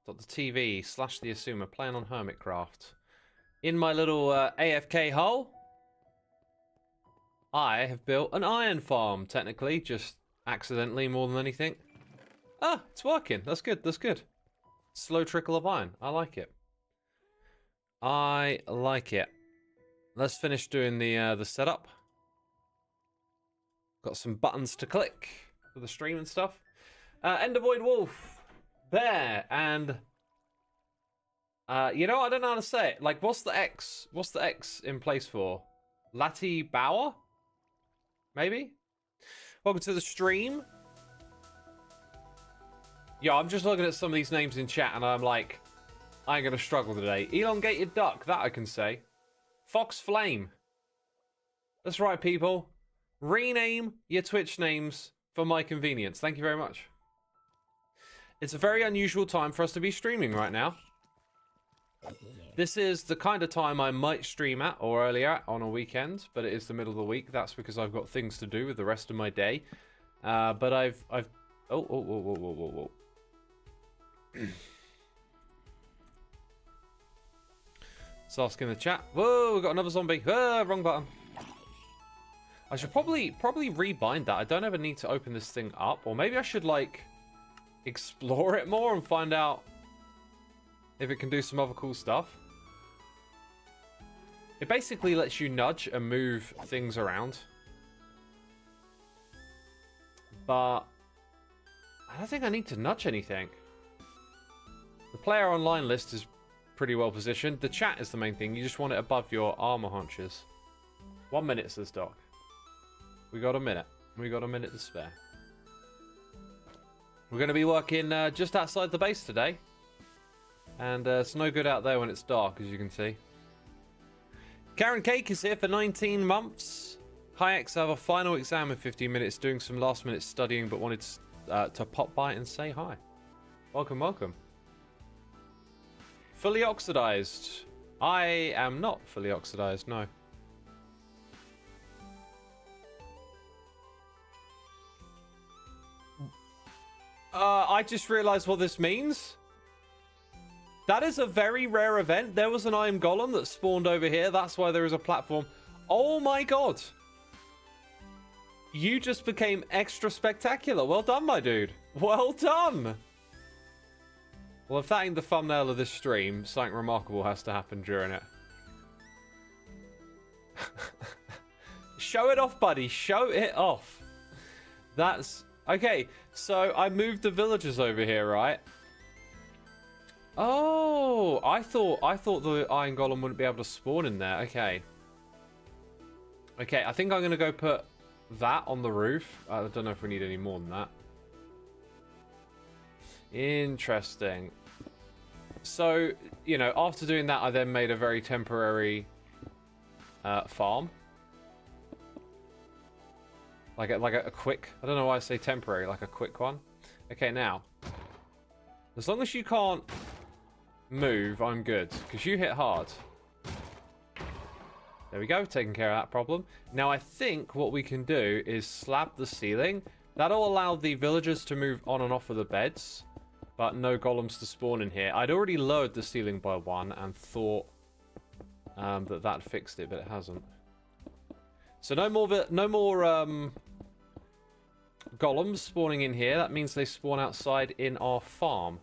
twitch.tv/the Xisuma playing on Hermitcraft. In my little AFK hole, I have built an iron farm, technically, just accidentally more than anything. Ah, it's working. That's good, that's good. Slow trickle of iron. I like it. I like it. Let's finish doing the setup. Got some buttons to click for the stream and stuff. Endervoid Wolf, Bear, and you know, I don't know how to say it. Like, what's the X? What's the X in place for? Lati Bauer? Maybe? Welcome to the stream. Yeah, I'm just looking at some of these names in chat and I'm like, I ain't gonna struggle today. Elongated Duck, that I can say. Fox Flame. That's right, people. Rename your Twitch names for my convenience. Thank you very much. It's a very unusual time for us to be streaming right now. This is the kind of time I might stream at or earlier on a weekend, but it is the middle of the week. That's because I've got things to do with the rest of my day. But I've whoa. Let's ask in the chat. Whoa, we got another zombie. Wrong button. I should probably rebind that. I don't ever need to open this thing up, or maybe I should like explore it more and find out if it can do some other cool stuff. It basically lets you nudge and move things around. But I don't think I need to nudge anything. The player online list is pretty well positioned. The chat is the main thing. You just want it above your armor haunches. 1 minute, says Doc. We got a minute. We got a minute to spare. We're going to be working just outside the base today. And it's no good out there when it's dark, as you can see. Karen Cake is here for 19 months. Hi X, I have a final exam in 15 minutes, doing some last minute studying, but wanted to pop by and say hi. Welcome, welcome. Fully oxidized. I am not fully oxidized, no. I just realized what this means. That is a very rare event. There was an iron golem that spawned over here. That's why there is a platform. Oh my god. You just became extra spectacular. Well done, my dude. Well done. Well, if that ain't the thumbnail of this stream, something remarkable has to happen during it. Show it off, buddy. Show it off. That's... Okay, so I moved the villagers over here, right? Oh, I thought the iron golem wouldn't be able to spawn in there. Okay. Okay, I think I'm going to go put that on the roof. I don't know if we need any more than that. Interesting. So, you know, after doing that, I then made a very temporary farm. Like a quick... I don't know why I say temporary, like a quick one. Okay, now. As long as you can't move, I'm good. Because you hit hard. There we go, taking care of that problem. Now, I think what we can do is slab the ceiling. That'll allow the villagers to move on and off of the beds. But no golems to spawn in here. I'd already lowered the ceiling by 1 and thought that fixed it, but it hasn't. So no more golems spawning in here. That means they spawn outside in our farm.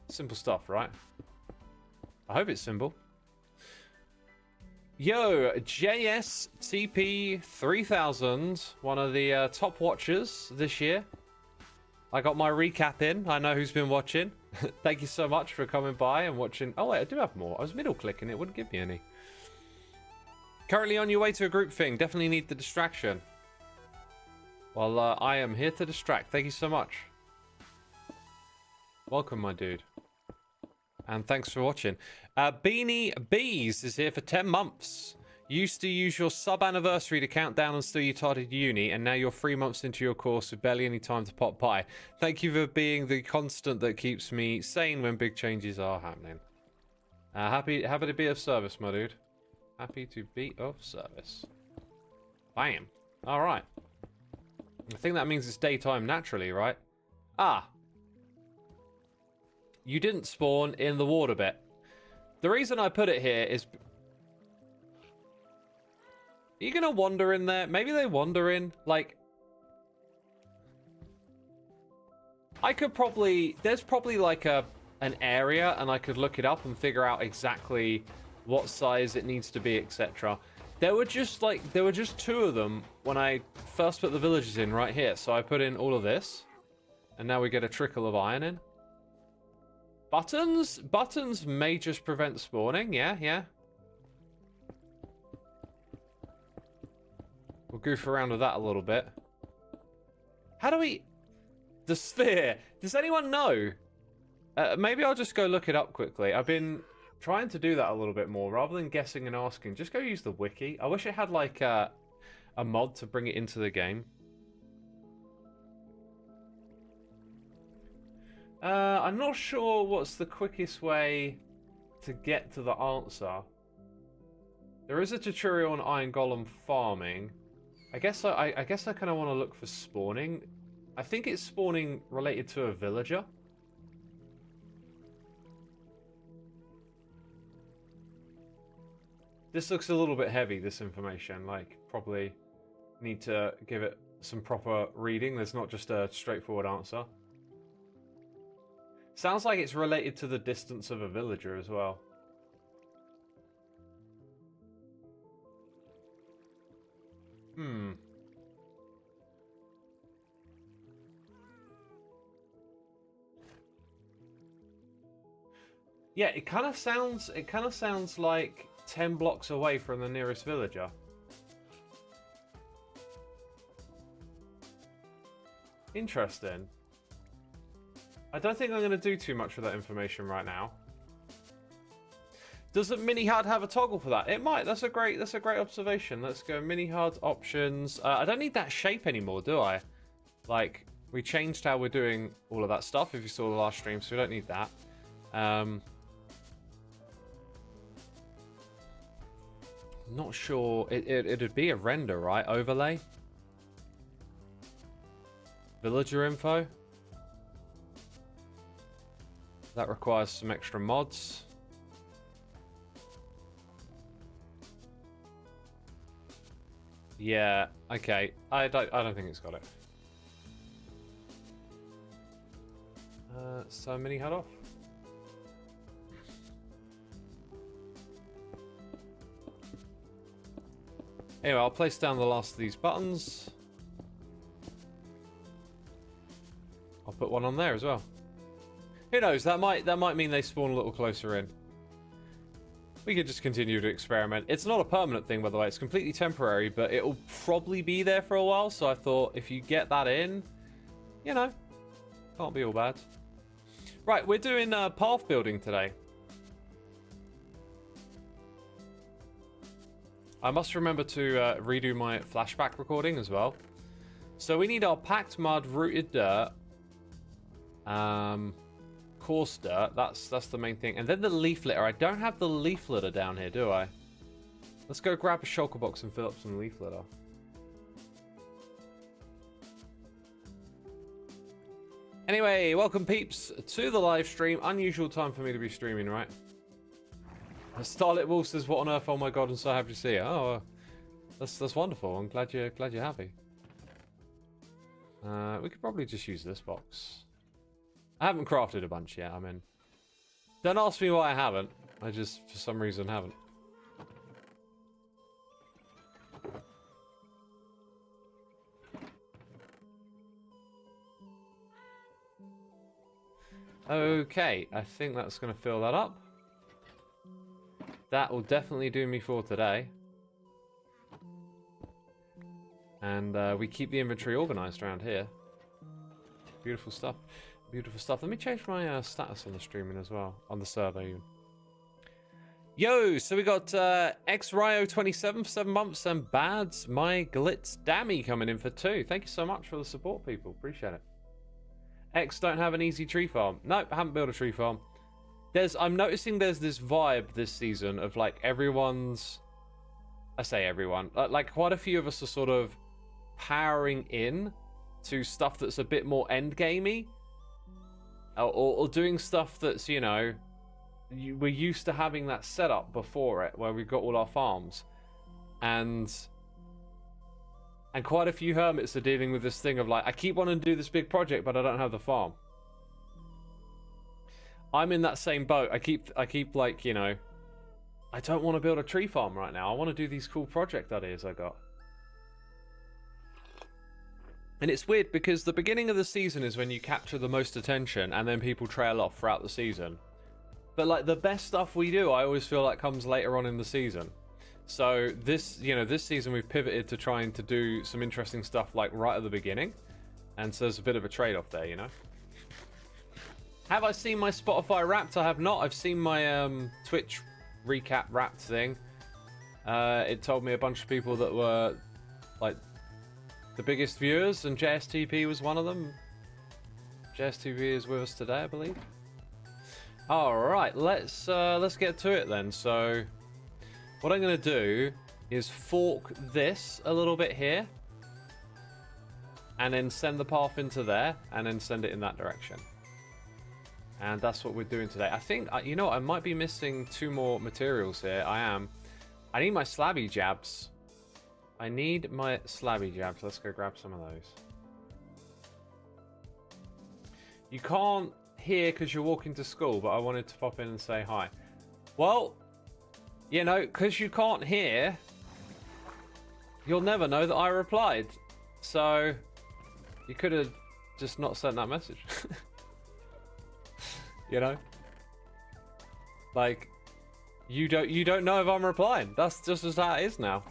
Simple stuff, right? I hope it's simple. Yo, JSTP3000, one of the top watchers this year. I got my recap in. I know who's been watching. Thank you so much for coming by and watching. Oh, wait, I do have more. I was middle clicking. It wouldn't give me any. Currently on your way to a group thing. Definitely need the distraction. Well, I am here to distract. Thank you so much. Welcome, my dude. And thanks for watching. Beanie Bees is here for 10 months. Used to use your sub-anniversary to count down until you started uni, and now you're 3 months into your course with barely any time to pop by. Thank you for being the constant that keeps me sane when big changes are happening. Happy to be of service, my dude. Happy to be of service. Bam. All right. I think that means it's daytime naturally, right? Ah. you didn't spawn in the water bit. The reason I put it here is... Are you going to wander in there? Maybe they wander in. Like... I could probably... There's probably like an area, and I could look it up and figure out exactly what size it needs to be, etc. There were just two of them when I first put the villagers in right here. So I put in all of this, and now we get a trickle of iron in. Buttons may just prevent spawning. Yeah. We'll goof around with that a little bit. How do we... The sphere. Does anyone know? Maybe I'll just go look it up quickly. I've been trying to do that a little bit more. Rather than guessing and asking, just go use the wiki. I wish it had like a mod to bring it into the game. I'm not sure what's the quickest way to get to the answer. There is a tutorial on iron golem farming. I guess I kind of want to look for spawning. I think it's spawning related to a villager. This looks a little bit heavy, this information. Like, probably need to give it some proper reading. There's not just a straightforward answer. Sounds like it's related to the distance of a villager as well. Yeah, it kind of sounds like 10 blocks away from the nearest villager. Interesting. I don't think I'm going to do too much with that information right now. Doesn't mini HUD have a toggle for that? It might. That's a great observation. Let's go mini HUD options. I don't need that shape anymore, do I? Like, we changed how we're doing all of that stuff if you saw the last stream, so we don't need that. Not sure. It'd be a render, right? Overlay. Villager info. That requires some extra mods. Yeah, okay. I don't think it's got it. So mini HUD off. Anyway, I'll place down the last of these buttons. I'll put one on there as well. Who knows? That might mean they spawn a little closer in. We could just continue to experiment. It's not a permanent thing, by the way. It's completely temporary, but it'll probably be there for a while. So I thought if you get that in, you know, can't be all bad. Right, we're doing path building today. I must remember to redo my flashback recording as well. So we need our packed mud, rooted dirt, coarse dirt. That's the main thing. And then the leaf litter. I don't have the leaf litter down here, do I? Let's go grab a shulker box and fill up some leaf litter. Anyway, welcome peeps to the live stream. Unusual time for me to be streaming, right? Starlit Wolf says, "What on earth? Oh my god, I'm so happy to see you." Oh, that's wonderful. I'm glad you're happy. We could probably just use this box. I haven't crafted a bunch yet. I mean, don't ask me why I haven't. I just, for some reason, haven't. Okay, I think that's going to fill that up. That will definitely do me for today. And we keep the inventory organized around here. Beautiful stuff. Beautiful stuff. Let me change my status on the streaming as well. On the server even. Yo, so we got XRyo27 for 7 months and Bads My Glitz Dammy coming in for 2. Thank you so much for the support, people. Appreciate it. X don't have an easy tree farm. Nope, haven't built a tree farm. I'm noticing there's this vibe this season of like everyone's... I say everyone. Like quite a few of us are sort of powering in to stuff that's a bit more endgamey. or doing stuff that's, you know, we're used to having that setup before it, where we've got all our farms, and quite a few hermits are dealing with this thing of like, I keep wanting to do this big project, but I don't have the farm. I'm in that same boat. I keep like, you know, I don't want to build a tree farm right now. I want to do these cool project ideas I got. And it's weird because the beginning of the season is when you capture the most attention, and then people trail off throughout the season. But like the best stuff we do, I always feel like comes later on in the season. So this, you know, this season we've pivoted to trying to do some interesting stuff like right at the beginning. And so there's a bit of a trade-off there, you know. Have I seen my Spotify Wrapped? I have not. I've seen my Twitch recap Wrapped thing. It told me a bunch of people that were like the biggest viewers, and JSTP was one of them. JSTP is with us today, I believe. All right, let's get to it then. So, what I'm going to do is fork this a little bit here, and then send the path into there, and then send it in that direction. And that's what we're doing today. I think, you know, I might be missing 2 more materials here. I need my slabby jabs. I need my slabby jabs. Let's go grab some of those. You can't hear because you're walking to school, but I wanted to pop in and say hi. Well, you know, because you can't hear, you'll never know that I replied. So you could have just not sent that message. You know, like you don't know if I'm replying. That's just as how it is now.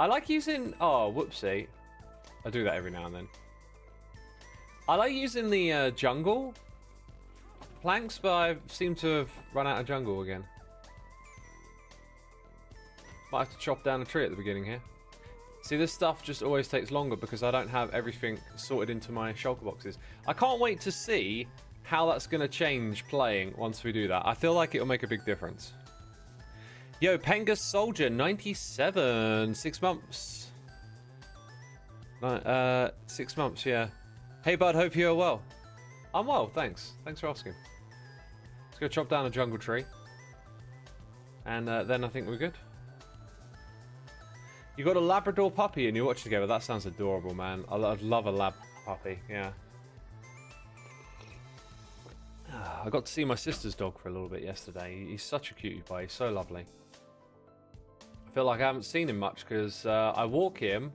I like using, oh whoopsie, I do that every now and then. I like using the jungle planks, but I seem to have run out of jungle again. Might have to chop down a tree at the beginning here. See, this stuff just always takes longer because I don't have everything sorted into my shulker boxes. I can't wait to see how that's going to change playing once we do that. I feel like it'll make a big difference. Yo, Pengus Soldier 97, 6 months. 6 months, yeah. Hey bud, hope you're well. I'm well, thanks. Thanks for asking. Let's go chop down a jungle tree. And then I think we're good. You got a Labrador puppy and you watch together. That sounds adorable, man. I'd love a lab puppy, yeah. I got to see my sister's dog for a little bit yesterday. He's such a cutie pie. He's so lovely. I feel like I haven't seen him much because I walk him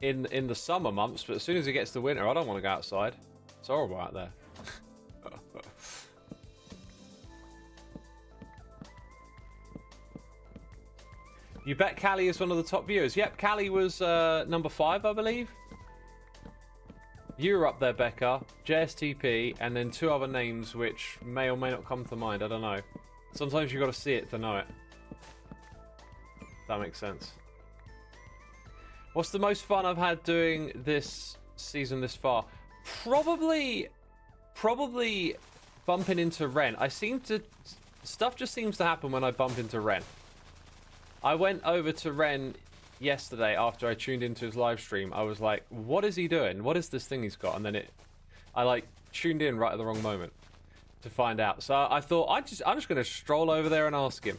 in the summer months, but as soon as it gets to winter, I don't want to go outside. It's horrible out there. You bet Callie is one of the top viewers. Yep, Callie was number 5, I believe. You were up there, Becca, JSTP, and then 2 other names which may or may not come to mind. I don't know. Sometimes you've got to see it to know it. That makes sense. What's the most fun I've had doing this season this far? Probably bumping into Ren. Stuff just seems to happen when I bump into Ren. I went over to Ren yesterday after I tuned into his live stream. I was like, what is he doing? What is this thing he's got? And then I like tuned in right at the wrong moment to find out. So I thought I'm just going to stroll over there and ask him.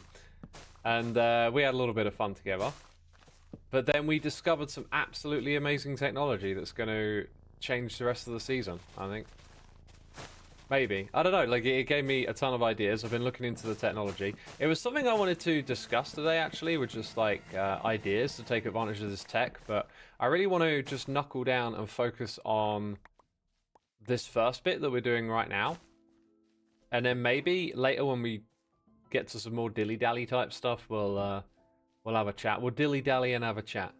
And we had a little bit of fun together. But then we discovered some absolutely amazing technology that's going to change the rest of the season, I think. Maybe. I don't know. Like, it gave me a ton of ideas. I've been looking into the technology. It was something I wanted to discuss today, actually, with just, like, ideas to take advantage of this tech. But I really want to just knuckle down and focus on this first bit that we're doing right now. And then maybe later when we get to some more dilly-dally type stuff, we'll have a chat. We'll dilly-dally and have a chat.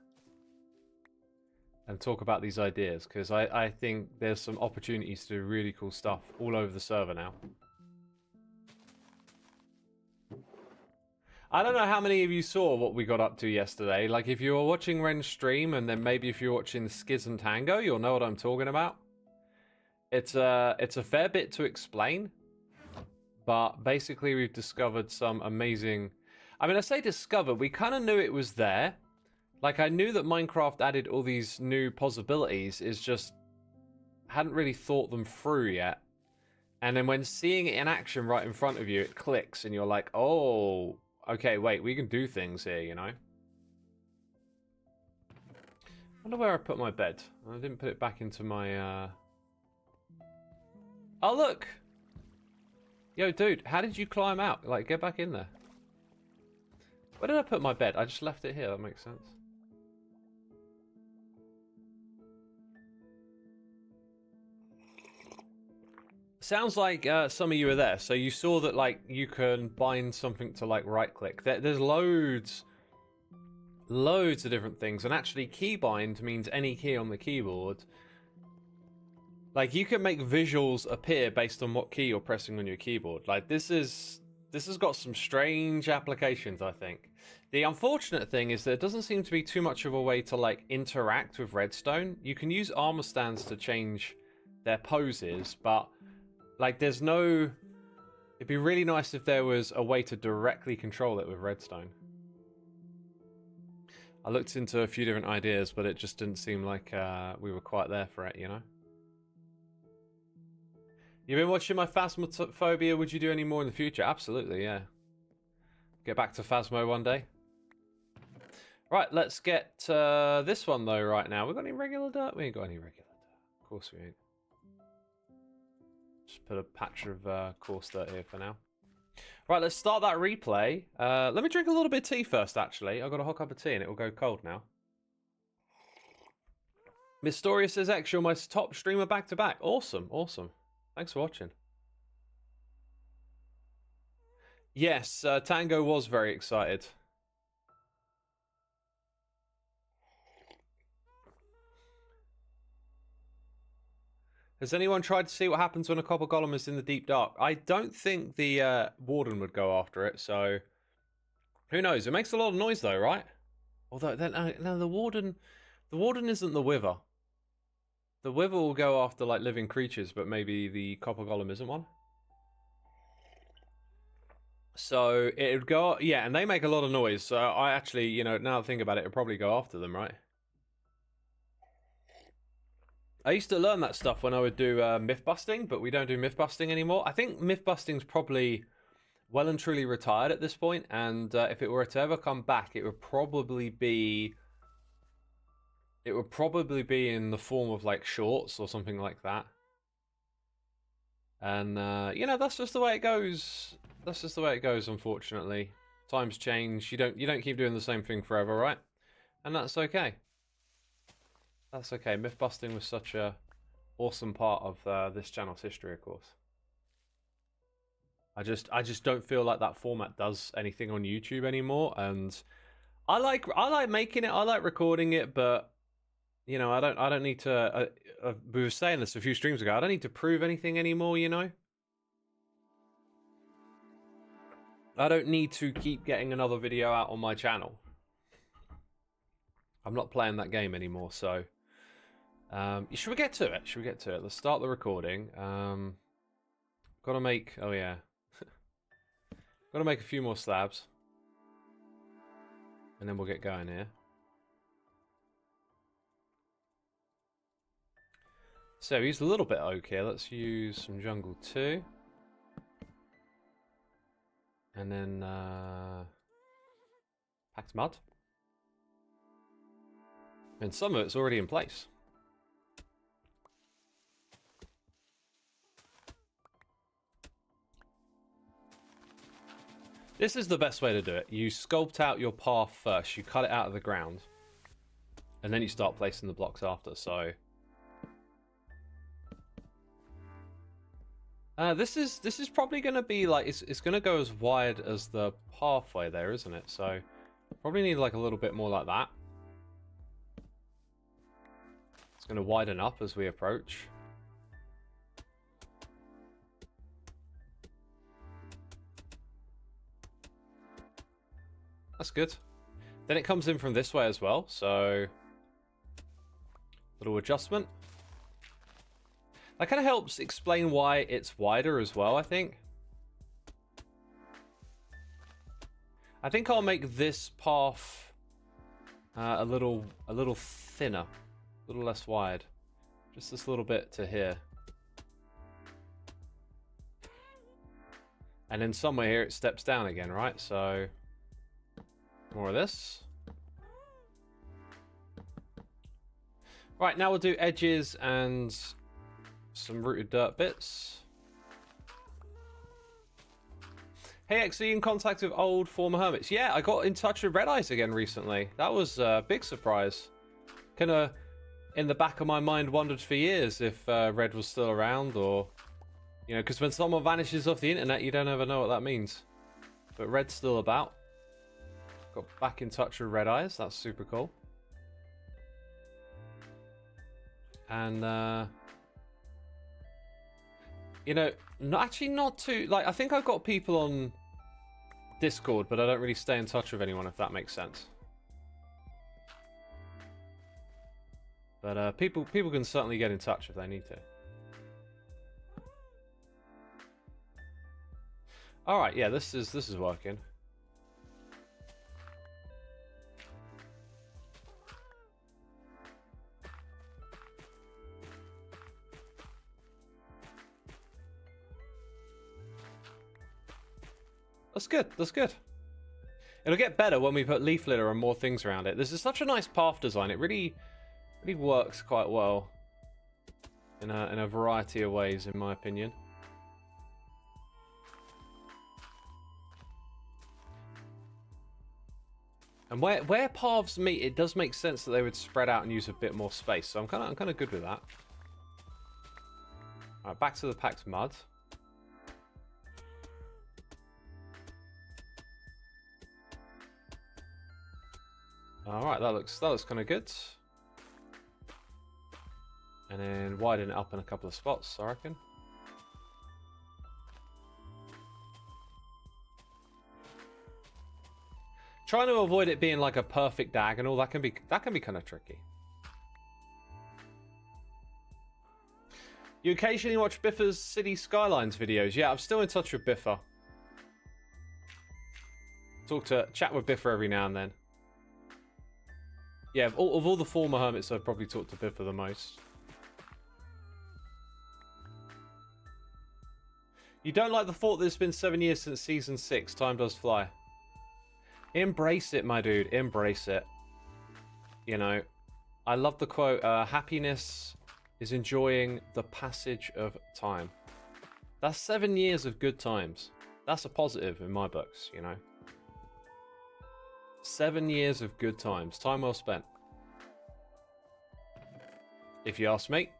And talk about these ideas, because I think there's some opportunities to do really cool stuff all over the server now. I don't know how many of you saw what we got up to yesterday. Like, if you were watching Ren's stream, and then maybe if you're watching Skiz and Tango, you'll know what I'm talking about. It's a fair bit to explain, but basically we've discovered some amazing... I mean, I say discovered, we kind of knew it was there. Like, I knew that Minecraft added all these new possibilities. It's just hadn't really thought them through yet. And then when seeing it in action right in front of you, it clicks and you're like, oh, okay, wait, we can do things here, you know? I wonder where I put my bed. I didn't put it back into my, Oh, look! Yo, dude, how did you climb out? Like, get back in there. Where did I put my bed? I just left it here, that makes sense. Sounds like some of you are there. So you saw that, like, you can bind something to, like, right-click. There's loads of different things. And actually, keybind means any key on the keyboard. Like, you can make visuals appear based on what key you're pressing on your keyboard. Like, this has got some strange applications, I think. The unfortunate thing is there doesn't seem to be too much of a way to, like, interact with redstone. You can use armor stands to change their poses, but... like, there's no... it'd be really nice if there was a way to directly control it with redstone. I looked into a few different ideas, but it just didn't seem like we were quite there for it, you know? You've been watching my Phasmophobia. Would you do any more in the future? Absolutely, yeah. Get back to Phasmo one day. Right, let's get this one, though, right now. We got any regular dirt? We ain't got any regular dirt. Of course we ain't. Just put a patch of coarse dirt here for now. Right, let's start that replay. Let me drink a little bit of tea first, actually. I've got a hot cup of tea and it will go cold now. Mystoria says, X, you're my top streamer back-to-back. Awesome, awesome. Thanks for watching. Yes, Tango was very excited. Has anyone tried to see what happens when a copper golem is in the deep dark? I don't think the warden would go after it, so who knows? It makes a lot of noise, though, right? Although, no, the warden isn't the wither. The wither will go after like living creatures, but maybe the copper golem isn't one. So it would go, yeah, and they make a lot of noise. So I actually, you know, now that I think about it, it'd probably go after them, right? I used to learn that stuff when I would do myth busting, but we don't do myth busting anymore. I think myth busting's probably well and truly retired at this point, and if it were to ever come back, it would probably be in the form of like shorts or something like that. And you know, that's just the way it goes. That's just the way it goes, unfortunately. Times change. You don't keep doing the same thing forever, right? And that's okay. That's okay. Myth busting was such a awesome part of this channel's history, of course. I just don't feel like that format does anything on YouTube anymore, and I like making it, I like recording it, but you know, I don't need to. We were saying this a few streams ago. I don't need to prove anything anymore. You know, I don't need to keep getting another video out on my channel. I'm not playing that game anymore, so. Should we get to it? Should we get to it? Let's start the recording. Gotta make... oh, yeah. Gotta make a few more slabs. And then we'll get going here. So, we used a little bit of oak here. Let's use some jungle too. And then... packed mud. And some of it's already in place. This is the best way to do it. You sculpt out your path first. You cut it out of the ground. And then you start placing the blocks after, so... this is probably going to be like... It's going to go as wide as the pathway there, isn't it? So, probably need like a little bit more like that. It's going to widen up as we approach. That's good. Then it comes in from this way as well, so... little adjustment. That kind of helps explain why it's wider as well, I think. I think I'll make this path a little thinner. A little less wide. Just this little bit to here. And then somewhere here it steps down again, right? So more of this. Right, now we'll do edges and some rooted dirt bits. Hey X, are you in contact with old former hermits? Yeah, I got in touch with Red Eyes again recently. That was a big surprise. Kind of in the back of my mind wondered for years if Red was still around, or, you know, because when someone vanishes off the internet, you don't ever know what that means. But Red's still about. Got back in touch with Red Eyes. That's super cool. And you know, not too, like, I think I've got people on Discord, but I don't really stay in touch with anyone, if that makes sense. But people can certainly get in touch if they need to. All right, yeah, this is working. That's good, that's good. It'll get better when we put leaf litter and more things around it. This is such a nice path design. It really works quite well in a variety of ways, in my opinion. And where paths meet, it does make sense that they would spread out and use a bit more space. So I'm kind of good with that. All right, back to the packed mud. All right, that looks kind of good. And then widen it up in a couple of spots, I reckon. Trying to avoid it being like a perfect diagonal, that can be kind of tricky. You occasionally watch Biffa's City Skylines videos. Yeah, I'm still in touch with Biffa. Chat with Biffa every now and then. Yeah, of all the former hermits, I've probably talked to Biffa the most. You don't like the thought that it's been 7 years since season 6. Time does fly. Embrace it, my dude. Embrace it. You know, I love the quote, happiness is enjoying the passage of time. That's 7 years of good times. That's a positive in my books, you know. 7 years of good times. Time well spent. If you ask me.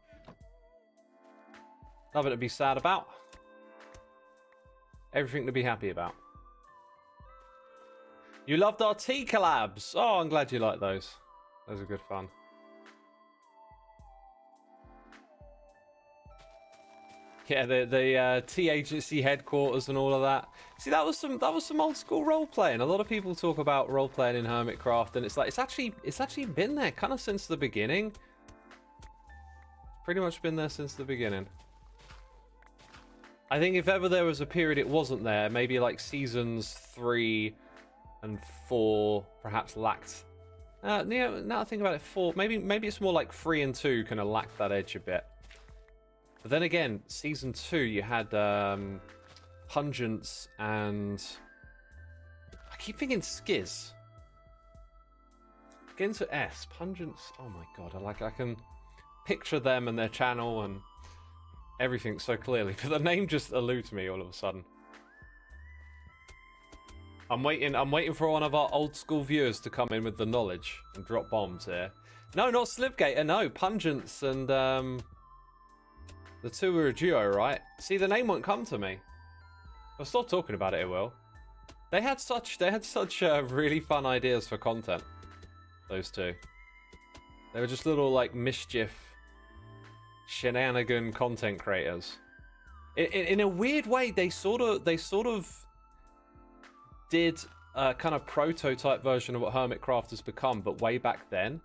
Nothing to be sad about. Everything to be happy about. You loved our tea collabs. Oh, I'm glad you liked those. Those are good fun. Yeah, the tea agency headquarters and all of that. See, that was some old school role playing. A lot of people talk about role playing in Hermitcraft, and it's like it's actually been there kind of since the beginning. Pretty much been there since the beginning. I think if ever there was a period it wasn't there, maybe like seasons 3 and 4 perhaps lacked. Yeah, now I think about it, 4 maybe it's more like 3 and 2 kind of lacked that edge a bit. But then again, season 2 you had Pungence and I keep thinking Skiz. Get into S. Pungence. Oh my god, I can picture them and their channel and everything so clearly, but the name just eludes me all of a sudden. I'm waiting for one of our old school viewers to come in with the knowledge and drop bombs here. No, not Slipgator, no, Pungence and the two were a duo, right? See, the name won't come to me. I'll stop talking about it, it will. They had such really fun ideas for content. Those two. They were just little like mischief, shenanigan content creators. In a weird way, they sort of did a kind of prototype version of what Hermitcraft has become, but way back then.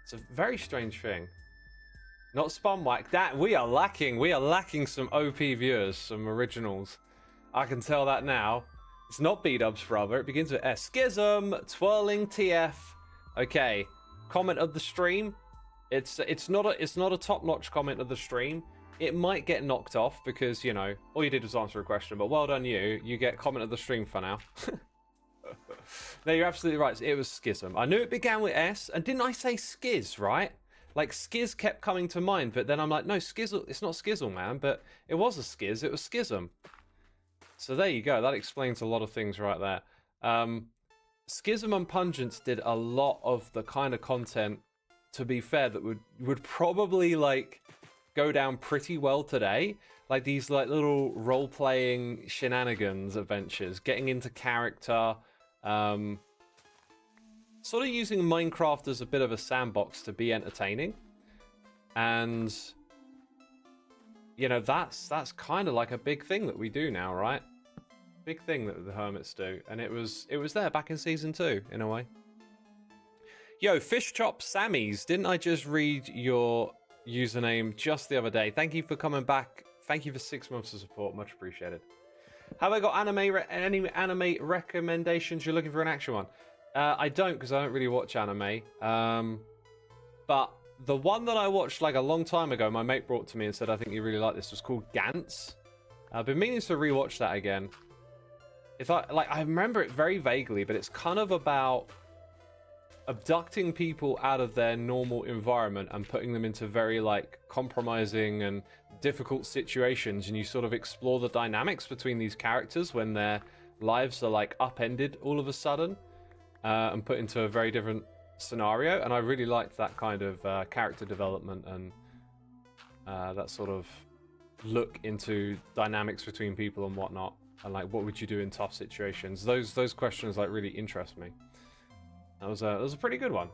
It's a very strange thing. Not Spumwhack. That we are lacking some OP viewers, some originals. I can tell that now. It's not B-Dub's brother. It begins with S. Schism, Twirling TF. Okay. Comment of the stream. It's not a top-notch comment of the stream. It might get knocked off because, you know, all you did was answer a question, but well done you. You get comment of the stream for now. No, you're absolutely right. It was Schism. I knew it began with S, and didn't I say Skiz, right? Like, Skiz kept coming to mind, but then I'm like, no, Skizzle, it's not Skizzle, man, but it was a Skiz, it was Schism. So there you go, that explains a lot of things right there. Schism and Pungence did a lot of the kind of content, to be fair, that would probably, like, go down pretty well today. Like, these, like, little role-playing shenanigans adventures, getting into character, sort of using Minecraft as a bit of a sandbox to be entertaining. And, you know, that's kind of like a big thing that we do now, right? Big thing that the Hermits do. And it was there back in Season 2, in a way. Yo, Fish Chop Sammys, didn't I just read your username just the other day? Thank you for coming back. Thank you for 6 months of support. Much appreciated. Have I got any anime recommendations? You're looking for an action one? I don't, because I don't really watch anime. But the one that I watched like a long time ago, my mate brought to me and said, I think you really like this, was called Gantz. I've been meaning to rewatch that again. It's like I remember it very vaguely, but it's kind of about abducting people out of their normal environment and putting them into very like compromising and difficult situations, and you sort of explore the dynamics between these characters when their lives are like upended all of a sudden, and put into a very different scenario. And I really liked that kind of character development and that sort of look into dynamics between people and whatnot, and like what would you do in tough situations. Those questions like really interest me. That was a pretty good one,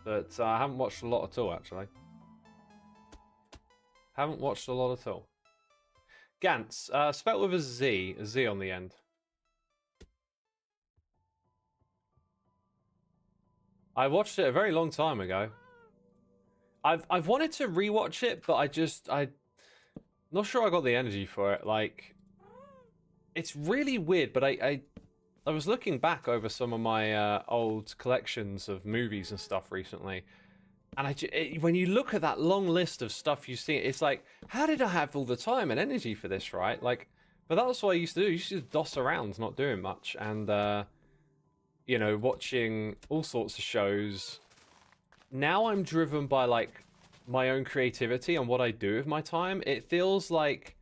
but I haven't watched a lot at all, actually. Haven't watched a lot at all. Gantz, spelled with a Z on the end. I watched it a very long time ago. I've wanted to rewatch it, but I'm not sure I got the energy for it. Like, it's really weird, but I was looking back over some of my old collections of movies and stuff recently, and when you look at that long list of stuff you see, it's like, how did I have all the time and energy for this, right? Like, but that was what I used to do. I used to just doss around, not doing much, and you know, watching all sorts of shows. Now I'm driven by like my own creativity and what I do with my time. It feels like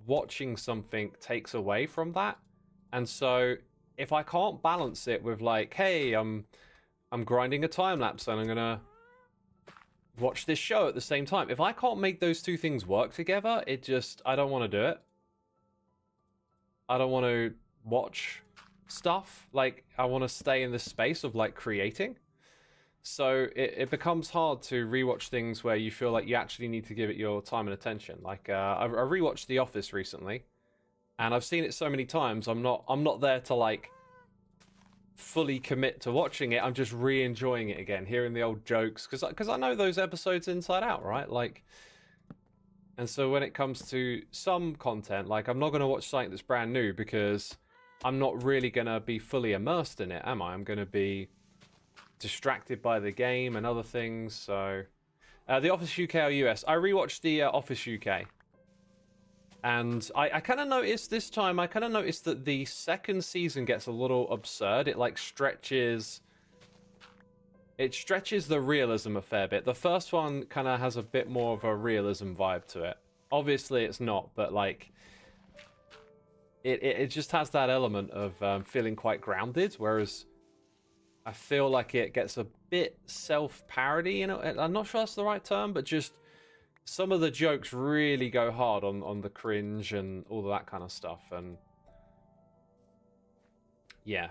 watching something takes away from that, and so if I can't balance it with like, hey, I'm grinding a time lapse and I'm gonna watch this show at the same time. If I can't make those two things work together, I don't want to do it. I don't want to watch stuff. Like, I want to stay in this space of like creating. So it becomes hard to rewatch things where you feel like you actually need to give it your time and attention. Like I rewatched The Office recently, and I've seen it so many times. I'm not there to like fully commit to watching it. I'm just re-enjoying it again, hearing the old jokes, because I know those episodes inside out, right? Like, and so when it comes to some content, like, I'm not going to watch something that's brand new because I'm not really going to be fully immersed in it, am I? I'm going to be distracted by the game and other things. So The Office UK or US, I rewatched The Office UK, and I kind of noticed this time, that the second season gets a little absurd. It like stretches the realism a fair bit. The first one kind of has a bit more of a realism vibe to it. Obviously it's not, but like it just has that element of feeling quite grounded, whereas I feel like it gets a bit self-parody, you know. I'm not sure that's the right term, but just some of the jokes really go hard on the cringe and all of that kind of stuff. And yeah.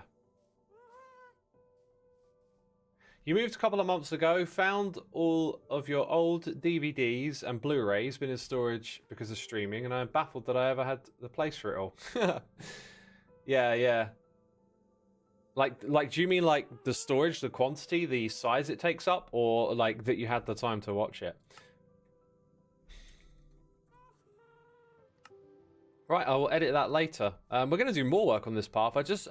You moved a couple of months ago, found all of your old DVDs and Blu-rays been in storage because of streaming, and I'm baffled that I ever had the place for it all. Yeah. Like, do you mean like the storage, the quantity, the size it takes up, or like that you had the time to watch it? Right, I will edit that later. We're going to do more work on this path. I just,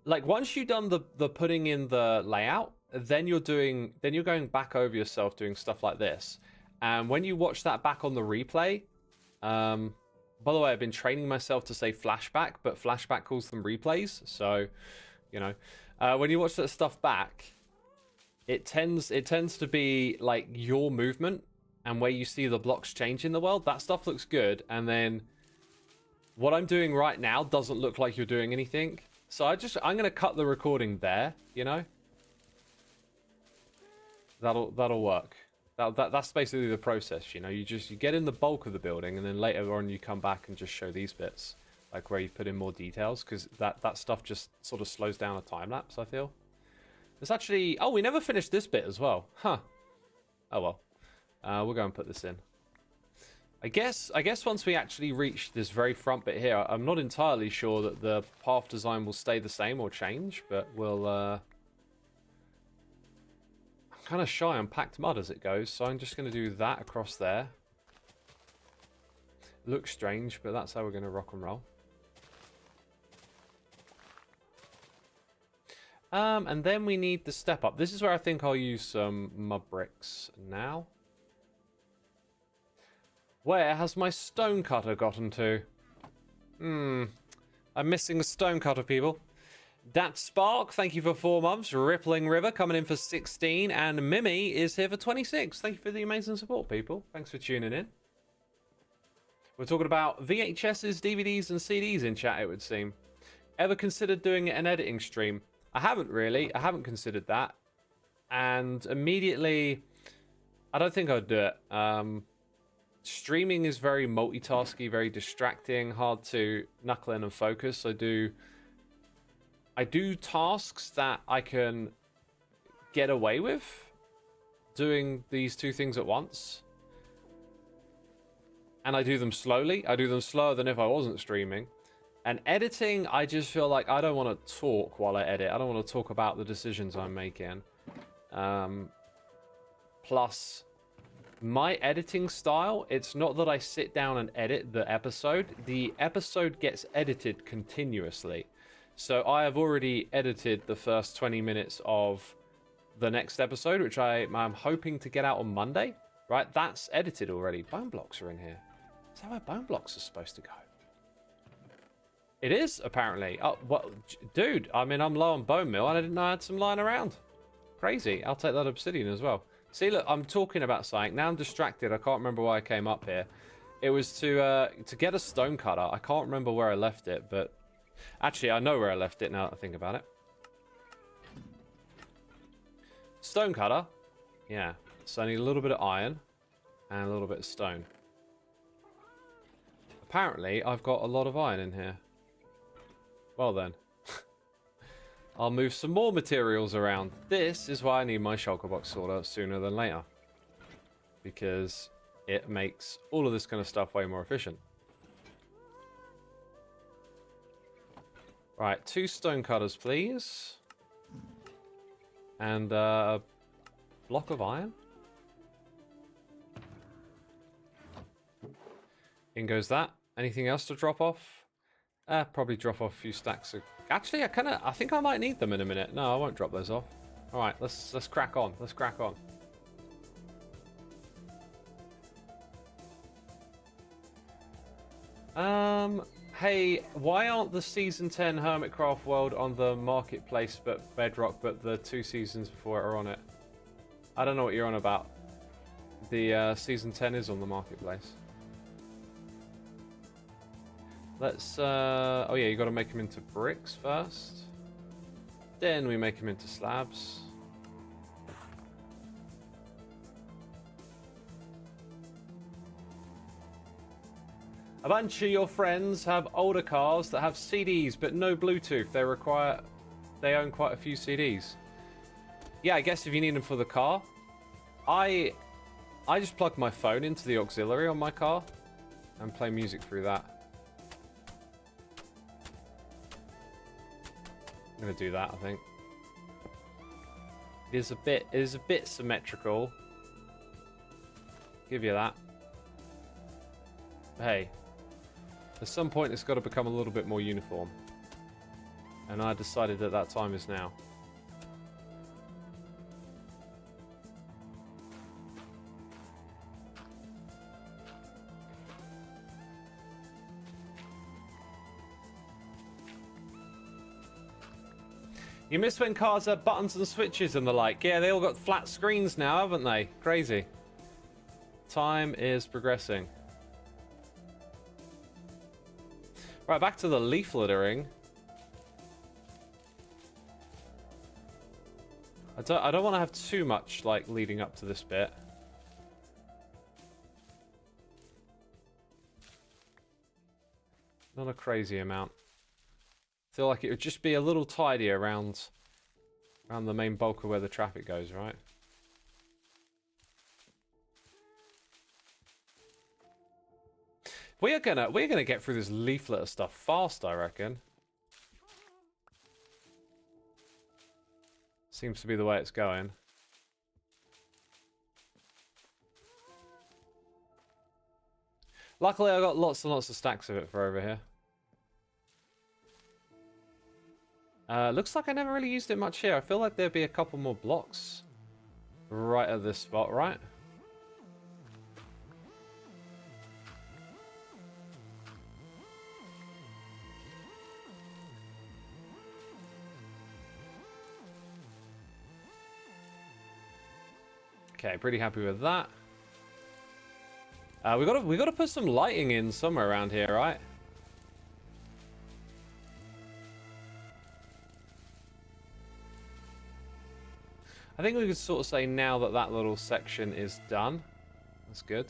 like, once you've done the putting in the layout, then you're going back over yourself doing stuff like this. And when you watch that back on the replay, by the way, I've been training myself to say flashback, but flashback calls them replays. So, you know, when you watch that stuff back, it tends to be like your movement and where you see the blocks change in the world. That stuff looks good, and then what I'm doing right now doesn't look like you're doing anything. So I'm gonna cut the recording there. You know, that'll work. That's basically the process, you know. You get in the bulk of the building, and then later on you come back and just show these bits, like where you put in more details, because that stuff just sort of slows down a time lapse, I feel. There's actually, oh, we never finished this bit as well, huh? Oh well, we'll go and put this in. I guess once we actually reach this very front bit here, I'm not entirely sure that the path design will stay the same or change, but we'll kind of shy on packed mud as it goes, so I'm just going to do that across there. Looks strange, but that's how we're going to rock and roll. And then we need the step up. This is where I think I'll use some mud bricks now. Where has my stone cutter gotten to? I'm missing a stone cutter, people. Dat Spark, thank you for 4 months. Rippling River coming in for 16. And Mimi is here for 26. Thank you for the amazing support, people. Thanks for tuning in. We're talking about VHSs, DVDs, and CDs in chat, it would seem. Ever considered doing an editing stream? I haven't really. I haven't considered that. And immediately, I don't think I'd do it. Streaming is very multitasky, very distracting, hard to knuckle in and focus. I do tasks that I can get away with doing these two things at once. And I do them slowly. I do them slower than if I wasn't streaming. And editing, I just feel like I don't want to talk while I edit. I don't want to talk about the decisions I'm making. Plus, my editing style, it's not that I sit down and edit the episode. The episode gets edited continuously. So I have already edited the first 20 minutes of the next episode, which I'm hoping to get out on Monday. Right, that's edited already. Bone blocks are in here. Is that where bone blocks are supposed to go? It is, apparently. Oh, well, dude, I mean, I'm low on bone meal, and I didn't know I had some lying around. Crazy. I'll take that obsidian as well. See, look, I'm talking about something. Now I'm distracted. I can't remember why I came up here. It was to get a stone cutter. I can't remember where I left it, but... Actually, I know where I left it now that I think about it. Stone cutter. Yeah. So I need a little bit of iron and a little bit of stone. Apparently, I've got a lot of iron in here. Well then. I'll move some more materials around. This is why I need my shulker box sorter sooner than later. Because it makes all of this kind of stuff way more efficient. Right, 2 stone cutters, please. And a block of iron. In goes that. Anything else to drop off? Probably drop off a few stacks of... Actually, I think I might need them in a minute. No, I won't drop those off. All right, let's crack on. Let's crack on. Hey, why aren't the Season 10 Hermitcraft world on the marketplace but Bedrock, but the 2 seasons before it are on it? I don't know what you're on about. The Season 10 is on the marketplace. Let's, oh yeah, you got to make them into bricks first. Then we make them into slabs. A bunch of your friends have older cars that have CDs but no Bluetooth. They own quite a few CDs. Yeah, I guess if you need them for the car. I just plug my phone into the auxiliary on my car and play music through that. I'm gonna do that, I think. It is a bit symmetrical. Give you that. Hey, at some point it's got to become a little bit more uniform. And I decided that time is now. You miss when cars have buttons and switches and the like. Yeah, they all got flat screens now, haven't they? Crazy. Time is progressing. Right, back to the leaf littering. I don't want to have too much, like, leading up to this bit. Not a crazy amount. I feel like it would just be a little tidier around the main bulk of where the traffic goes, right? We're gonna get through this leaf litter stuff fast, I reckon. Seems to be the way it's going. Luckily, I got lots and lots of stacks of it for over here. Looks like I never really used it much here. I feel like there'd be a couple more blocks right at this spot, right? Okay, pretty happy with that. We gotta put some lighting in somewhere around here, right? I think we could sort of say now that that little section is done. That's good.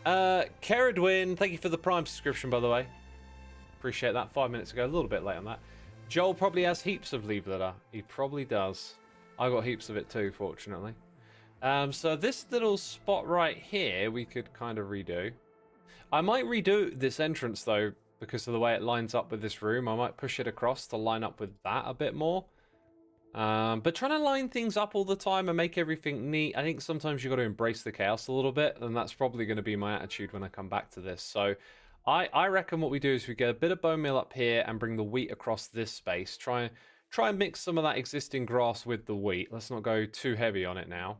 Keridwin, thank you for the Prime subscription, by the way. Appreciate that. 5 minutes ago, a little bit late on that. Joel probably has heaps of leaf litter. He probably does. I got heaps of it too, fortunately. So this little spot right here, we could kind of redo. I might redo this entrance though, because of the way it lines up with this room. I might push it across to line up with that a bit more. But trying to line things up all the time and make everything neat, I think sometimes you've got to embrace the chaos a little bit, and that's probably going to be my attitude when I come back to this. So I reckon what we do is we get a bit of bone meal up here and bring the wheat across this space. Try and mix some of that existing grass with the wheat. Let's not go too heavy on it now.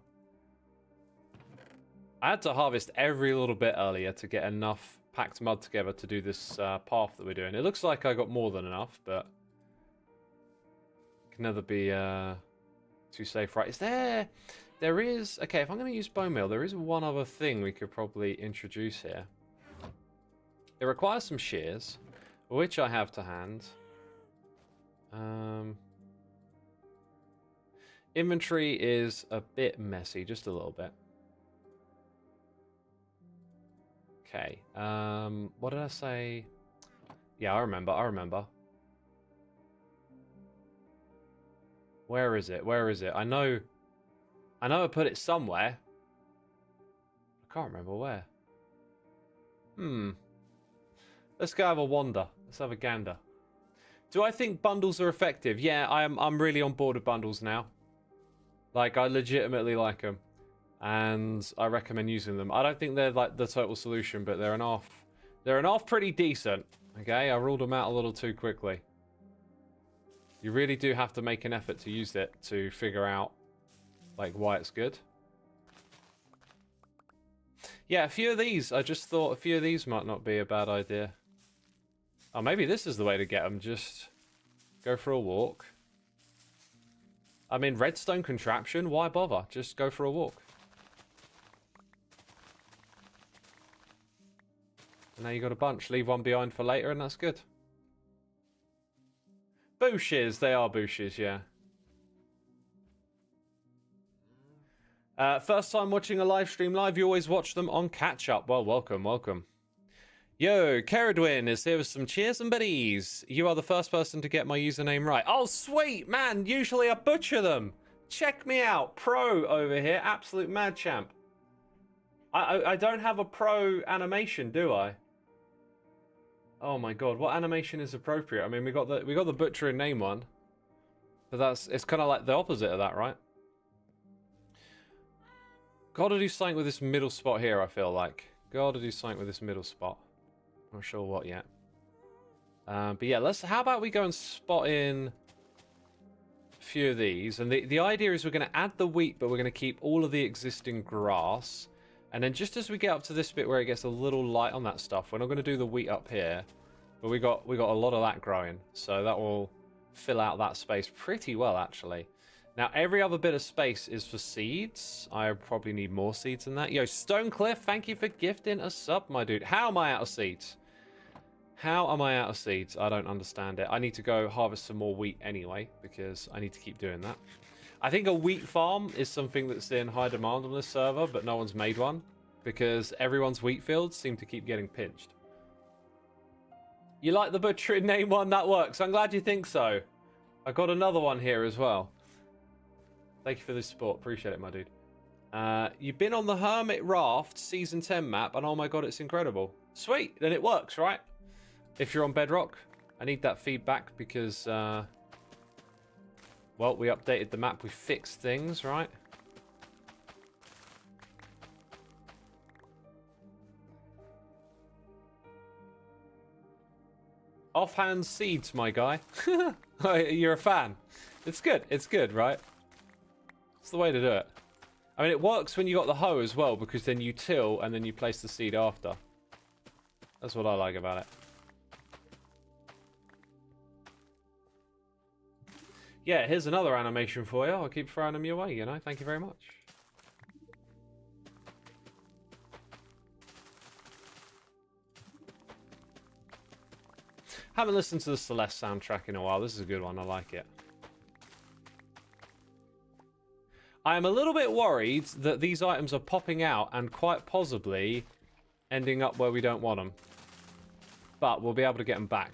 I had to harvest every little bit earlier to get enough packed mud together to do this path that we're doing. It looks like I got more than enough, but can never be too safe, right? There is... Okay, if I'm going to use bone meal, there is one other thing we could probably introduce here. It requires some shears, which I have to hand. Inventory is a bit messy, just a little bit. Okay, what did I say? Yeah, I remember. Where is it? I know I put it somewhere. I can't remember where. Let's go have a wander. Let's have a gander. Do I think bundles are effective? Yeah, I'm really on board with bundles now. Like, I legitimately like them. And I recommend using them. I don't think they're like the total solution, but they're an off pretty decent. Okay, I ruled them out a little too quickly. You really do have to make an effort to use it to figure out like why it's good. Yeah, a few of these. I just thought a few of these might not be a bad idea. Oh, maybe this is the way to get them. Just go for a walk. I mean, redstone contraption. Why bother? Just go for a walk. Now you got a bunch. Leave one behind for later, and that's good. Bushes. They are bushes, yeah. First time watching a live stream live. You always watch them on catch up. Well, welcome, welcome. Yo, Keridwin is here with some cheers and biddies. You are the first person to get my username right. Oh, sweet, man. Usually I butcher them. Check me out. Pro over here. Absolute mad champ. I don't have a pro animation, do I? Oh my god, what animation is appropriate? I mean, we got the butcher and name one. But it's kind of like the opposite of that, right? Gotta do something with this middle spot here, I feel like. Gotta do something with this middle spot. Not sure what yet. But yeah, how about we go and spot in a few of these. And the idea is we're going to add the wheat, but we're going to keep all of the existing grass. And then just as we get up to this bit where it gets a little light on that stuff, we're not going to do the wheat up here. But we got a lot of that growing, so that will fill out that space pretty well, actually. Now, every other bit of space is for seeds. I probably need more seeds than that. Yo, Stonecliff, thank you for gifting a sub, my dude. How am I out of seeds? How am I out of seeds? I don't understand it. I need to go harvest some more wheat anyway, because I need to keep doing that. I think a wheat farm is something that's in high demand on this server, but no one's made one, because everyone's wheat fields seem to keep getting pinched. You like the butcher in name one? That works. I'm glad you think so. I got another one here as well. Thank you for the support. Appreciate it, my dude. You've been on the Hermitcraft Season 10 map, and oh my god, it's incredible. Sweet, then it works, right? If you're on Bedrock, I need that feedback because, well, we updated the map, we fixed things, right? Offhand seeds, my guy. You're a fan. It's good, right? It's the way to do it. I mean, it works when you got the hoe as well, because then you till and then you place the seed after. That's what I like about it. Yeah, here's another animation for you. I'll keep throwing them your way, you know. Thank you very much. Haven't listened to the Celeste soundtrack in a while. This is a good one. I like it. I am a little bit worried that these items are popping out and quite possibly ending up where we don't want them. But we'll be able to get them back.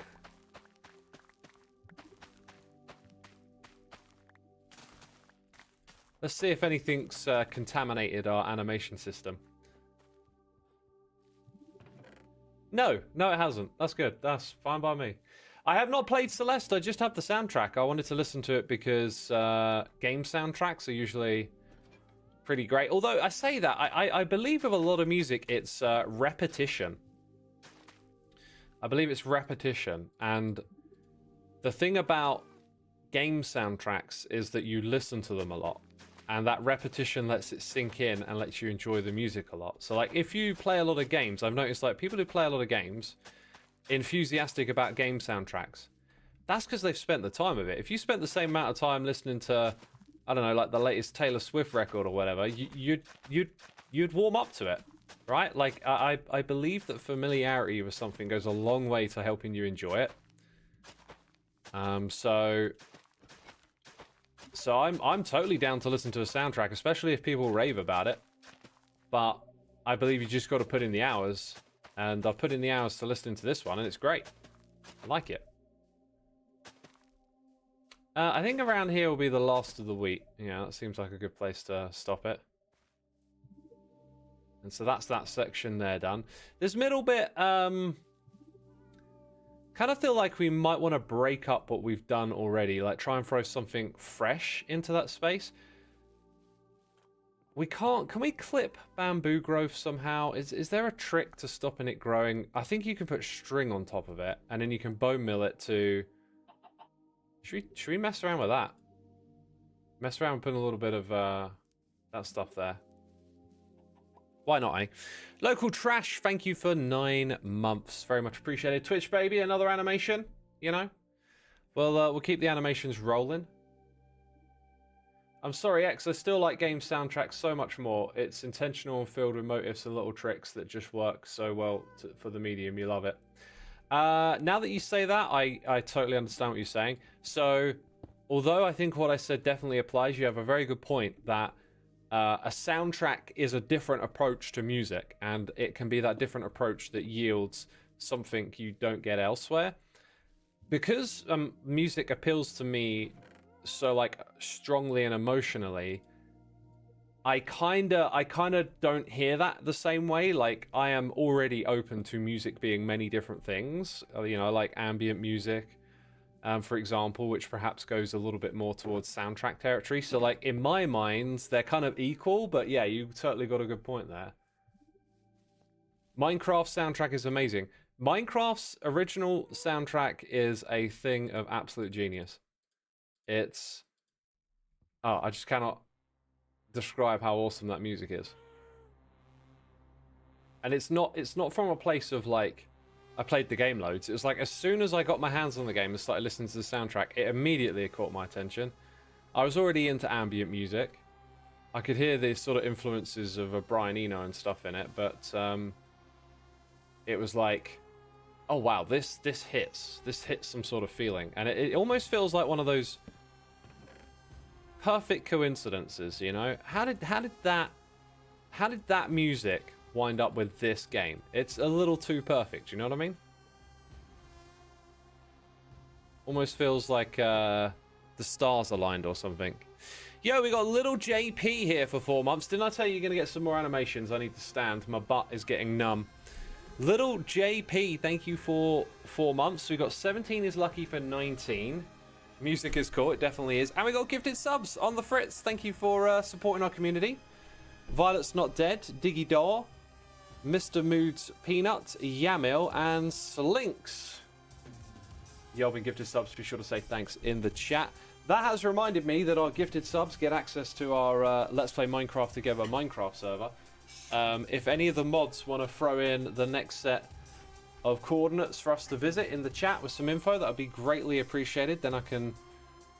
Let's see if anything's contaminated our animation system. No, it hasn't. That's good. That's fine by me. I have not played Celeste. I just have the soundtrack. I wanted to listen to it because game soundtracks are usually pretty great. Although I say that, I believe with a lot of music, it's repetition. I believe it's repetition. And the thing about game soundtracks is that you listen to them a lot. And that repetition lets it sink in and lets you enjoy the music a lot. So, like, if you play a lot of games, I've noticed, like, people who play a lot of games, enthusiastic about game soundtracks, that's because they've spent the time of it. If you spent the same amount of time listening to, I don't know, like the latest Taylor Swift record or whatever, you'd warm up to it, right? Like, I believe that familiarity with something goes a long way to helping you enjoy it. So I'm totally down to listen to a soundtrack, especially if people rave about it. But I believe you just got to put in the hours, and I've put in the hours to listening to this one, and it's great. I like it. I think around here will be the last of the wheat. Yeah, that seems like a good place to stop it. And so that's that section there done. This middle bit, kind of feel like we might want to break up what we've done already, like try and throw something fresh into that space. We can't. Can we clip bamboo growth somehow? Is there a trick to stopping it growing? I think you can put string on top of it, and then you can bone mill it to... Should we mess around with that? Mess around and put a little bit of that stuff there. Why not, eh? Local Trash, thank you for 9 months. Very much appreciated. Twitch, baby, another animation, you know? Well, we'll keep the animations rolling. I'm sorry, X, I still like game soundtracks so much more. It's intentional and filled with motifs and little tricks that just work so well for the medium. You love it. Now that you say that, I totally understand what you're saying. So, although I think what I said definitely applies, you have a very good point that a soundtrack is a different approach to music, and it can be that different approach that yields something you don't get elsewhere. Because music appeals to me so like strongly and emotionally, I kinda don't hear that the same way. Like, I am already open to music being many different things. You know, like ambient music, for example, which perhaps goes a little bit more towards soundtrack territory. So, like, in my mind, they're kind of equal, but yeah, you totally got a good point there. Minecraft's soundtrack is amazing. Minecraft's original soundtrack is a thing of absolute genius. It's... Oh, I just cannot describe how awesome that music is. And it's not from a place of, like, I played the game loads. It was like as soon as I got my hands on the game and started listening to the soundtrack, it immediately caught my attention. I was already into ambient music. I could hear the sort of influences of a Brian Eno and stuff in it, but it was like, oh wow, this hits some sort of feeling, and it almost feels like one of those perfect coincidences, you know? How did that music wind up with this game? It's a little too perfect, you know what I mean? Almost feels like the stars aligned or something. Yo, we got little JP here for 4 months. Didn't I tell you you're going to get some more animations? I need to stand. My butt is getting numb. Little JP, thank you for 4 months. We got 17 is lucky for 19. Music is cool. It definitely is. And we got gifted subs on the Fritz. Thank you for supporting our community. Violet's Not Dead, Diggy Door, Mr. Moods Peanut, Yamil, and Slinks. Y'all been gifted subs. Be sure to say thanks in the chat. That has reminded me that our gifted subs get access to our Let's Play Minecraft Together Minecraft server. If any of the mods want to throw in the next set of coordinates for us to visit in the chat with some info, that would be greatly appreciated. Then I can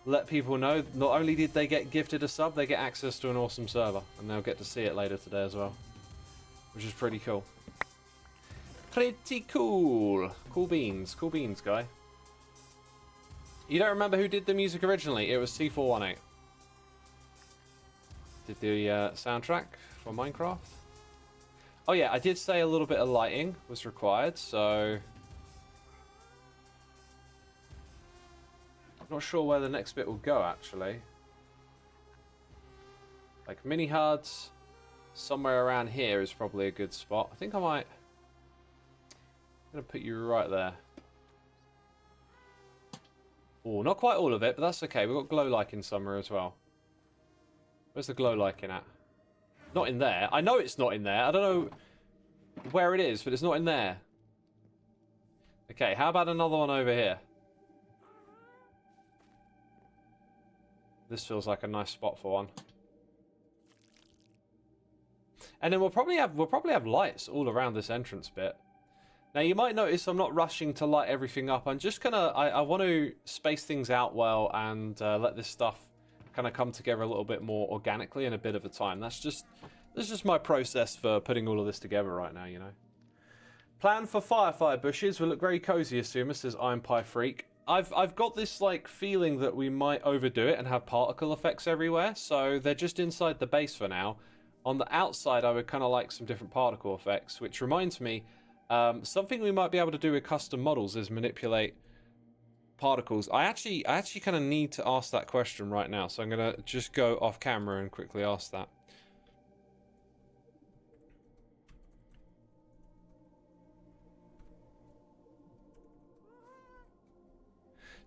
let people know not only did they get gifted a sub, they get access to an awesome server. And they'll get to see it later today as well. Which is pretty cool. Pretty cool. Cool beans, guy. You don't remember who did the music originally? It was C418. Did the soundtrack for Minecraft. Oh yeah, I did say a little bit of lighting was required, so... I'm not sure where the next bit will go, actually. Like mini HUDs, somewhere around here is probably a good spot. I think I might... I'm going to put you right there. Oh, not quite all of it, but that's okay. We've got glow lichen somewhere as well. Where's the glow lichen at? Not in there. I know it's not in there. I don't know where it is, but it's not in there. Okay, how about another one over here? This feels like a nice spot for one. And then we'll probably have lights all around this entrance bit. Now you might notice I'm not rushing to light everything up. I'm just gonna I want to space things out well and let this stuff kind of come together a little bit more organically in a bit of a time. That's just my process for putting all of this together right now, you know. Plan for firefly bushes will look very cozy, Xisuma, says I'm Pie Freak. I've got this like feeling that we might overdo it and have particle effects everywhere, so they're just inside the base for now. On the outside, I would kind of like some different particle effects, which reminds me, something we might be able to do with custom models is manipulate particles. I actually kind of need to ask that question right now, so I'm gonna just go off camera and quickly ask that.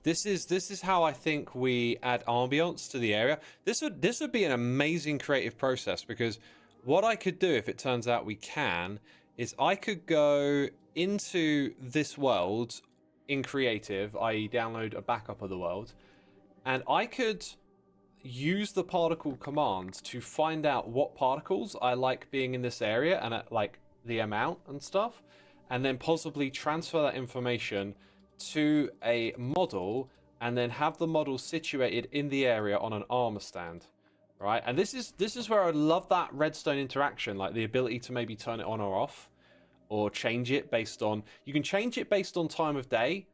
This is how I think we add ambience to the area. This would be an amazing creative process, because what I could do if it turns out we can is I could go into this world in creative, i.e. download a backup of the world, and I could use the particle command to find out what particles I like being in this area and at like the amount and stuff, and then possibly transfer that information to a model and then have the model situated in the area on an armor stand, right? And this is where I love that redstone interaction, like the ability to maybe turn it on or off, or change it based on... You can change it based on time of day,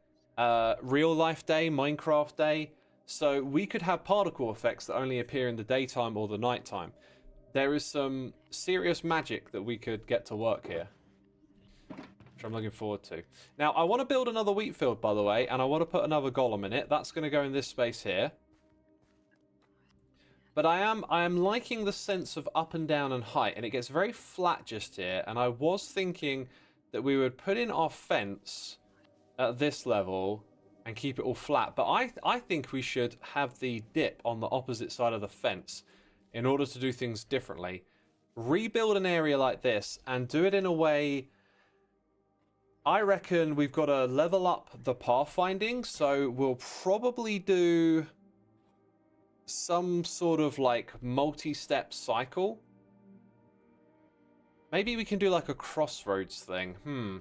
real life day, Minecraft day. So we could have particle effects that only appear in the daytime or the nighttime. There is some serious magic that we could get to work here, which I'm looking forward to. Now, I want to build another wheat field, by the way, and I want to put another golem in it. That's going to go in this space here. But I am liking the sense of up and down and height, and it gets very flat just here. And I was thinking that we would put in our fence at this level and keep it all flat. But I think we should have the dip on the opposite side of the fence in order to do things differently. Rebuild an area like this and do it in a way... I reckon we've got to level up the pathfinding, so we'll probably do some sort of like multi-step cycle. Maybe we can do like a crossroads thing.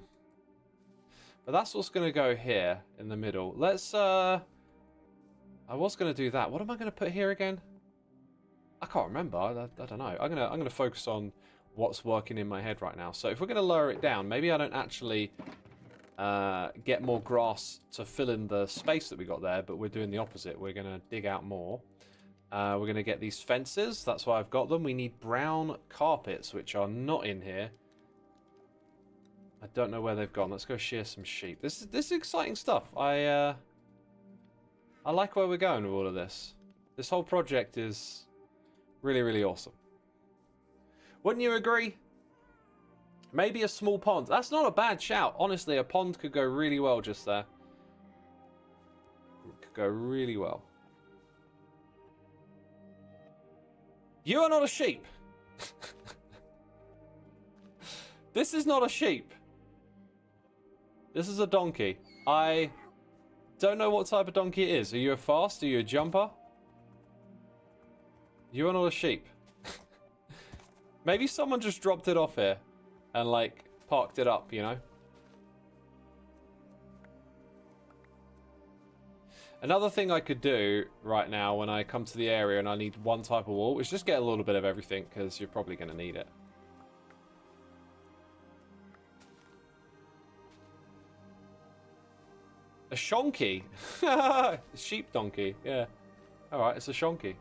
But But that's what's going to go here in the middle. Let's, I was going to do that. What am I going to put here again? I can't remember. I don't know. I'm gonna focus on what's working in my head right now. So if we're going to lower it down, maybe I don't actually get more grass to fill in the space that we got there, but we're doing the opposite. We're going to dig out more. We're going to get these fences. That's why I've got them. We need brown carpets, which are not in here. I don't know where they've gone. Let's go shear some sheep. This is exciting stuff. I like where we're going with all of this. This whole project is really, really awesome. Wouldn't you agree? Maybe a small pond. That's not a bad shout. Honestly, a pond could go really well just there. It could go really well. You are not a sheep. This is not a sheep. This is a donkey. I don't know what type of donkey it is. Are you a fast? Are you a jumper? You are not a sheep. Maybe someone just dropped it off here and, like, parked it up, you know? Another thing I could do right now when I come to the area and I need one type of wall is just get a little bit of everything, because you're probably going to need it. A shonky? Sheep donkey, yeah. Alright, it's a shonky.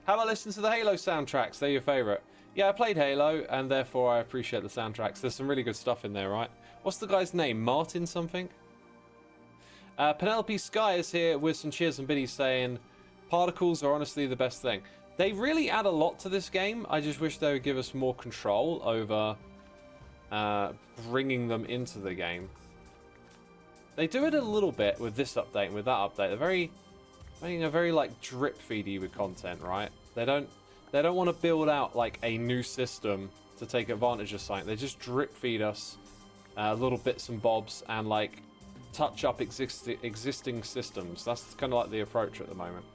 How about listening to the Halo soundtracks? They're your favourite. Yeah, I played Halo, and therefore I appreciate the soundtracks. There's some really good stuff in there, right? What's the guy's name? Martin something? Penelope Sky is here with some cheers and biddies saying, particles are honestly the best thing. They really add a lot to this game. I just wish they would give us more control over bringing them into the game. They do it a little bit with this update and with that update. They're very, like, drip feedy with content, right? They don't want to build out like a new system to take advantage of something. They just drip feed us little bits and bobs and like touch up existing systems. That's kind of like the approach at the moment.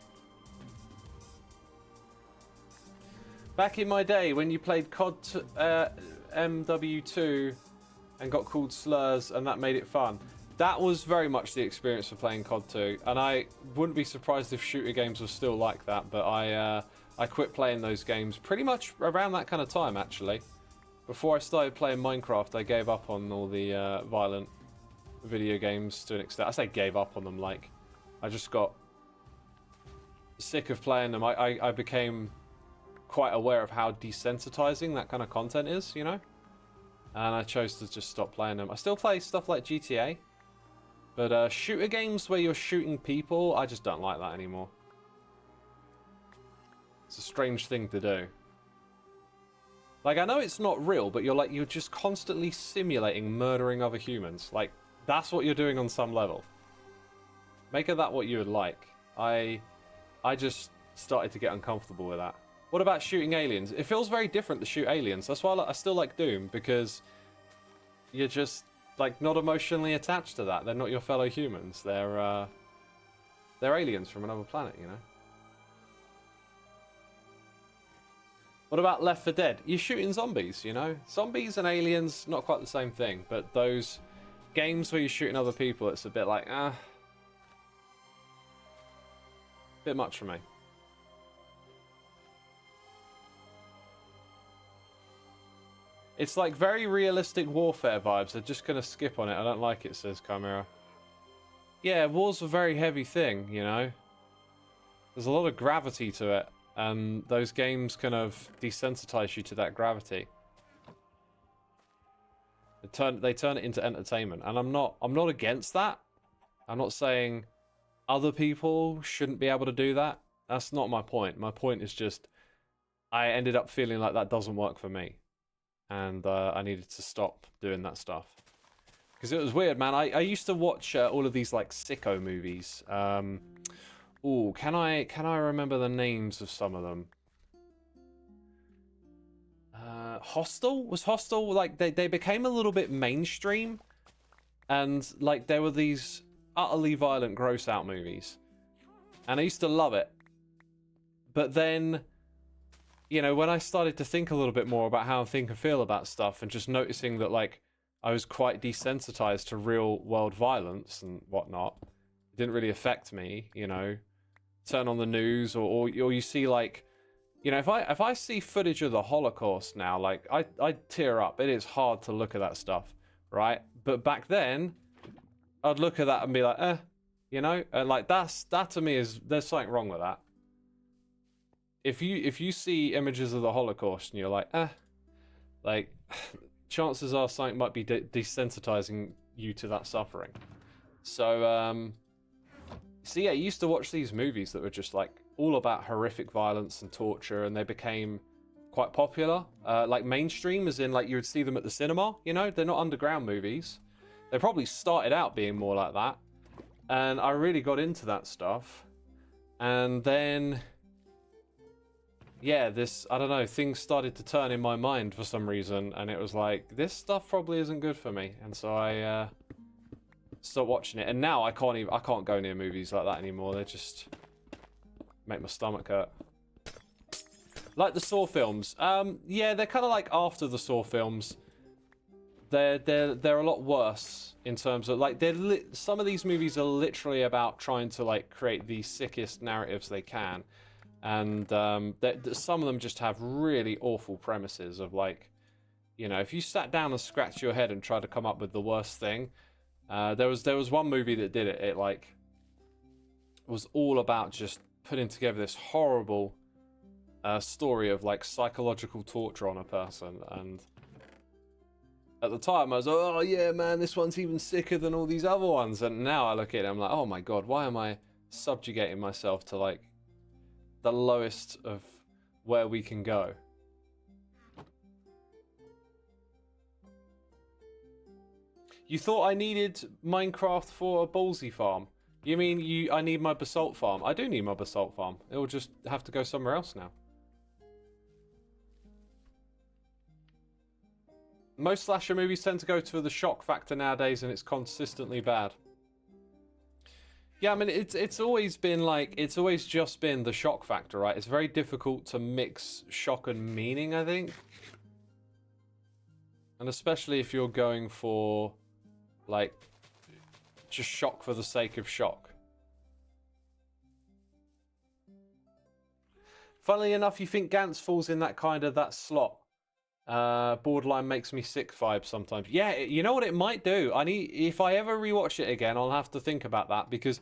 Back in my day when you played COD MW2 and got called slurs and that made it fun. That was very much the experience for playing COD 2, and I wouldn't be surprised if shooter games were still like that, but I quit playing those games pretty much around that kind of time, actually. Before I started playing Minecraft, I gave up on all the violent video games to an extent. I say gave up on them, like, I just got sick of playing them. I became quite aware of how desensitizing that kind of content is, you know? And I chose to just stop playing them. I still play stuff like GTA. But shooter games where you're shooting people, I just don't like that anymore. It's a strange thing to do. Like, I know it's not real, but you're just constantly simulating murdering other humans. Like, that's what you're doing on some level. Make of that what you would like. I just started to get uncomfortable with that. What about shooting aliens? It feels very different to shoot aliens. That's why I still like Doom, because you're just like not emotionally attached to that. They're not your fellow humans. They're aliens from another planet, you know. What about Left 4 Dead? You're shooting zombies, you know. Zombies and aliens, not quite the same thing. But those games where you're shooting other people, it's a bit like bit much for me. It's like very realistic warfare vibes. I'm just going to skip on it. I don't like it, says Chimera. Yeah, war's a very heavy thing, you know. There's a lot of gravity to it. And those games kind of desensitize you to that gravity. They turn it into entertainment. And I'm not against that. I'm not saying other people shouldn't be able to do that. That's not my point. My point is just I ended up feeling like that doesn't work for me. And I needed to stop doing that stuff. Because it was weird, man. I used to watch all of these, like, sicko movies. Ooh, can I remember the names of some of them? Hostel? Was Hostel, like, they became a little bit mainstream. And, like, there were these utterly violent, gross-out movies. And I used to love it. But then, you know, when I started to think a little bit more about how I think and feel about stuff and just noticing that, like, I was quite desensitized to real world violence and whatnot. It didn't really affect me, you know. Turn on the news, or you see like, you know, if I see footage of the Holocaust now, like I tear up. It is hard to look at that stuff, right? But back then, I'd look at that and be like, you know, and like that to me is, there's something wrong with that. If you see images of the Holocaust and you're like, like, chances are something might be desensitizing you to that suffering. So yeah, I used to watch these movies that were just like all about horrific violence and torture, and they became quite popular, like mainstream, as in like you would see them at the cinema. You know, they're not underground movies. They probably started out being more like that, and I really got into that stuff. And then, yeah, I don't know, things started to turn in my mind for some reason, and it was like, this stuff probably isn't good for me, and so I stopped watching it. And now I can't go near movies like that anymore. They just make my stomach hurt. Like the Saw films, yeah, they're kind of like after the Saw films. They're a lot worse in terms of like some of these movies are literally about trying to like create the sickest narratives they can, and some of them just have really awful premises of like, you know, if you sat down and scratched your head and tried to come up with the worst thing, there was one movie that did it. It like was all about just putting together this horrible story of like psychological torture on a person, and at the time I was like, oh yeah man, this one's even sicker than all these other ones. And now I look at it, I'm like, oh my god, why am I subjugating myself to like the lowest of where we can go? You thought I needed Minecraft for a ballsy farm? You mean I need my basalt farm? I do need my basalt farm. It will just have to go somewhere else now. Most slasher movies tend to go to the shock factor nowadays, and it's consistently bad. Yeah, I mean, it's always been like, it's always just been the shock factor, right? It's very difficult to mix shock and meaning, I think. And especially if you're going for, like, just shock for the sake of shock. Funnily enough, you think Gantz falls in that slot. Borderline makes me sick vibe sometimes. Yeah, you know what it might do? If I ever rewatch it again, I'll have to think about that, because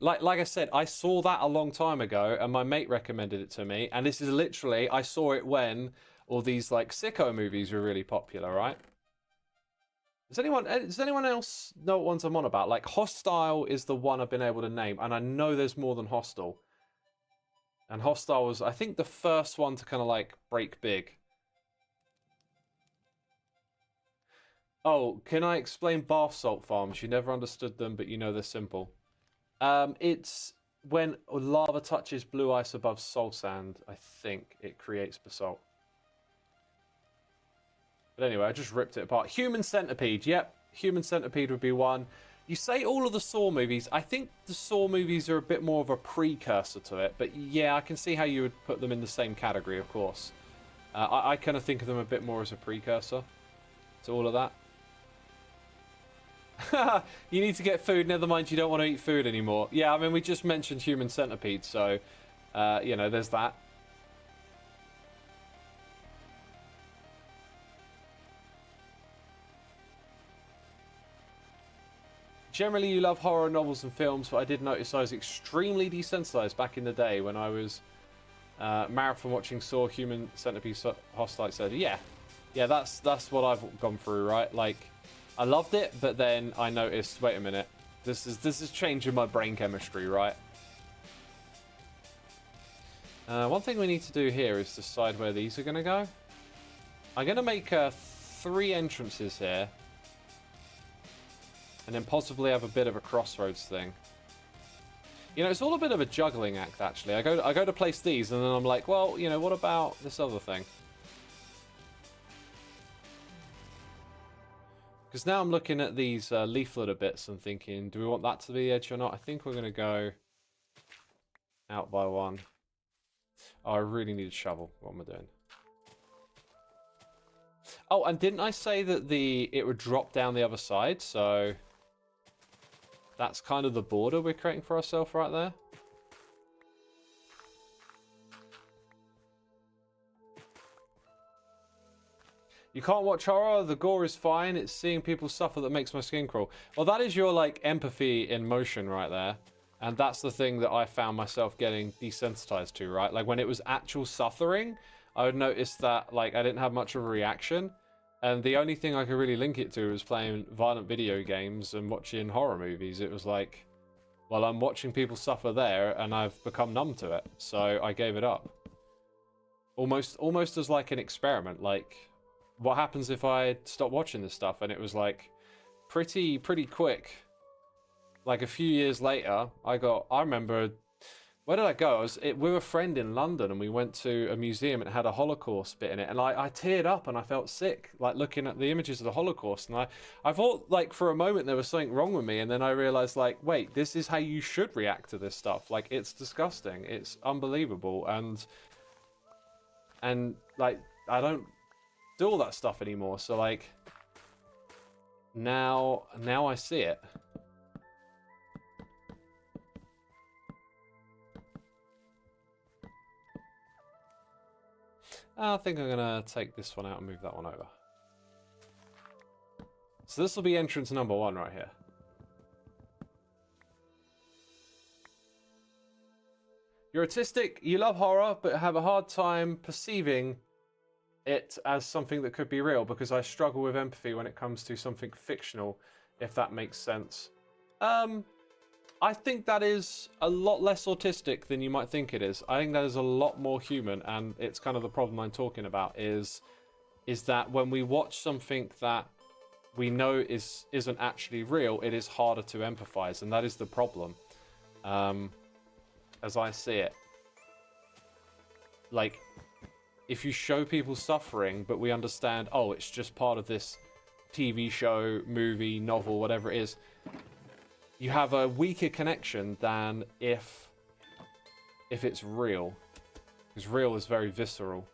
like I said, I saw that a long time ago and my mate recommended it to me, and this is literally, I saw it when all these like sicko movies were really popular, right? Does anyone else know what ones I'm on about? Like Hostile is the one I've been able to name, and I know there's more than Hostel. And Hostile was, I think, the first one to kind of like break big. Oh, can I explain bath salt farms? You never understood them, but you know they're simple. It's when lava touches blue ice above salt sand, I think it creates basalt. But anyway, I just ripped it apart. Human Centipede, yep. Human Centipede would be one. You say all of the Saw movies. I think the Saw movies are a bit more of a precursor to it. But yeah, I can see how you would put them in the same category, of course. I kind of think of them a bit more as a precursor to all of that. You need to get food, never mind you don't want to eat food anymore. Yeah, I mean, we just mentioned Human Centipede, so, you know, there's that. Generally, you love horror novels and films, but I did notice I was extremely desensitized back in the day when I was marathon watching Saw, Human Centipede, Hostile, etc. Yeah, that's what I've gone through, right? Like, I loved it, but then I noticed, wait a minute, this is changing my brain chemistry, right? One thing we need to do here is decide where these are going to go. I'm going to make 3 entrances here, and then possibly have a bit of a crossroads thing. You know, it's all a bit of a juggling act, actually. I go to place these, and then I'm like, well, you know, what about this other thing? Because now I'm looking at these leafleter bits and thinking, do we want that to be the edge or not? I think we're going to go out by 1. Oh, I really need a shovel. What am I doing? Oh, and didn't I say that it would drop down the other side? So that's kind of the border we're creating for ourselves right there. You can't watch horror, the gore is fine, it's seeing people suffer that makes my skin crawl. Well, that is your, like, empathy in motion right there. And that's the thing that I found myself getting desensitized to, right? Like, when it was actual suffering, I would notice that, like, I didn't have much of a reaction. And the only thing I could really link it to was playing violent video games and watching horror movies. It was like, well, I'm watching people suffer there, and I've become numb to it. So I gave it up. Almost as, like, an experiment, like... What happens if I stop watching this stuff? And it was like pretty quick. Like a few years later, I remember, where did I go? I was with a friend in London, and we went to a museum and it had a Holocaust bit in it, and I teared up and I felt sick, like looking at the images of the Holocaust, and I thought, like, for a moment there was something wrong with me, and then I realized, like, wait, this is how you should react to this stuff. Like, it's disgusting, it's unbelievable, and like, I don't do all that stuff anymore. So, like, now I see it. I think I'm gonna take this one out and move that one over. So this will be entrance number 1 right here. You're autistic, you love horror, but have a hard time perceiving it as something that could be real, because I struggle with empathy when it comes to something fictional, if that makes sense. I think that is a lot less autistic than you might think it is. I think that is a lot more human, and it's kind of the problem I'm talking about, is that when we watch something that we know isn't actually real, it is harder to empathize, and that is the problem, as I see it. Like, if you show people suffering, but we understand, oh, it's just part of this TV show, movie, novel, whatever it is, you have a weaker connection than if it's real. Because real is very visceral.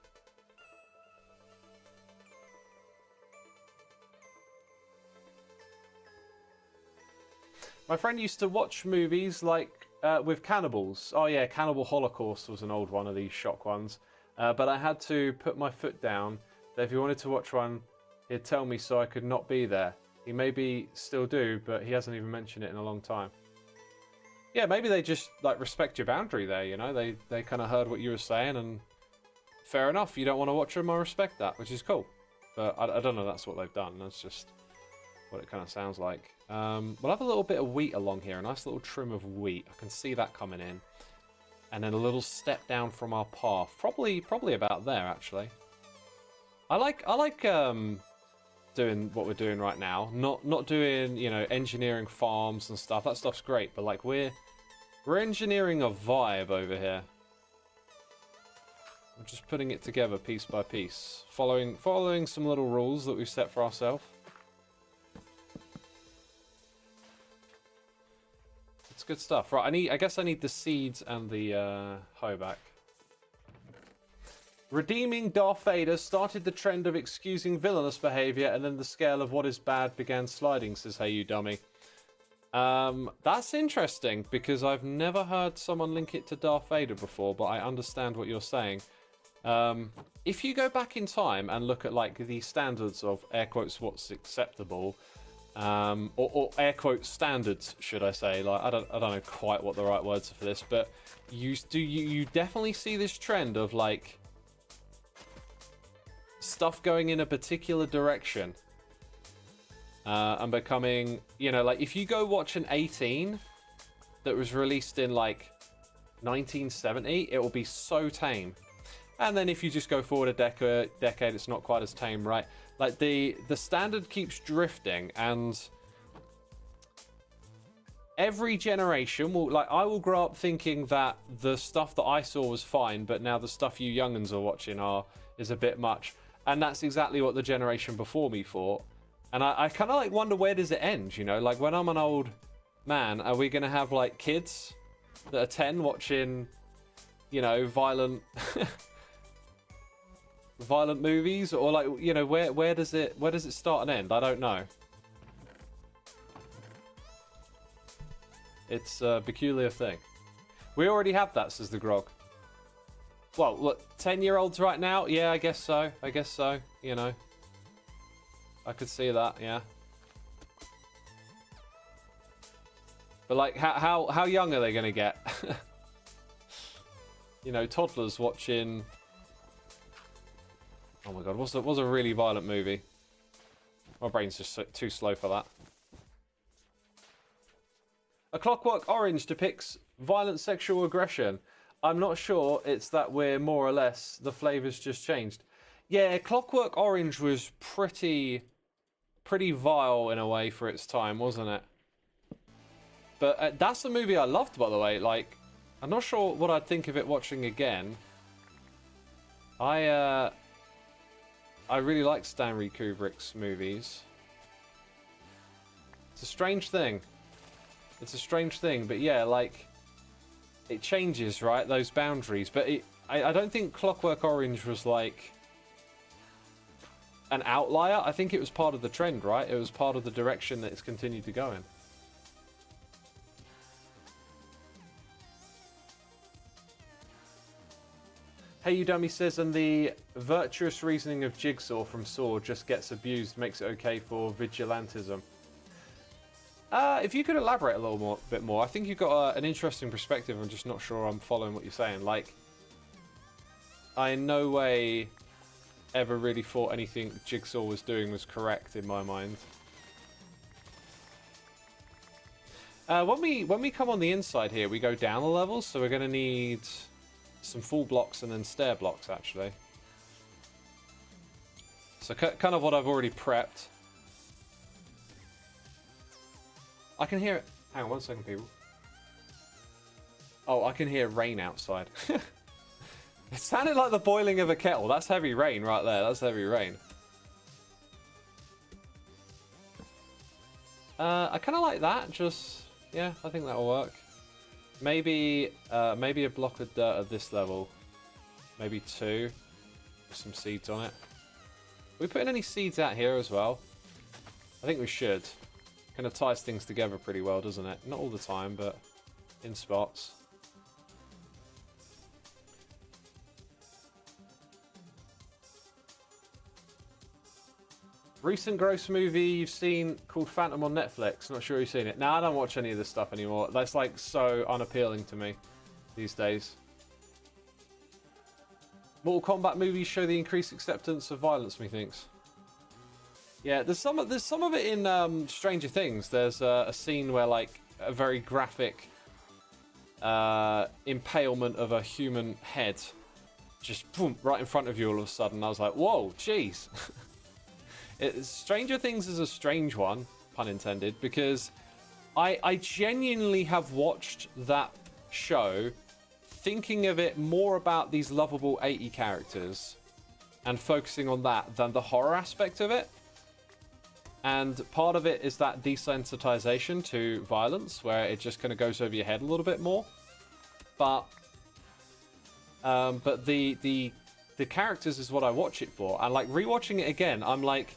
My friend used to watch movies like with cannibals. Oh yeah, Cannibal Holocaust was an old one of these shock ones. But I had to put my foot down that if he wanted to watch one, he'd tell me so I could not be there. He maybe still do, but he hasn't even mentioned it in a long time. Yeah, maybe they just, like, respect your boundary there, you know? They kind of heard what you were saying, and fair enough, you don't want to watch them, I respect that, which is cool. But I don't know that's what they've done, that's just what it kind of sounds like. We'll have a little bit of wheat along here, a nice little trim of wheat. I can see that coming in. And then a little step down from our path. Probably about there, actually. I like doing what we're doing right now. Not doing, you know, engineering farms and stuff. That stuff's great, but like we're engineering a vibe over here. We're just putting it together piece by piece, following some little rules that we've set for ourselves. It's good stuff. Right, I guess I need the seeds and the hoe back. Redeeming Darth Vader started the trend of excusing villainous behavior, and then the scale of what is bad began sliding, says Hey You Dummy. That's interesting, because I've never heard someone link it to Darth Vader before, but I understand what you're saying. If you go back in time and look at, like, the standards of, air quotes, what's acceptable, or air quotes standards, should I say? Like, I don't know quite what the right words are for this, but you definitely see this trend of, like, stuff going in a particular direction and becoming, you know, like, if you go watch an 18 that was released in, like, 1970, it will be so tame. And then if you just go forward a decade, it's not quite as tame, right? Like, the standard keeps drifting, and every generation will, like, I will grow up thinking that the stuff that I saw was fine, but now the stuff you young'uns are watching is a bit much. And that's exactly what the generation before me thought. And I kind of, like, wonder, where does it end, you know? Like, when I'm an old man, are we going to have, like, kids that are 10 watching, you know, violent violent movies, or like, you know, where does it start and end? I don't know. It's a peculiar thing. We already have that, says the Grog. Well, look, 10-year-olds right now? Yeah, I guess so. I guess so, you know. I could see that, yeah. But like, how young are they going to get? You know, toddlers watching... Oh my god, what's a really violent movie? My brain's just too slow for that. A Clockwork Orange depicts violent sexual aggression. I'm not sure it's that we're more or less, the flavour's just changed. Yeah, Clockwork Orange was pretty vile in a way for its time, wasn't it? But that's the movie I loved, by the way. Like, I'm not sure what I'd think of it watching again. I really like Stanley Kubrick's movies. It's a strange thing. It's a strange thing, but yeah, like, it changes, right? Those boundaries. But I don't think Clockwork Orange was like an outlier. I think it was part of the trend, right? It was part of the direction that it's continued to go in. Hey You Dummy says, and the virtuous reasoning of Jigsaw from Saw just gets abused, makes it okay for vigilantism. If you could elaborate a little bit more, I think you've got an interesting perspective. I'm just not sure I'm following what you're saying. Like, I in no way ever really thought anything Jigsaw was doing was correct in my mind. When we come on the inside here, we go down the levels, so we're going to need some full blocks and then stair blocks, actually. So kind of what I've already prepped. I can hear it. Hang on 1 second, people. Oh, I can hear rain outside. It sounded like the boiling of a kettle. That's heavy rain right there. That's heavy rain. I kind of like that. Just, yeah, I think that'll work. Maybe a block of dirt at this level. Maybe 2. With some seeds on it. Are we putting any seeds out here as well? I think we should. Kind of ties things together pretty well, doesn't it? Not all the time, but in spots. Recent gross movie you've seen called Phantom on Netflix. Not sure you've seen it. Nah, I don't watch any of this stuff anymore. That's like so unappealing to me these days. Mortal Kombat movies show the increased acceptance of violence, methinks. Yeah, there's some of it in Stranger Things. There's a scene where like a very graphic impalement of a human head just boom, right in front of you all of a sudden. I was like, whoa, jeez. Stranger Things is a strange one, pun intended, because I genuinely have watched that show thinking of it more about these lovable 80 characters and focusing on that than the horror aspect of it. And part of it is that desensitization to violence, where it just kind of goes over your head a little bit more. But the characters is what I watch it for. And like rewatching it again, I'm like,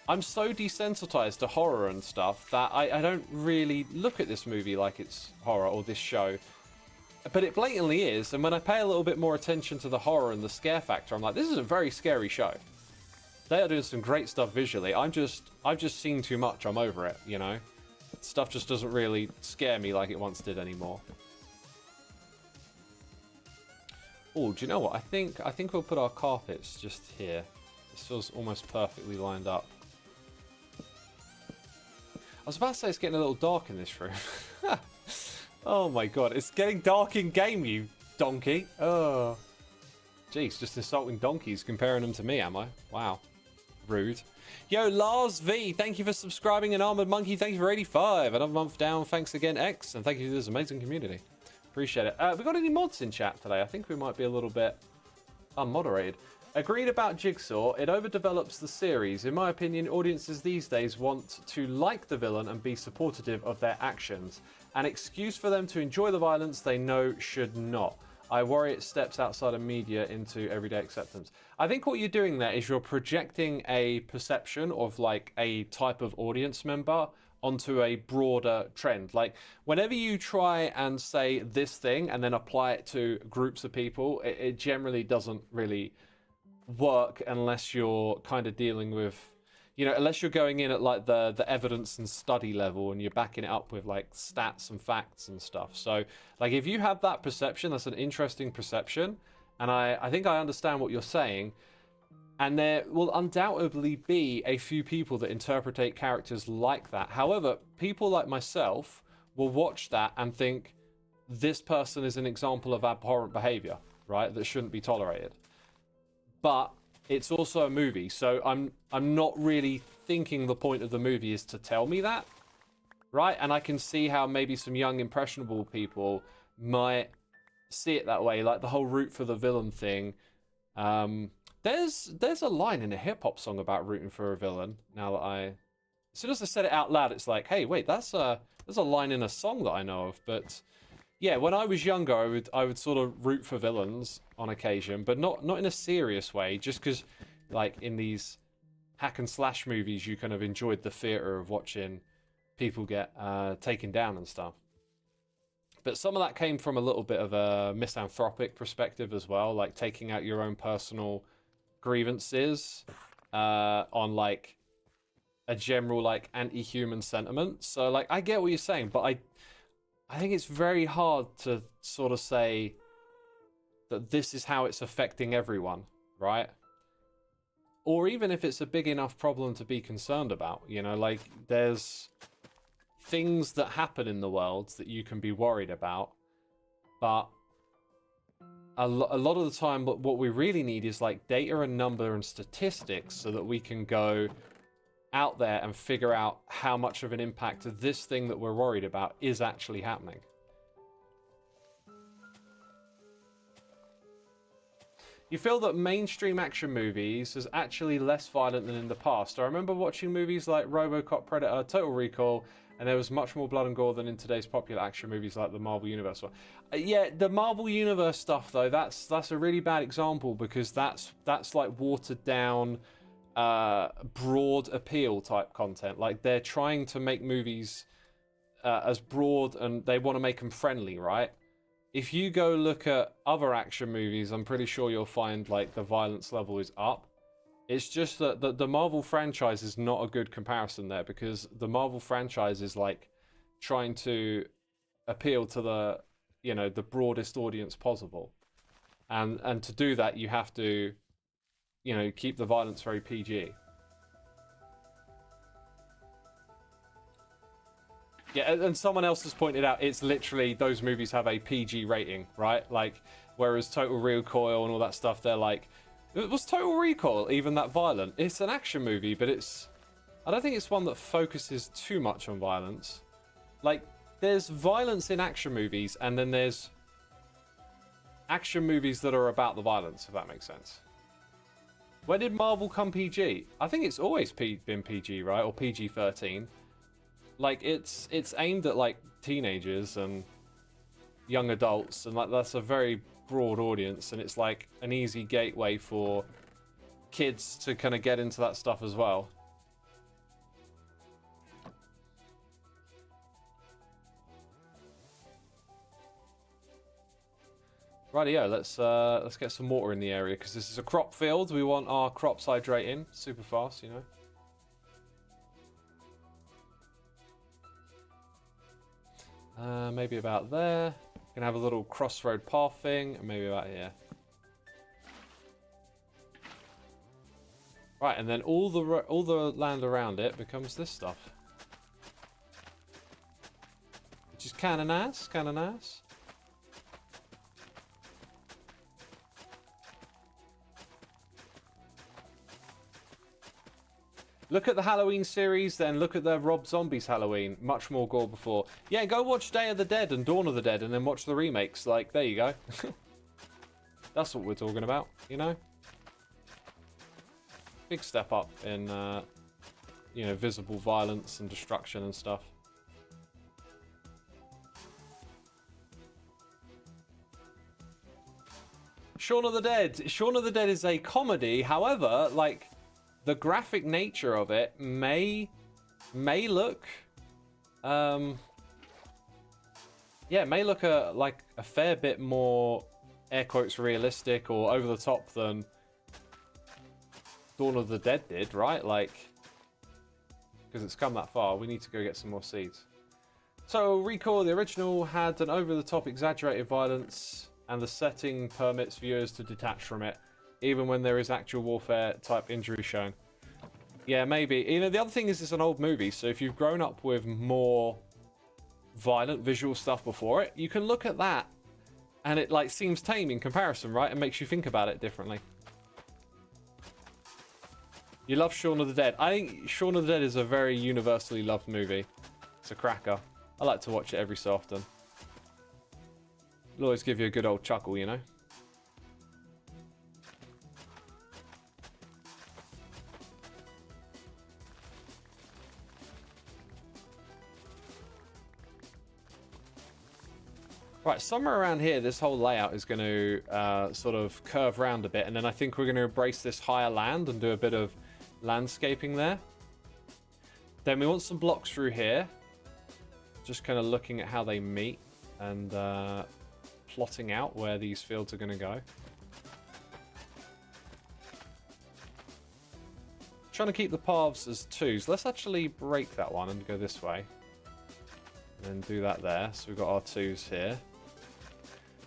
I'm so desensitized to horror and stuff that I don't really look at this movie like it's horror or this show. But it blatantly is. And when I pay a little bit more attention to the horror and the scare factor, I'm like, this is a very scary show. They are doing some great stuff visually. I've just seen too much. I'm over it, you know? Stuff just doesn't really scare me like it once did anymore. Oh, do you know what? I think we'll put our carpets just here. This feels almost perfectly lined up. I was about to say it's getting a little dark in this room. Oh my god, it's getting dark in game, you donkey. Oh. Jeez, just insulting donkeys, comparing them to me, am I? Wow. Rude. Yo, Lars V, thank you for subscribing, and Armored Monkey, thank you for 85. Another month down, thanks again, X, and thank you to this amazing community. Appreciate it. We got any mods in chat today? I think we might be a little bit unmoderated. Agreed about Jigsaw, it overdevelops the series. In my opinion, audiences these days want to like the villain and be supportive of their actions. An excuse for them to enjoy the violence they know should not. I worry it steps outside of media into everyday acceptance. I think what you're doing there is you're projecting a perception of like a type of audience member onto a broader trend. Like whenever you try and say this thing and then apply it to groups of people, it generally doesn't really work unless you're kind of dealing with, you know, unless you're going in at like the evidence and study level and you're backing it up with like stats and facts and stuff. So like if you have that perception, that's an interesting perception, and I think I understand what you're saying. And there will undoubtedly be a few people that interpretate characters like that. However, people like myself will watch that and think this person is an example of abhorrent behavior, right? That shouldn't be tolerated. But it's also a movie, so I'm not really thinking the point of the movie is to tell me that, right? And I can see how maybe some young impressionable people might see it that way, like the whole root for the villain thing. There's a line in a hip hop song about rooting for a villain. Now that as soon as I said it out loud, it's like, hey, wait, there's a line in a song that I know of. But yeah, when I was younger, I would sort of root for villains on occasion, but not in a serious way. Just because, like in these hack and slash movies, you kind of enjoyed the theater of watching people get taken down and stuff. But some of that came from a little bit of a misanthropic perspective as well, like taking out your own personal grievances on like a general like anti-human sentiment. So like I get what you're saying, but I think it's very hard to sort of say that this is how it's affecting everyone, right? Or even if it's a big enough problem to be concerned about, you know, like there's things that happen in the world that you can be worried about, but a lot of the time what we really need is like data and number and statistics so that we can go out there and figure out how much of an impact this thing that we're worried about is actually happening. You feel that mainstream action movies is actually less violent than in the past. I remember watching movies like RoboCop, Predator, Total Recall, and there was much more blood and gore than in today's popular action movies like the Marvel Universe one. Yeah, the Marvel Universe stuff though, that's a really bad example because that's like watered down, broad appeal type content. Like they're trying to make movies as broad, and they want to make them friendly, right? If you go look at other action movies, I'm pretty sure you'll find like the violence level is up. It's just that the Marvel franchise is not a good comparison there, because the Marvel franchise is like trying to appeal to the, you know, the broadest audience possible. And to do that, you have to, you know, keep the violence very PG. Yeah, and someone else has pointed out it's literally those movies have a PG rating, right? Like, whereas Total Recall and all that stuff, they're like, was Total Recall even that violent? It's an action movie, but I don't think it's one that focuses too much on violence. Like, there's violence in action movies, and then there's action movies that are about the violence, if that makes sense. When did Marvel come PG? I think it's always been PG, right? Or PG-13. Like, it's aimed at, like, teenagers and young adults, and like that's a very broad audience, and it's like an easy gateway for kids to kind of get into that stuff as well. Rightio, let's get some water in the area, because this is a crop field. We want our crops hydrating super fast, you know. Maybe about there. Gonna have a little crossroad path thing, and maybe about here. Right, and then all the land around it becomes this stuff, which is kind of nice, kind of nice. Look at the Halloween series, then look at the Rob Zombie's Halloween. Much more gore before. Yeah, go watch Day of the Dead and Dawn of the Dead, and then watch the remakes. Like, there you go. That's what we're talking about, you know? Big step up in, you know, visible violence and destruction and stuff. Shaun of the Dead. Shaun of the Dead is a comedy. However, like, the graphic nature of it may look, yeah, may look like a fair bit more, air quotes, realistic or over the top than Dawn of the Dead did, right? Like, because it's come that far, we need to go get some more seeds. So, recall, the original had an over-the-top exaggerated violence, and the setting permits viewers to detach from it, even when there is actual warfare-type injury shown. Yeah, maybe. You know, the other thing is it's an old movie, so if you've grown up with more violent visual stuff before it, you can look at that, and it, like, seems tame in comparison, right? And makes you think about it differently. You love Shaun of the Dead. I think Shaun of the Dead is a very universally loved movie. It's a cracker. I like to watch it every so often. It'll always give you a good old chuckle, you know? Right, somewhere around here, this whole layout is going to sort of curve round a bit, and then I think we're going to embrace this higher land and do a bit of landscaping there. Then we want some blocks through here. Just kind of looking at how they meet and plotting out where these fields are going to go. Trying to keep the paths as twos. Let's actually break that one and go this way. And then do that there. So we've got our twos here.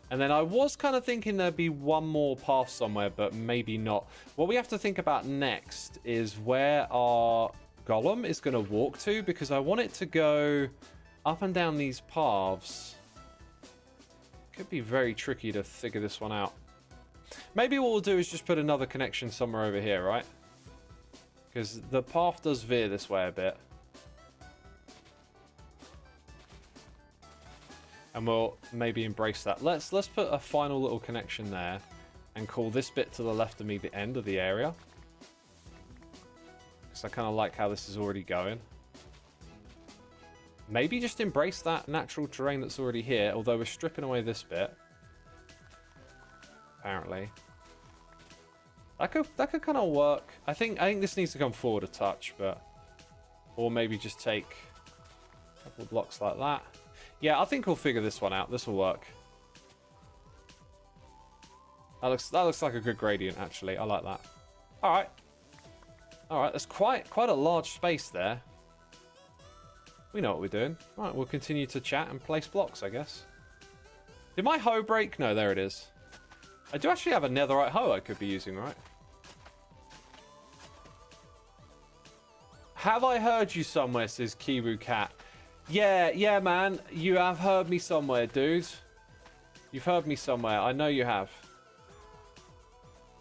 And then I was kind of thinking there'd be one more path somewhere, but maybe not. What we have to think about next is where our golem is going to walk to, because I want it to go up and down these paths. Could be very tricky to figure this one out. Maybe what we'll do is just put another connection somewhere over here, right? Because the path does veer this way a bit. And we'll maybe embrace that. Let's put a final little connection there and call this bit to the left of me the end of the area. Because I kind of like how this is already going. Maybe just embrace that natural terrain that's already here, although we're stripping away this bit. Apparently. That could kind of work. I think this needs to come forward a touch, but... Or maybe just take a couple of blocks like that. Yeah, I think we'll figure this one out. This will work. That looks like a good gradient, actually. I like that. Alright. Alright, there's quite a large space there. We know what we're doing. Right, we'll continue to chat and place blocks, I guess. Did my hoe break? No, there it is. I do actually have a netherite hoe I could be using, right? Have I heard you somewhere, says Kiwu Cat. Yeah, man. You have heard me somewhere, dude. You've heard me somewhere. I know you have.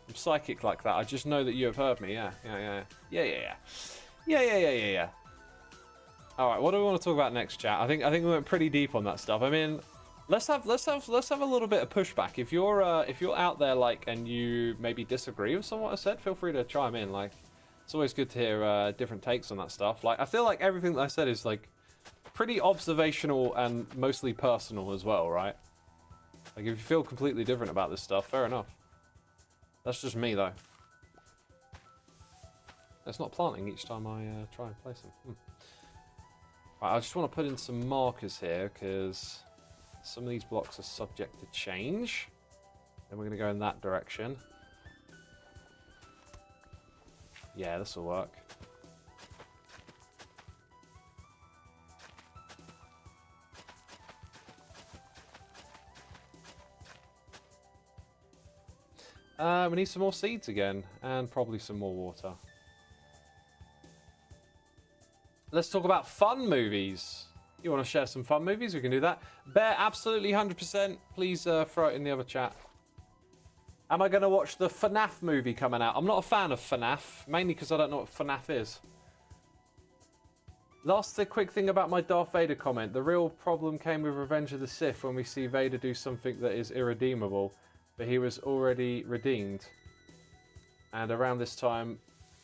I'm psychic like that. I just know that you have heard me. Yeah. All right, what do we want to talk about next, chat? I think we went pretty deep on that stuff. I mean, let's have a little bit of pushback. If you're out there, like, and you maybe disagree with somewhat I said, feel free to chime in. Like, it's always good to hear different takes on that stuff. Like, I feel like everything that I said is like pretty observational and mostly personal as well, right? Like, if you feel completely different about this stuff, fair enough. That's just me, though. It's not planting each time I try and place them. Right, I just want to put in some markers here, because some of these blocks are subject to change. Then we're going to go in that direction. Yeah, this will work. We need some more seeds again, and probably some more water. Let's talk about fun movies. You want to share some fun movies? We can do that. Bear, absolutely 100%. Please throw it in the other chat. Am I going to watch the FNAF movie coming out? I'm not a fan of FNAF, mainly because I don't know what FNAF is. Last quick thing about my Darth Vader comment. The real problem came with Revenge of the Sith when we see Vader do something that is irredeemable, but he was already redeemed. And around this time,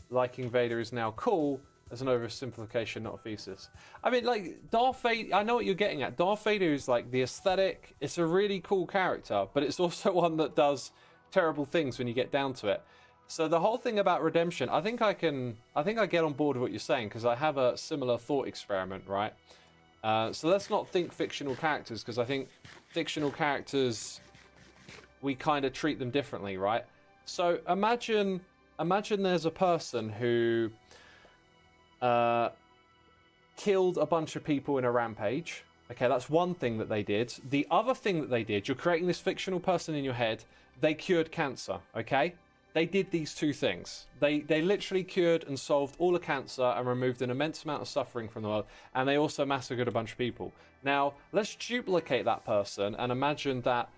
liking Vader is now cool as an oversimplification, not a thesis. I mean, like, Darth Vader, I know what you're getting at. Darth Vader is like the aesthetic. It's a really cool character, but it's also one that does terrible things when you get down to it. So the whole thing about redemption, I think I get on board with what you're saying, because I have a similar thought experiment, right? So let's not think fictional characters, because I think fictional characters, we kind of treat them differently, right? So imagine there's a person who killed a bunch of people in a rampage. Okay, that's one thing that they did. The other thing that they did, you're creating this fictional person in your head, they cured cancer, okay? They did these two things. They literally cured and solved all the cancer and removed an immense amount of suffering from the world, and they also massacred a bunch of people. Now, let's duplicate that person and imagine that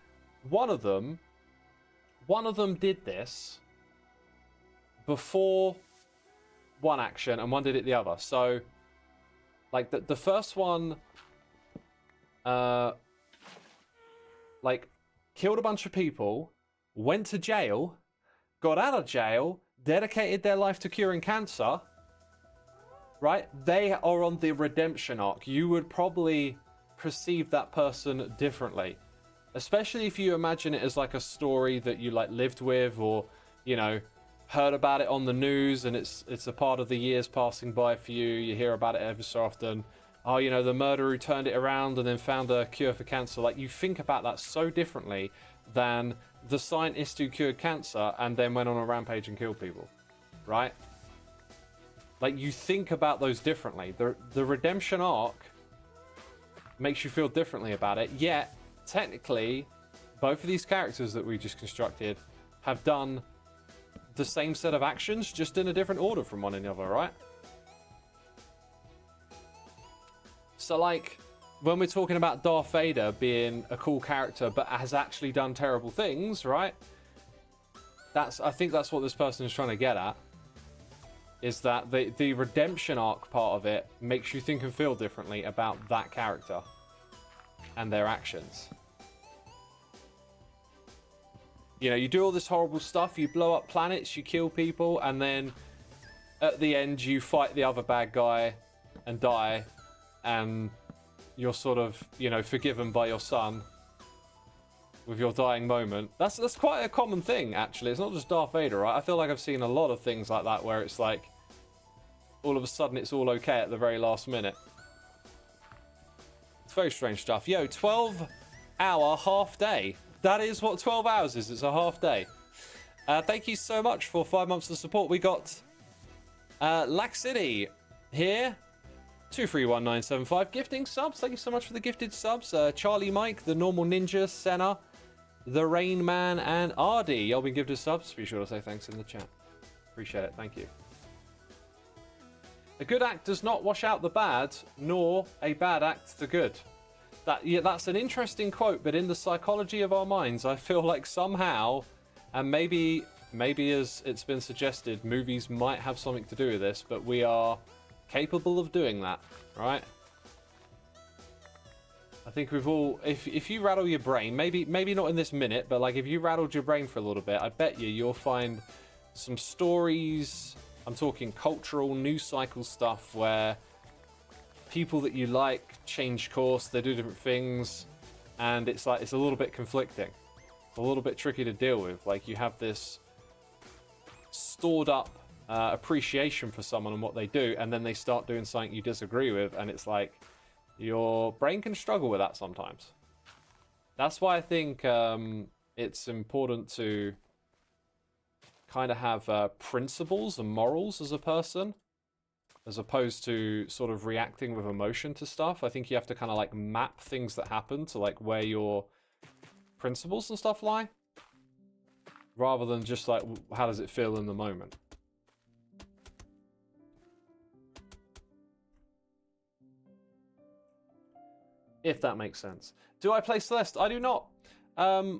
one of them did this before one action and one did it the other. So, like, the first one, like, killed a bunch of people, went to jail, got out of jail, dedicated their life to curing cancer, right? They are on the redemption arc. You would probably perceive that person differently, especially if you imagine it as like a story that you like lived with, or, you know, heard about it on the news, and it's a part of the years passing by for you. You hear about it every so often. Oh, you know, the murderer who turned it around and then found a cure for cancer. Like, you think about that so differently than the scientist who cured cancer and then went on a rampage and killed people, right? Like, you think about those differently. The redemption arc makes you feel differently about it, yet technically both of these characters that we just constructed have done the same set of actions, just in a different order from one another, right? So, like, when we're talking about Darth Vader being a cool character but has actually done terrible things, right? I think that's what this person is trying to get at. Is that the redemption arc part of it makes you think and feel differently about that character and their actions. You know, you do all this horrible stuff, you blow up planets, you kill people, and then at the end you fight the other bad guy and die, and you're sort of, you know, forgiven by your son with your dying moment. That's quite a common thing, actually. It's not just Darth Vader, right? I feel like I've seen a lot of things like that where it's like, all of a sudden it's all okay at the very last minute. It's very strange stuff. Yo, 12-hour half day. That is what 12 hours is. It's a half day. Thank you so much for 5 months of support. We got Laxity here. 231975 gifting subs. Thank you so much for the gifted subs. Charlie Mike, the normal ninja, Senna, the Rain Man, and Ardy. Y'all been gifted subs. Be sure to say thanks in the chat. Appreciate it. Thank you. A good act does not wash out the bad, nor a bad act the good. That's an interesting quote, but in the psychology of our minds, I feel like somehow, and maybe as it's been suggested, movies might have something to do with this, but we are capable of doing that, right? I think we've all, if you rattle your brain, maybe not in this minute, but like if you rattled your brain for a little bit, I bet you'll find some stories. I'm talking cultural news cycle stuff where people that you like change course, they do different things, and it's like, it's a little bit conflicting. It's a little bit tricky to deal with. Like, you have this stored up appreciation for someone and what they do, and then they start doing something you disagree with, and it's like, your brain can struggle with that sometimes. That's why I think it's important to kind of have principles and morals as a person, as opposed to sort of reacting with emotion to stuff. I think you have to kind of like map things that happen to like where your principles and stuff lie, rather than just like, how does it feel in the moment? If that makes sense. Do I play Celeste? I do not.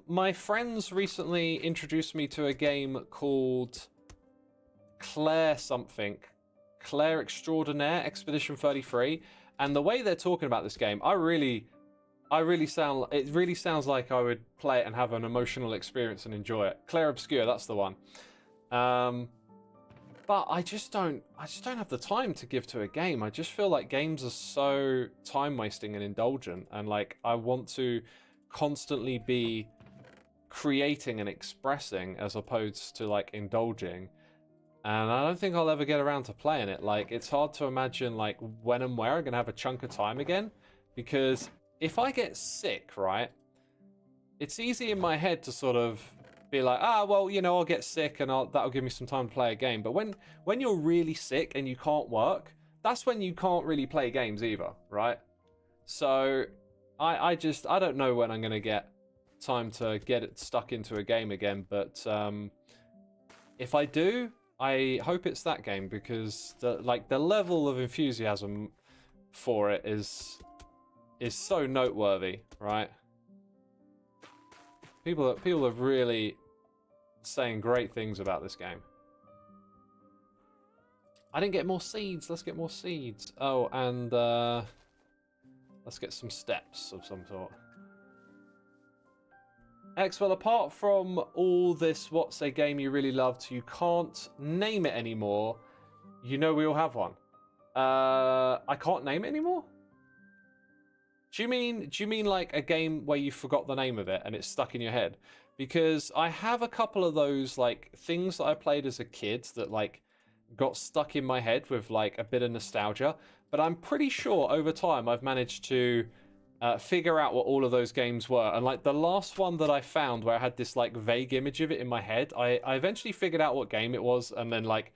My friends recently introduced me to a game called Claire something. Claire Extraordinaire Expedition 33. And the way they're talking about this game, it really sounds like I would play it and have an emotional experience and enjoy it. Claire Obscure, that's the one. But I just don't have the time to give to a game. I just feel like games are so time wasting and indulgent, and like I want to constantly be creating and expressing as opposed to like indulging. And I don't think I'll ever get around to playing it. Like, it's hard to imagine like when and where I'm gonna have a chunk of time again, because if I get sick, right, it's easy in my head to sort of be like, well, you know, I'll get sick and that'll give me some time to play a game. But when you're really sick and you can't work, that's when you can't really play games either, right? So I don't know when I'm gonna get time to get it stuck into a game again, but if I do, I hope it's that game, because the level of enthusiasm for it is so noteworthy, right? People are really saying great things about this game. I didn't get more seeds. Let's get more seeds. Oh, and let's get some steps of some sort. X, well, apart from all this, what's a game you really loved, you can't name it anymore. You know we all have one. I can't name it anymore? Do you mean like a game where you forgot the name of it and it's stuck in your head? Because I have a couple of those like things that I played as a kid that like got stuck in my head with like a bit of nostalgia. But I'm pretty sure over time I've managed to figure out what all of those games were. And like the last one that I found where I had this like vague image of it in my head, I eventually figured out what game it was, and then like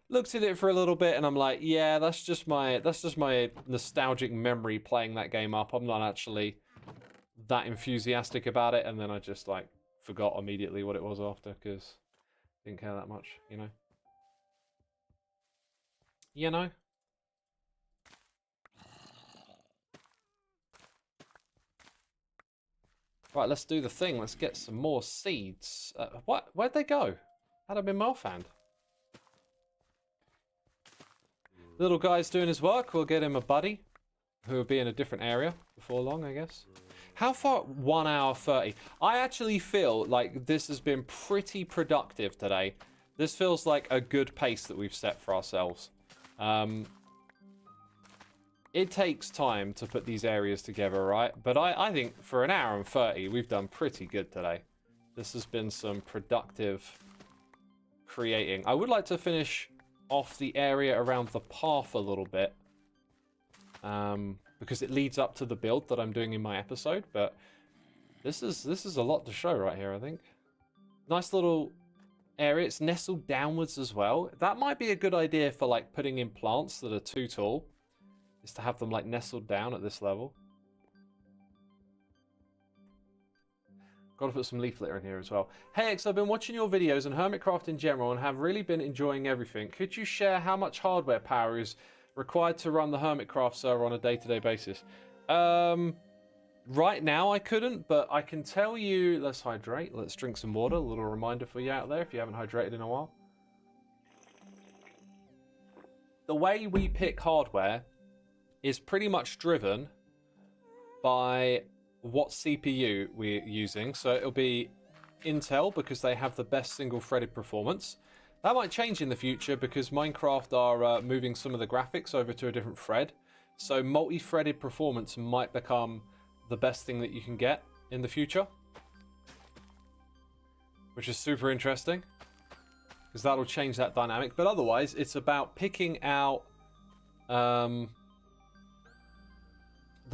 looked at it for a little bit, and I'm like, yeah, that's just my nostalgic memory playing that game up. I'm not actually that enthusiastic about it. And then I just like forgot immediately what it was after, because I didn't care that much, you know. You know. Right, let's do the thing. Let's get some more seeds. What? Where'd they go? Had I been well found? Little guy's doing his work. We'll get him a buddy who will be in a different area before long, I guess. How far? 1 hour 30. I actually feel like this has been pretty productive today. This feels like a good pace that we've set for ourselves. It takes time to put these areas together, right? But I think for 1 hour and 30, we've done pretty good today. This has been some productive creating. I would like to finish off the area around the path a little bit, because it leads up to the build that I'm doing in my episode. But this is a lot to show right here, I think. Nice little area. It's nestled downwards as well. That might be a good idea for like putting in plants that are too tall, is to have them like nestled down at this level. Gotta put some leaf litter in here as well. Hey X, I've been watching your videos and Hermitcraft in general and have really been enjoying everything. Could you share how much hardware power is required to run the Hermitcraft server on a day-to-day basis? Right now I couldn't, but I can tell you, let's hydrate, let's drink some water. A little reminder for you out there if you haven't hydrated in a while. The way we pick hardware is pretty much driven by what CPU we're using. So it'll be Intel, because they have the best single-threaded performance. That might change in the future because Minecraft are moving some of the graphics over to a different thread. So multi-threaded performance might become the best thing that you can get in the future, which is super interesting because that'll change that dynamic. But otherwise, it's about picking out the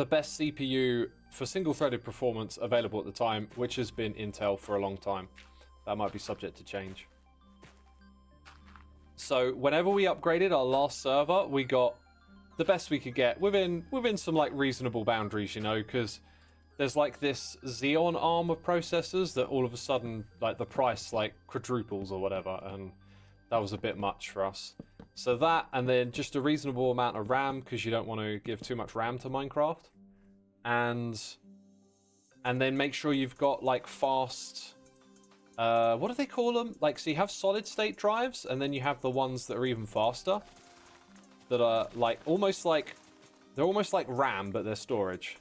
best CPU for single-threaded performance available at the time, which has been Intel for a long time. That might be subject to change. So whenever we upgraded our last server, we got the best we could get within some like reasonable boundaries, you know, because there's like this Xeon arm of processors that all of a sudden like the price like quadruples or whatever, and that was a bit much for us. So that, and then just a reasonable amount of RAM, because you don't want to give too much RAM to Minecraft, and then make sure you've got like fast, what do they call them? Like, so you have solid state drives, and then you have the ones that are even faster, that are like they're almost like RAM, but they're storage.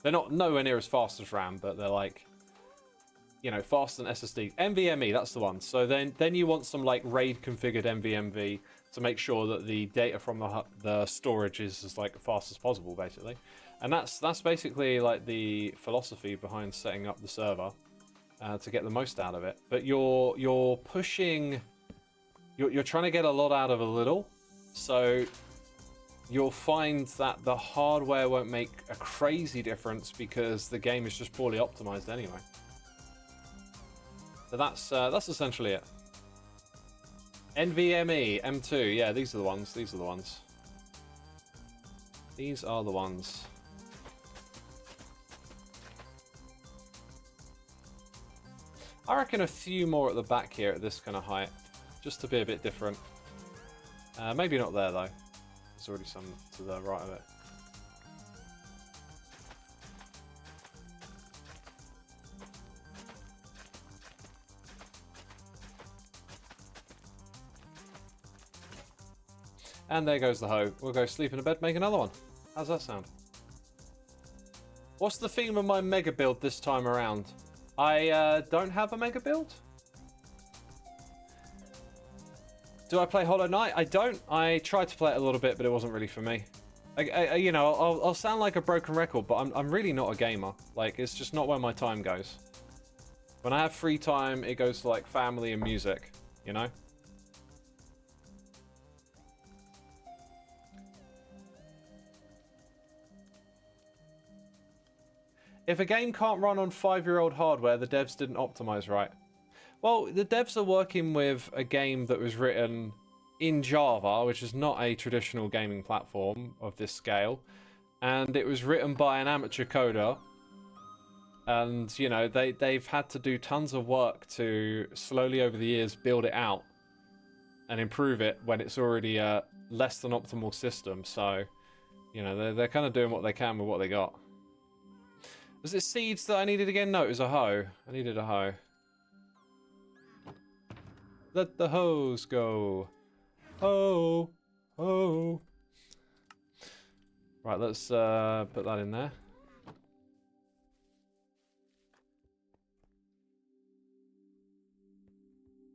They're not nowhere near as fast as RAM, but they're like, you know, faster than SSD. NVMe, that's the one. So then you want some like RAID configured NVMe to make sure that the data from the storage is as like fast as possible, basically. And that's basically like the philosophy behind setting up the server. to get the most out of it. But you're pushing, you're trying to get a lot out of a little, so you'll find that the hardware won't make a crazy difference because the game is just poorly optimized anyway. So that's essentially it. NVMe, M2, yeah, these are the ones. These are the ones. These are the ones. I reckon a few more at the back here at this kind of height, just to be a bit different. Maybe not there though. There's already some to the right of it. And there goes the hoe. We'll go sleep in a bed, make another one. How's that sound? What's the theme of my mega build this time around? I don't have a mega build. Do I play Hollow Knight? I don't. I tried to play it a little bit, but it wasn't really for me. You know, I'll sound like a broken record, but I'm really not a gamer. Like, it's just not where my time goes. When I have free time, it goes to like family and music, you know? If a game can't run on 5-year-old hardware, the devs didn't optimize right. Well, the devs are working with a game that was written in Java, which is not a traditional gaming platform of this scale. And it was written by an amateur coder. And, you know, they've had to do tons of work to slowly over the years build it out and improve it when it's already a less than optimal system. So, you know, they're kind of doing what they can with what they got. Was it seeds that I needed again? No, it was a hoe. I needed a hoe. Let the hoes go. Ho, ho. Right, let's put that in there.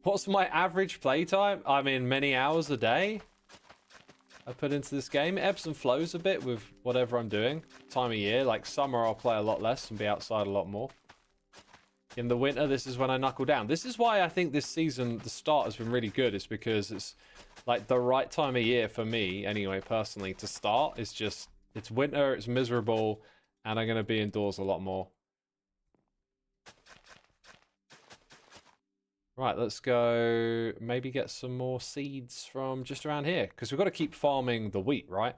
What's my average playtime? I mean, many hours a day I put into this game. It ebbs and flows a bit with whatever I'm doing. Time of year, like summer I'll play a lot less and be outside a lot more. In the winter, this is when I knuckle down. This is why I think this season, the start has been really good. It's because it's like the right time of year for me, anyway, personally, to start. It's just, it's winter, it's miserable, and I'm going to be indoors a lot more. Right, let's go maybe get some more seeds from just around here, because we've got to keep farming the wheat, right?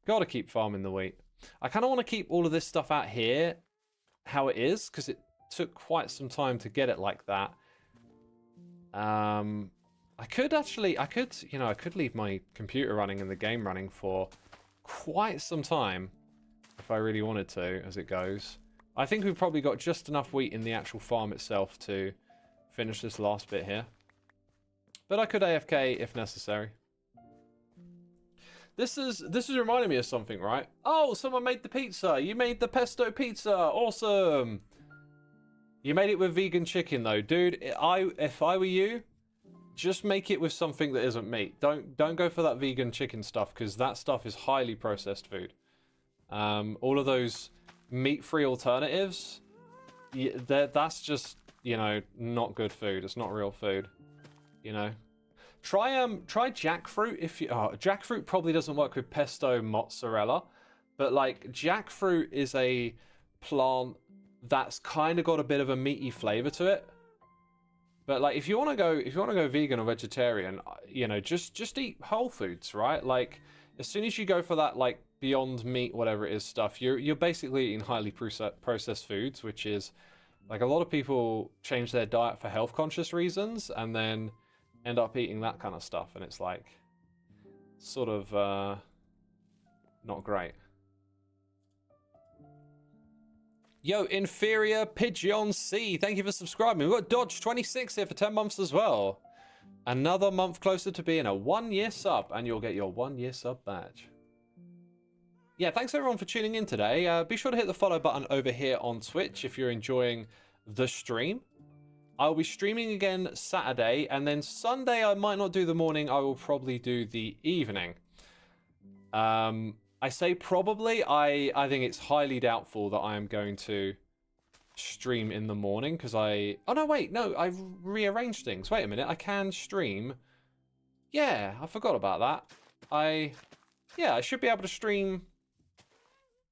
Got to keep farming the wheat. I kind of want to keep all of this stuff out here how it is, because it took quite some time to get it like that. I could leave my computer running and the game running for quite some time if I really wanted to, as it goes. I think we've probably got just enough wheat in the actual farm itself to finish this last bit here. But I could AFK if necessary. This is reminding me of something, right? Oh, someone made the pizza. You made the pesto pizza. Awesome. You made it with vegan chicken though, dude. If I were you, just make it with something that isn't meat. Don't go for that vegan chicken stuff, because that stuff is highly processed food. All of those meat-free alternatives, that's just, you know, not good food. It's not real food, you know. Try jackfruit if you. Oh, jackfruit probably doesn't work with pesto mozzarella, but like jackfruit is a plant that's kind of got a bit of a meaty flavor to it. But like if you want to go vegan or vegetarian, you know, just eat whole foods, right? Like as soon as you go for that like beyond meat, whatever it is stuff, you're basically eating highly processed foods, which is like a lot of people change their diet for health conscious reasons and then end up eating that kind of stuff, and it's like sort of not great. Yo, Inferior Pigeon C, thank you for subscribing. We've got Dodge26 here for 10 months as well. Another month closer to being a 1-year sub, and you'll get your 1-year sub badge. Yeah, thanks everyone for tuning in today. Be sure to hit the follow button over here on Twitch if you're enjoying the stream. I'll be streaming again Saturday, and then Sunday I might not do the morning, I will probably do the evening. I say probably, I think it's highly doubtful that I am going to stream in the morning because I... Oh, no, wait. No, I've rearranged things. Wait a minute. I can stream. Yeah, I forgot about that. Yeah, I should be able to stream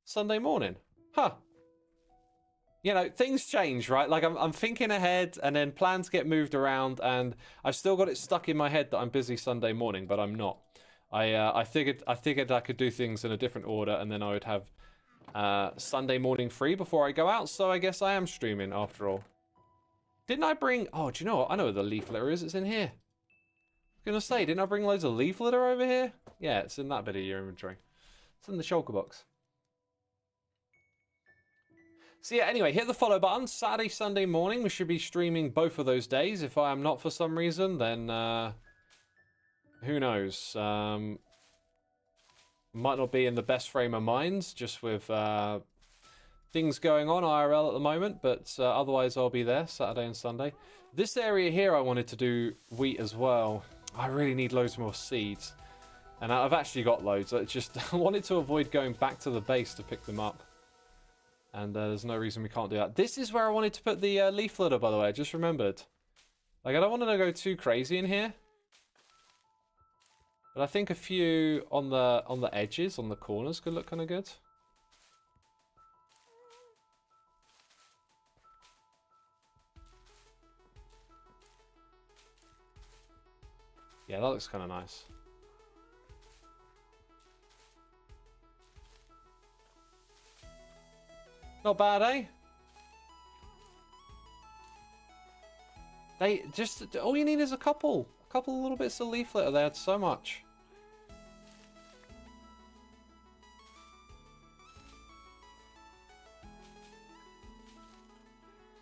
Sunday morning. Huh. You know, things change, right? Like, I'm thinking ahead, and then plans get moved around, and I've still got it stuck in my head that I'm busy Sunday morning, but I'm not. I figured I could do things in a different order, and then I would have Sunday morning free before I go out, so I guess I am streaming after all. Didn't I bring... Oh, do you know what? I know where the leaf litter is. It's in here. I was going to say, didn't I bring loads of leaf litter over here? Yeah, it's in that bit of your inventory. It's in the shulker box. So yeah, anyway, hit the follow button. Saturday, Sunday morning, we should be streaming both of those days. If I am not for some reason, then who knows? Might not be in the best frame of mind, just with things going on IRL at the moment, but otherwise I'll be there Saturday and Sunday. This area here I wanted to do wheat as well. I really need loads more seeds. And I've actually got loads. I just wanted to avoid going back to the base to pick them up. And there's no reason we can't do that. This is where I wanted to put the leaf litter, by the way. I just remembered. Like, I don't want to go too crazy in here. But I think a few on the edges, on the corners, could look kind of good. Yeah, that looks kind of nice. Not bad, eh? They just... All you need is a couple. A couple of little bits of leaf litter. They had so much.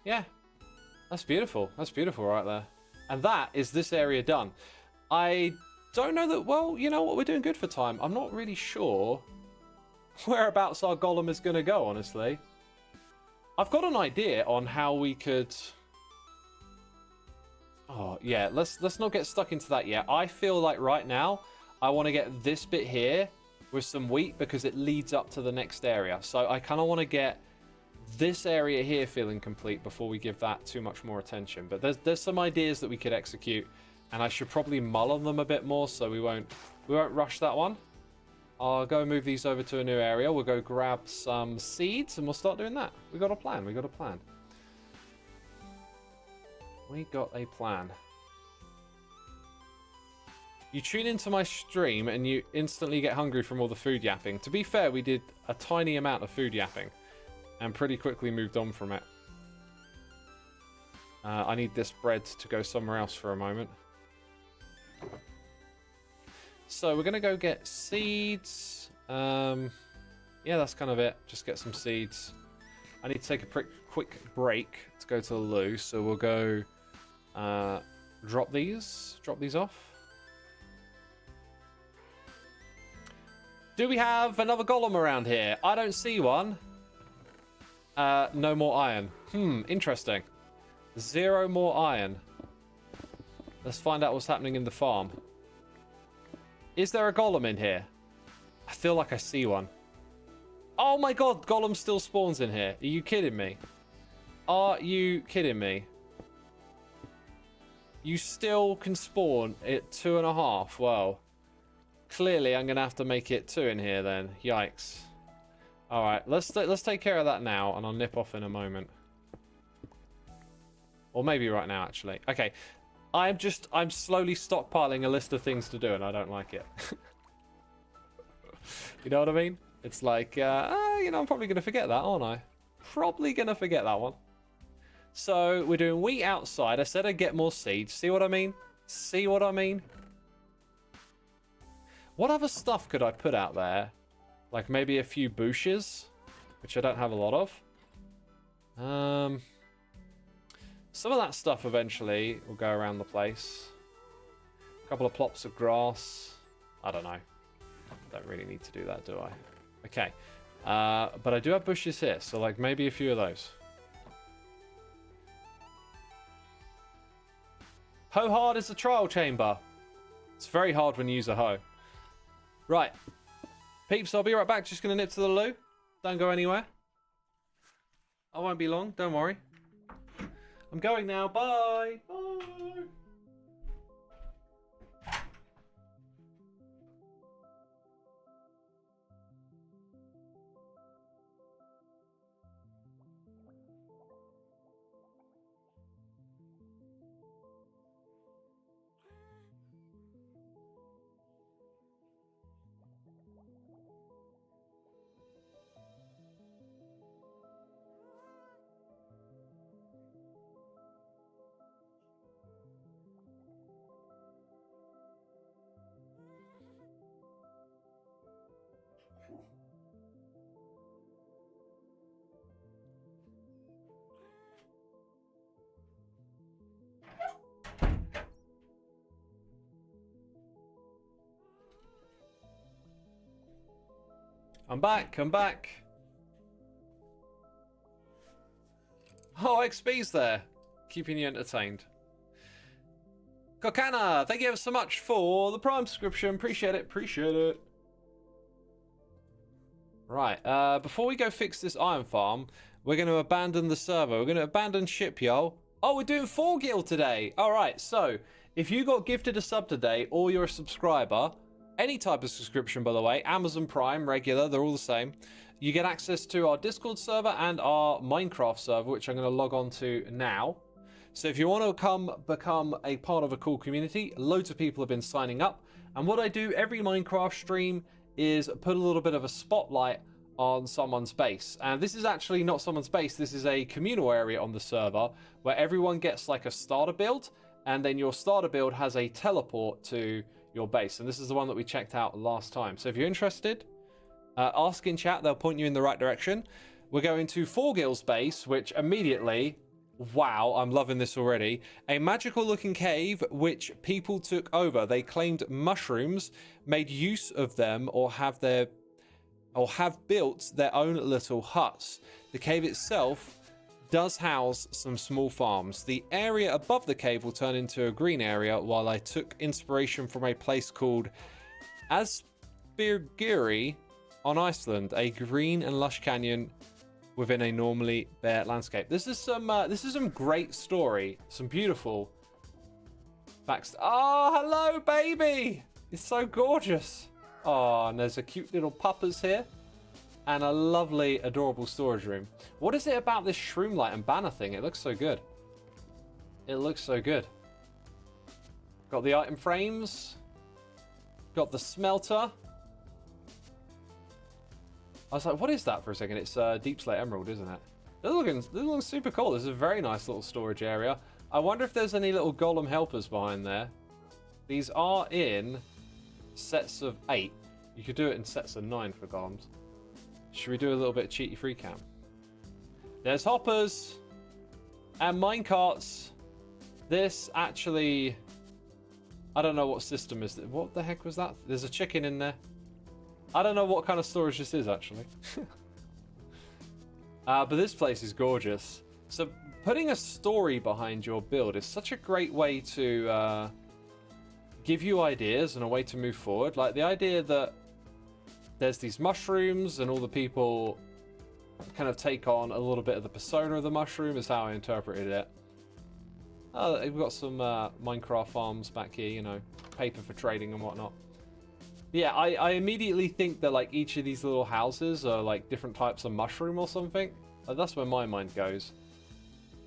Yeah. That's beautiful. That's beautiful right there. And that is this area done. I don't know that... Well, you know what? We're doing good for time. I'm not really sure whereabouts our golem is going to go, honestly. I've got an idea on how we could... Oh, yeah, let's not get stuck into that yet. I feel like right now, I want to get this bit here with some wheat because it leads up to the next area. So I kind of want to get this area here feeling complete before we give that too much more attention. But there's some ideas that we could execute, and I should probably mull on them a bit more so we won't rush that one. I'll go move these over to a new area. We'll go grab some seeds and we'll start doing that. We got a plan. We got a plan. We got a plan. You tune into my stream and you instantly get hungry from all the food yapping. To be fair, we did a tiny amount of food yapping and pretty quickly moved on from it. I need this bread to go somewhere else for a moment. So we're going to go get seeds. Yeah, that's kind of it. Just get some seeds. I need to take a quick break to go to the loo. So we'll go drop these off. Do we have another golem around here? I don't see one. No more iron. Interesting. 0 more iron. Let's find out what's happening in the farm. Is there a golem in here? I feel like I see one. Oh my god, golem still spawns in here. Are you kidding me? Are you kidding me? You still can spawn at 2.5. Well, clearly I'm gonna have to make it 2 in here then. Yikes. All right, let's take care of that now, and I'll nip off in a moment. Or maybe right now, actually. Okay. I'm slowly stockpiling a list of things to do, and I don't like it. You know what I mean? It's like, you know, I'm probably going to forget that, aren't I? Probably going to forget that one. So, we're doing wheat outside. I said I'd get more seeds. See what I mean? See what I mean? What other stuff could I put out there? Like maybe a few bushes, which I don't have a lot of. Some of that stuff eventually will go around the place. A couple of plots of grass. I don't know. Don't really need to do that, do I? Okay. But I do have bushes here, so like maybe a few of those. Hoe hard is the trial chamber. It's very hard when you use a hoe. Right. Peeps, I'll be right back. Just going to nip to the loo. Don't go anywhere. I won't be long, don't worry. I'm going now, bye! Bye! I'm back, I'm back. Oh, XP's there. Keeping you entertained. Kokana, thank you ever so much for the Prime subscription. Appreciate it, appreciate it. Right, before we go fix this iron farm, we're going to abandon the server. We're going to abandon ship, yo. Oh, we're doing 4 gil today. All right, so if you got gifted a sub today or you're a subscriber, any type of subscription, by the way, Amazon Prime, regular, they're all the same, you get access to our Discord server and our Minecraft server, which I'm going to log on to now. So if you want to come become a part of a cool community, loads of people have been signing up. And what I do every Minecraft stream is put a little bit of a spotlight on someone's base. And this is actually not someone's base, this is a communal area on the server where everyone gets like a starter build, and then your starter build has a teleport to your base. And this is the one that we checked out last time. So if you're interested, ask in chat, they'll point you in the right direction. We're going to 4gil's base, which immediately, wow, I'm loving this already. A magical looking cave which people took over. They claimed mushrooms, made use of them, or have built their own little huts. The cave itself does house some small farms. The area above the cave will turn into a green area, while I took inspiration from a place called Asbyrgiri on Iceland, a green and lush canyon within a normally bare landscape. This is some great story, some beautiful facts. Oh, hello, baby! It's so gorgeous. Oh, and there's a cute little puppers here, and a lovely, adorable storage room. What is it about this shroom light and banner thing? It looks so good. It looks so good. Got the item frames. Got the smelter. I was like, what is that for a second? It's Deep Slate Emerald, isn't it? This is looking super cool. This is a very nice little storage area. I wonder if there's any little golem helpers behind there. These are in sets of 8. You could do it in sets of 9 for golems. Should we do a little bit of cheaty free cam? There's hoppers and minecarts. This actually, I don't know what system is. What the heck was that? There's a chicken in there. I don't know what kind of storage this is actually. But this place is gorgeous. So putting a story behind your build is such a great way to give you ideas and a way to move forward. Like the idea that there's these mushrooms and all the people kind of take on a little bit of the persona of the mushroom is how I interpreted it. We've got some Minecraft farms back here, you know, paper for trading and whatnot. Yeah, I immediately think that like each of these little houses are like different types of mushroom or something. That's where my mind goes.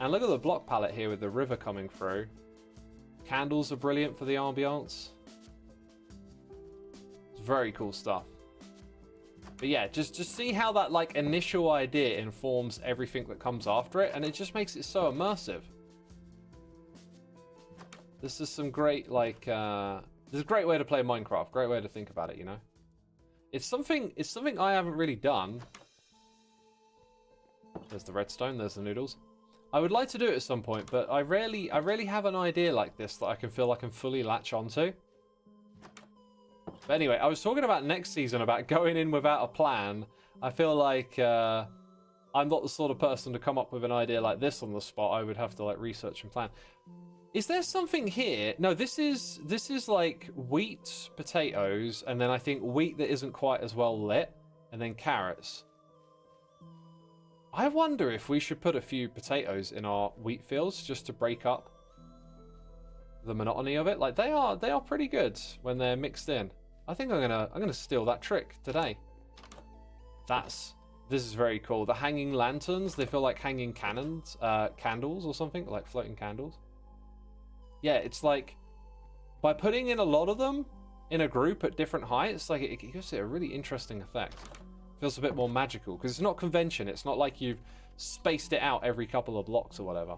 And look at the block palette here with the river coming through. Candles are brilliant for the ambiance. It's very cool stuff. But yeah, just see how that like initial idea informs everything that comes after it, and it just makes it so immersive. This is some great like this is a great way to play Minecraft, great way to think about it, you know. It's something I haven't really done. There's the redstone, there's the noodles. I would like to do it at some point, but I rarely have an idea like this that I can feel I can fully latch onto. But anyway, I was talking about next season, about going in without a plan. I feel like I'm not the sort of person to come up with an idea like this on the spot. I would have to like research and plan. Is there something here? No, this is like wheat, potatoes, and then I think wheat that isn't quite as well lit, and then carrots. I wonder if we should put a few potatoes in our wheat fields just to break up the monotony of it. Like they are pretty good when they're mixed in. I think I'm gonna steal that trick today. This is very cool. The hanging lanterns, they feel like hanging cannons, candles or something, like floating candles. Yeah, it's like by putting in a lot of them in a group at different heights, like it gives it a really interesting effect. Feels a bit more magical because it's not convention. It's not like you've spaced it out every couple of blocks or whatever.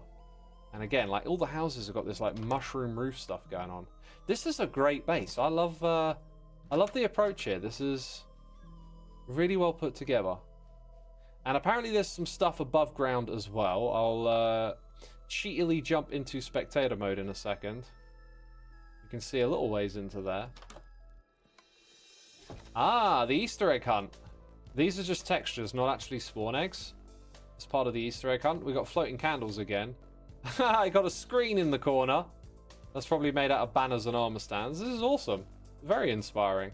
And again, like all the houses have got this like mushroom roof stuff going on. This is a great base. I love the approach here. This is really well put together. And apparently there's some stuff above ground as well. I'll cheatily jump into spectator mode in a second. You can see a little ways into there. Ah, the Easter egg hunt. These are just textures, not actually spawn eggs. It's part of the Easter egg hunt. We got floating candles again. I got a screen in the corner. That's probably made out of banners and armor stands. This is awesome. Very inspiring.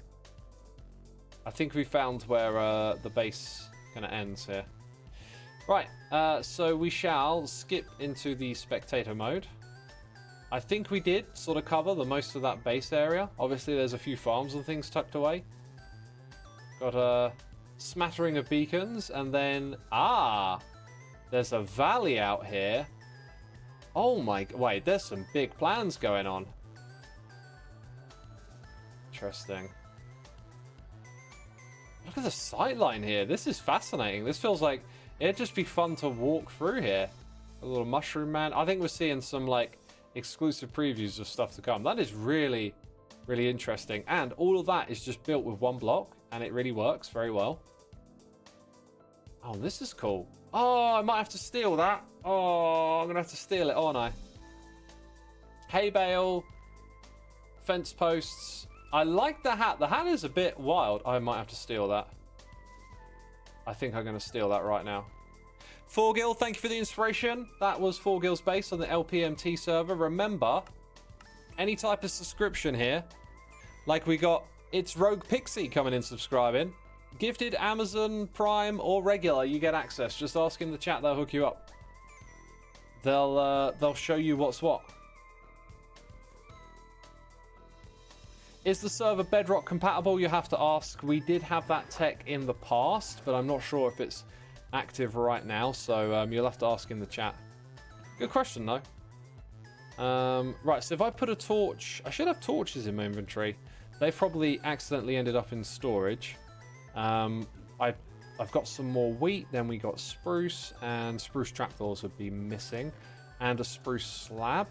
I think we found where the base kind of ends here. Right, so we shall skip into the spectator mode. I think we did sort of cover the most of that base area. Obviously, there's a few farms and things tucked away. Got a smattering of beacons, and then there's a valley out here. Oh my, wait, there's some big plans going on. Interesting. Look at the sightline here. This is fascinating. This feels like it'd just be fun to walk through here. A little mushroom man. I think we're seeing some like exclusive previews of stuff to come. That is really, really interesting. And all of that is just built with one block, and it really works very well. Oh, this is cool. Oh, I might have to steal that. Oh, I'm going to have to steal it, aren't I? Hay bale. Fence posts. I like the hat. The hat is a bit wild. I might have to steal that. I think I'm going to steal that right now. 4Gil, thank you for the inspiration. That was 4Gil's base on the LPMT server. Remember, any type of subscription here, like we got It's Rogue Pixie coming in subscribing. Gifted, Amazon, Prime, or regular, you get access. Just ask in the chat, they'll hook you up. They'll show you what's what. Is the server Bedrock compatible? You have to ask. We did have that tech in the past, but I'm not sure if it's active right now, so you'll have to ask in the chat. Good question, though. Right, so if I put a torch... I should have torches in my inventory. They've probably accidentally ended up in storage. I've got some more wheat, then we got spruce, and spruce trapdoors would be missing, and a spruce slab.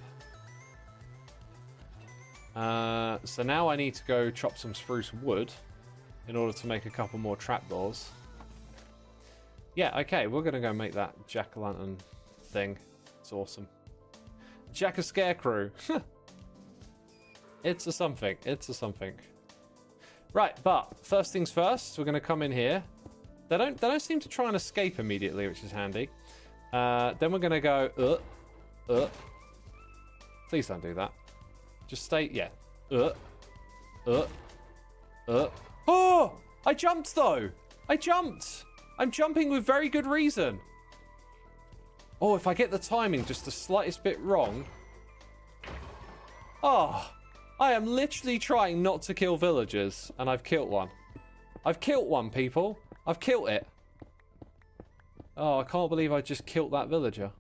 So now I need to go chop some spruce wood in order to make a couple more trapdoors. Yeah, okay, we're going to go make that jack-o'-lantern thing. It's awesome. Jack-a-scarecrow. It's a something. It's a something. Right, but first things first, we're going to come in here. They don't seem to try and escape immediately, which is handy. Then we're going to go, Please don't do that. Just stay, yeah. Oh! I jumped, though! I jumped! I'm jumping with very good reason. Oh, if I get the timing just the slightest bit wrong. Oh, I am literally trying not to kill villagers, and I've killed one. I've killed one, people. I've killed it. Oh, I can't believe I just killed that villager.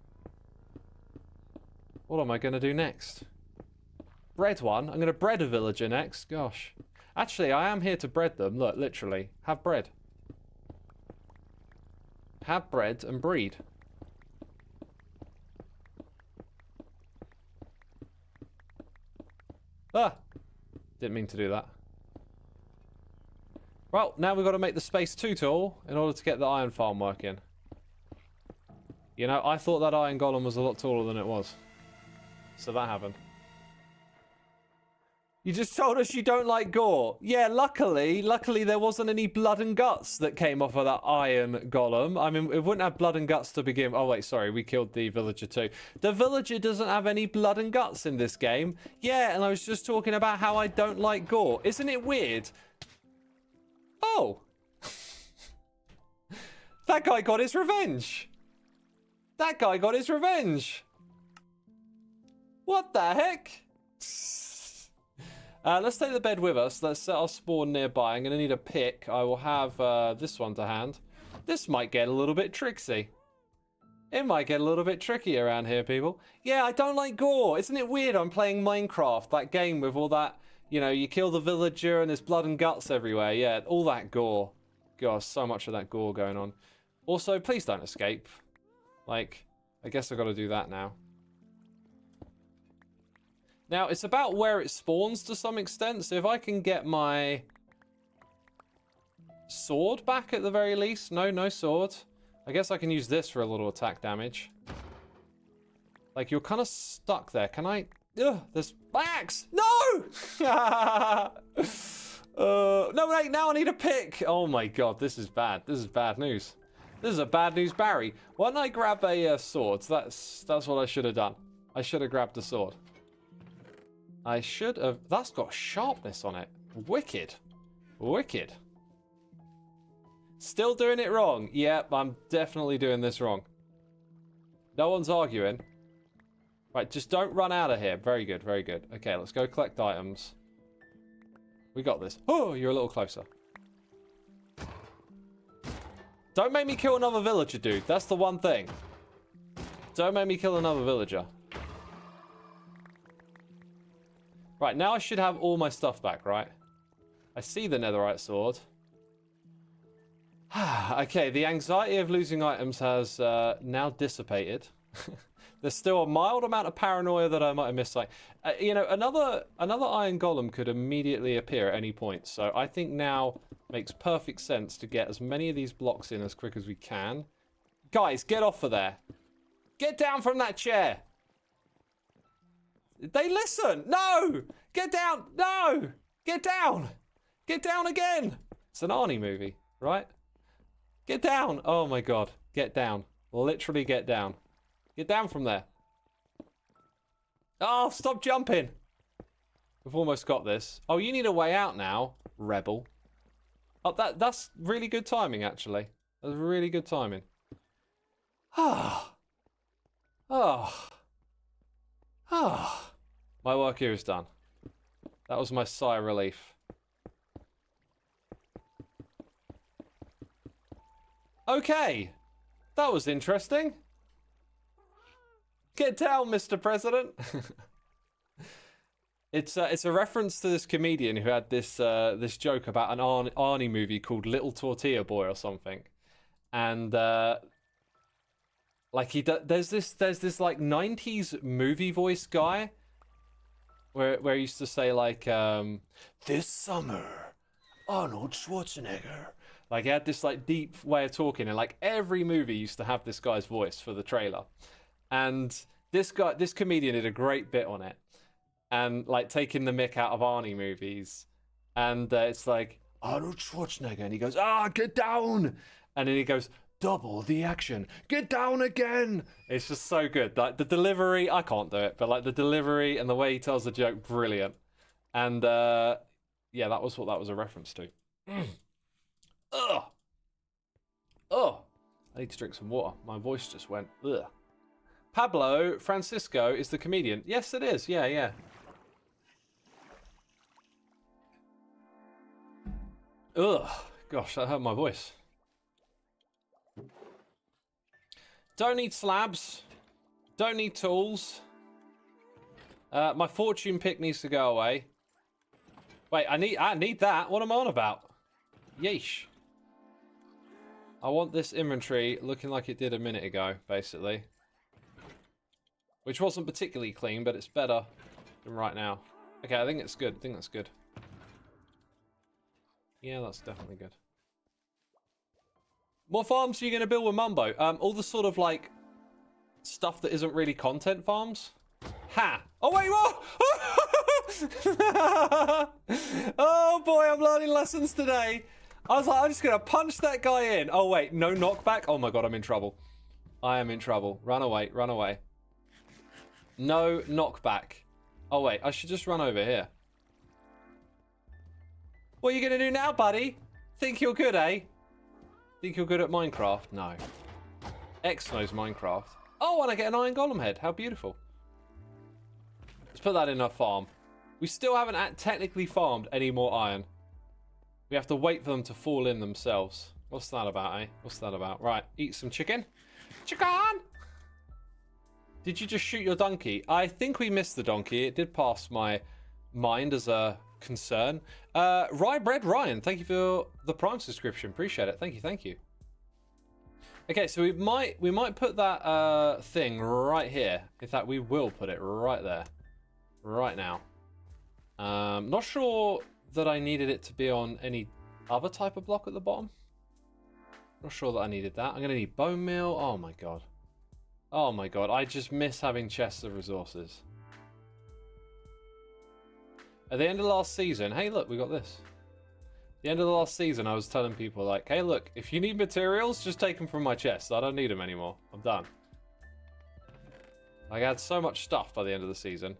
What am I going to do next? Bread one? I'm going to bread a villager next. Gosh. Actually, I am here to bread them. Look, literally. Have bread. Have bread and breed. Ah! Didn't mean to do that. Well, now we've got to make the space 2 tool in order to get the iron farm working. You know, I thought that iron golem was a lot taller than it was. So that happened. You just told us you don't like gore. Yeah, luckily there wasn't any blood and guts that came off of that iron golem. I mean, it wouldn't have blood and guts to begin. Oh, wait, sorry, we killed the villager too. The villager doesn't have any blood and guts in this game. Yeah, and I was just talking about how I don't like gore. Isn't it weird? Oh. That guy got his revenge. That guy got his revenge. What the heck? Let's take the bed with us. Let's set our spawn nearby. I'm going to need a pick. I will have this one to hand. This might get a little bit tricksy. It might get a little bit tricky around here, people. Yeah, I don't like gore. Isn't it weird? I'm playing Minecraft, that game with all that, you know, you kill the villager and there's blood and guts everywhere. Yeah, all that gore. Gosh, so much of that gore going on. Also, please don't escape. Like, I guess I've got to do that now. Now, it's about where it spawns to some extent. So if I can get my sword back at the very least. No sword. I guess I can use this for a little attack damage. Like, you're kind of stuck there. Can I... Ugh, there's axe! No! No, wait, now I need a pick. Oh my god, this is bad. This is bad news. This is a bad news Barry. Why don't I grab a sword? That's what I should have done. I should have grabbed a sword. I should have... That's got sharpness on it. Wicked. Wicked. Still doing it wrong. Yep, I'm definitely doing this wrong. No one's arguing. Right, just don't run out of here. Very good, very good. Okay, let's go collect items. We got this. Oh, you're a little closer. Don't make me kill another villager, dude. That's the one thing. Don't make me kill another villager. Right, now I should have all my stuff back, right? I see the netherite sword. Okay, the anxiety of losing items has now dissipated. There's still a mild amount of paranoia that I might have missed. Like, you know, another iron golem could immediately appear at any point. So I think now makes perfect sense to get as many of these blocks in as quick as we can. Guys, get off of there. Get down from that chair. They listen. No! Get down. No! Get down. Get down again. It's an Arnie movie, right? Get down. Oh my god. Get down. Literally get down. Get down from there. Oh, stop jumping. We've almost got this. Oh, you need a way out now, rebel. Oh, that's really good timing, actually. That's really good timing. Ah. Oh. Ah. My work here is done. That was my sigh of relief. Okay. That was interesting. Get down, Mr. President. It's a reference to this comedian who had this this joke about an Arnie movie called Little Tortilla Boy or something, and like there's this like 90s movie voice guy where he used to say like this summer Arnold Schwarzenegger. Like he had this like deep way of talking, and like every movie used to have this guy's voice for the trailer. And this comedian did a great bit on it, and like taking the mick out of Arnie movies, and it's like Arnold Schwarzenegger, and he goes, get down, and then he goes, double the action, get down again. It's just so good. Like the delivery, I can't do it, but like the delivery and the way he tells the joke, brilliant. And yeah, that was what that was a reference to. Ugh. Oh, I need to drink some water. My voice just went ugh. Pablo Francisco is the comedian. Yes, it is. Yeah. Ugh. Gosh, that hurt my voice. Don't need slabs. Don't need tools. My fortune pick needs to go away. Wait, I need that. What am I on about? Yeesh. I want this inventory looking like it did a minute ago, basically. Which wasn't particularly clean, but it's better than right now. Okay, I think it's good. I think that's good. Yeah, that's definitely good. What farms are you going to build with Mumbo? All the sort of, like, stuff that isn't really content farms. Ha! Oh, wait, what? Oh, boy, I'm learning lessons today. I was like, I'm just going to punch that guy in. Oh, wait, no knockback? Oh, my God, I'm in trouble. I am in trouble. Run away, run away. No knockback. Oh, wait, I should just run over here. What are you going to do now, buddy? Think you're good, eh? Think you're good at Minecraft? No. X knows Minecraft. Oh, and I get an iron golem head. How beautiful. Let's put that in our farm. We still haven't technically farmed any more iron. We have to wait for them to fall in themselves. What's that about, eh? What's that about? Right, eat some chicken. Chicken! Did you just shoot your donkey? I think we missed the donkey. It did pass my mind as a concern. Rye Bread Ryan, thank you for the Prime subscription. Appreciate it. Thank you, thank you. Okay, so we might put that thing right here. In fact, we will put it right there. Right now. Not sure that I needed it to be on any other type of block at the bottom. Not sure that I needed that. I'm going to need bone meal. Oh my god. Oh my god. I just miss having chests of resources. At the end of last season, hey look, we got this. At the end of the last season, I was telling people like, hey look, if you need materials, just take them from my chest. I don't need them anymore. I'm done. I had so much stuff by the end of the season.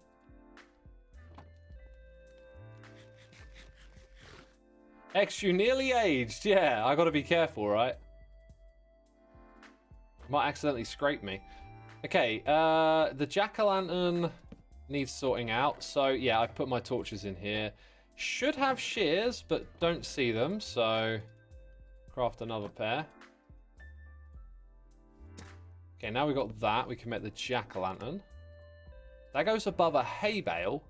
X, you nearly aged. Yeah, I gotta be careful, right? Might accidentally scrape me. Okay, the jack-o'-lantern needs sorting out. So, yeah, I put my torches in here. Should have shears, but don't see them. So, craft another pair. Okay, now we've got that. We can make the jack-o'-lantern. That goes above a hay bale.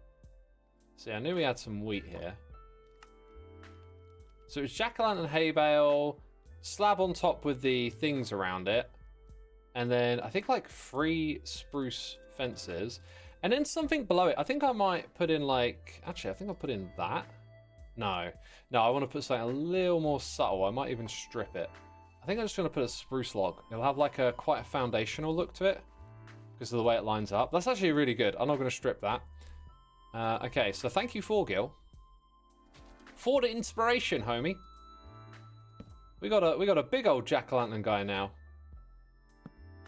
See, I knew we had some wheat here. So it's jack-o'-lantern, hay bale, slab on top with the things around it. And then I think like 3 spruce fences. And then something below it. I think I might put in like... Actually, I think I'll put in that. No. No, I want to put something a little more subtle. I might even strip it. I think I'm just going to put a spruce log. It'll have like a quite a foundational look to it. Because of the way it lines up. That's actually really good. I'm not going to strip that. Okay, so thank you, Forgil. For the inspiration, homie. We got a big old jack-o'-lantern guy now.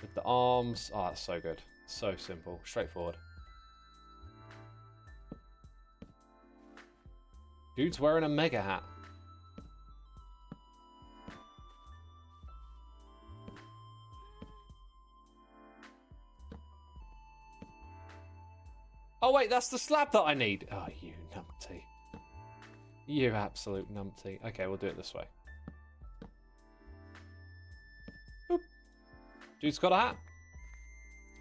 With the arms. Oh, that's so good. So simple. Straightforward. Dude's wearing a mega hat. Oh wait, that's the slab that I need. Oh, you numpty. You absolute numpty. Okay, we'll do it this way. Boop. Dude's got a hat.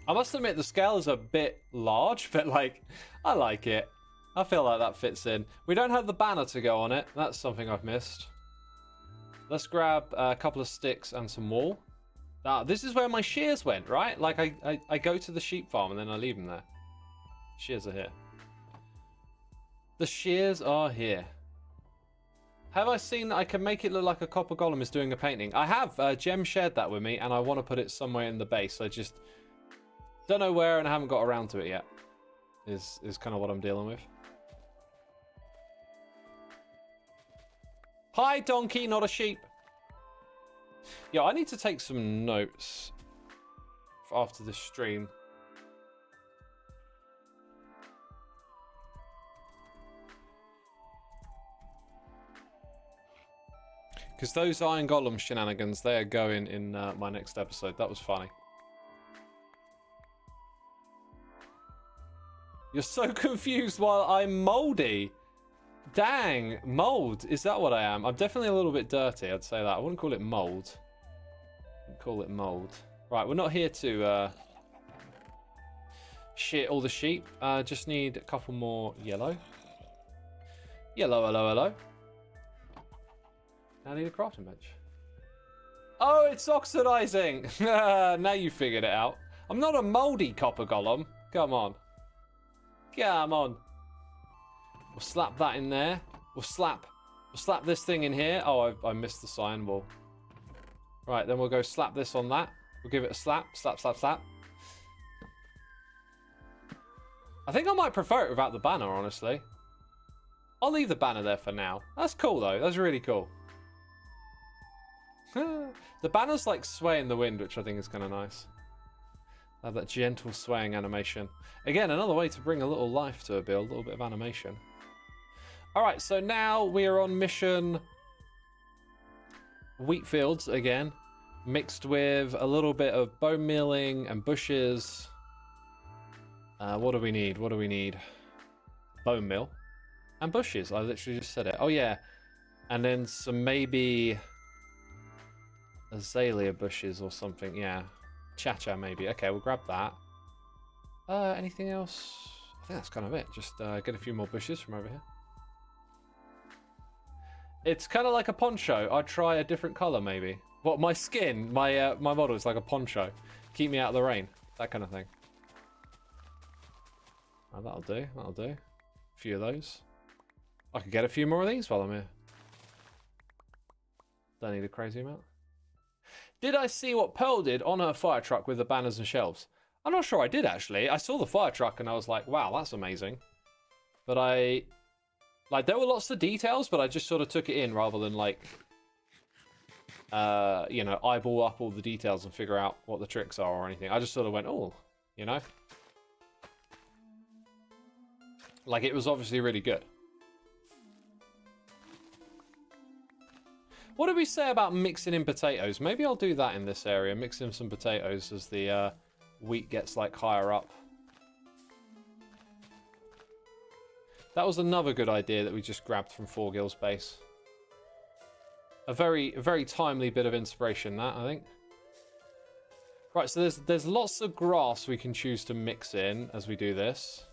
I must admit the scale is a bit large, but like, I like it. I feel like that fits in. We don't have the banner to go on it. That's something I've missed. Let's grab a couple of sticks and some wool. This is where my shears went, right? Like I go to the sheep farm and then I leave them there. Shears are here. The shears are here. Have I seen that I can make it look like a copper golem is doing a painting? I have. Jem shared that with me, and I want to put it somewhere in the base. I just don't know where, and I haven't got around to it yet. Is kind of what I'm dealing with. Hi, donkey, not a sheep. Yeah, I need to take some notes after this stream. Because those Iron Golem shenanigans, they are going in my next episode. That was funny. You're so confused while I'm moldy. Dang, mold. Is that what I am? I'm definitely a little bit dirty, I'd say that. I wouldn't call it mold. I'd call it mold. Right, we're not here to shit all the sheep. Just need a couple more yellow. Yellow, hello, hello. Now I need a crafting bench. Oh, it's oxidizing! Now you figured it out. I'm not a moldy copper golem. Come on. Come on. We'll slap that in there. We'll slap this thing in here. Oh, I missed the cyan wall. Right, then we'll go slap this on that. We'll give it a slap. Slap, slap, slap. I think I might prefer it without the banner, honestly. I'll leave the banner there for now. That's cool, though. That's really cool. The banner's like sway in the wind, which I think is kind of nice. Have that gentle swaying animation. Again, another way to bring a little life to a build, a little bit of animation. Alright, so now we are on mission Wheat Fields again. mixed with a little bit of bone mealing and bushes. What do we need? What do we need? Bone meal and bushes. I literally just said it. Oh yeah, and then some maybe azalea bushes or something. Yeah, cha-cha maybe. Okay, we'll grab that. Anything else? I think that's kind of it. Just get a few more bushes from over here. It's kind of like a poncho. I'd try a different color maybe. What, my skin, my model is like a poncho. Keep me out of the rain. That kind of thing. Oh, that'll do. That'll do. A few of those. I could get a few more of these while I'm here. Don't need a crazy amount. Did I see what Pearl did on her fire truck with the banners and shelves? I'm not sure I did, actually. I saw the fire truck and I was like, wow, that's amazing. But like, there were lots of details, but I just sort of took it in rather than, like, you know, eyeball up all the details and figure out what the tricks are or anything. I just sort of went, oh, you know? Like, it was obviously really good. What did we say about mixing in potatoes? Maybe I'll do that in this area. Mix in some potatoes as the wheat gets, like, higher up. That was another good idea that we just grabbed from 4Gill's base. A very timely bit of inspiration, that, I think. Right, so there's lots of grass we can choose to mix in as we do this.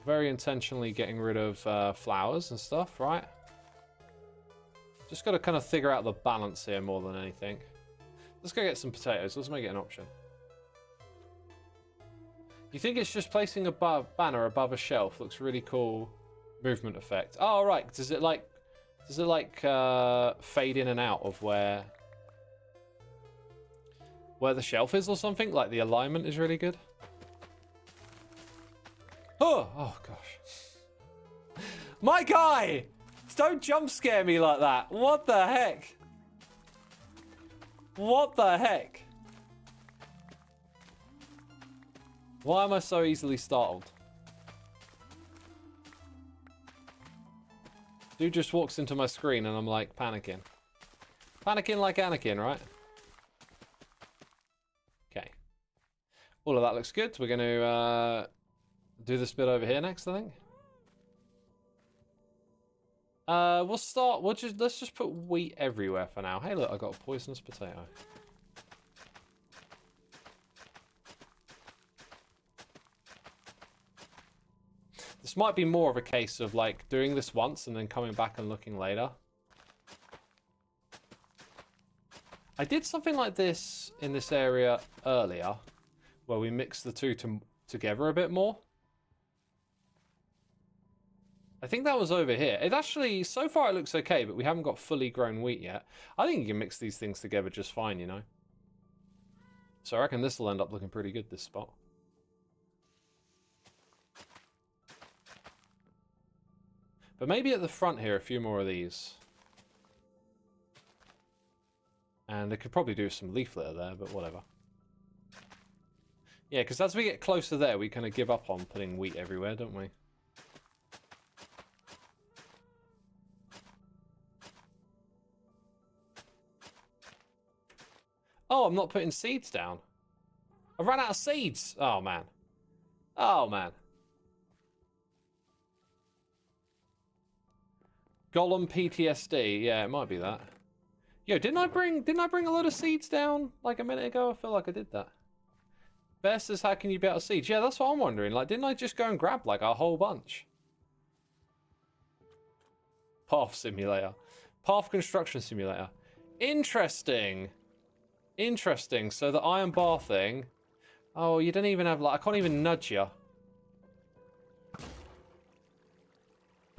Very intentionally getting rid of flowers and stuff, right? Just got to kind of figure out the balance here more than anything. Let's go get some potatoes. Let's make it an option. You think it's just placing a banner above a shelf? Looks really cool. Movement effect. Oh, right. Does it like fade in and out of where the shelf is or something? Like the alignment is really good. Oh gosh. My guy! Don't jump scare me like that. What the heck? What the heck? Why am I so easily startled? Dude just walks into my screen and I'm like panicking. Panicking like Anakin, right? Okay. All of that looks good. We're going to do this bit over here next, I think. Let's just put wheat everywhere for now. Hey, look, I got a poisonous potato. This might be more of a case of like doing this once and then coming back and looking later. I did something like this in this area earlier where we mixed the two together a bit more. I think that was over here. It actually, so far it looks okay, but we haven't got fully grown wheat yet. I think you can mix these things together just fine, you know. So I reckon this will end up looking pretty good, this spot. But maybe at the front here, a few more of these. And they could probably do some leaf litter there, but whatever. Yeah, because as we get closer there, we kind of give up on putting wheat everywhere, don't we? Oh, I'm not putting seeds down. I ran out of seeds. Oh, man. Oh, man. Golem PTSD. Yeah, it might be that. Yo, didn't I bring a load of seeds down like a minute ago? I feel like I did that. Bear says, how can you be out of seeds? Yeah, that's what I'm wondering. Like, didn't I just go and grab like a whole bunch? Path simulator. Path construction simulator. Interesting. Interesting. So the iron bar thing. Oh, you don't even have, like, I can't even nudge you.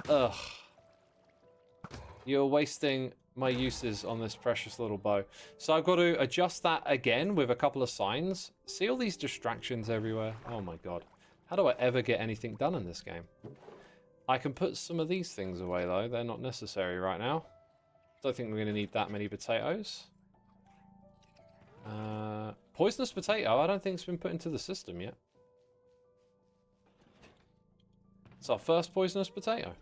Ugh. You're wasting my uses on this precious little bow. So I've got to adjust that again with a couple of signs. See all these distractions everywhere? Oh my god. How do I ever get anything done in this game? I can put some of these things away though. They're not necessary right now. Don't think we're going to need that many potatoes. Poisonous potato, I don't think it's been put into the system yet. It's our first poisonous potato.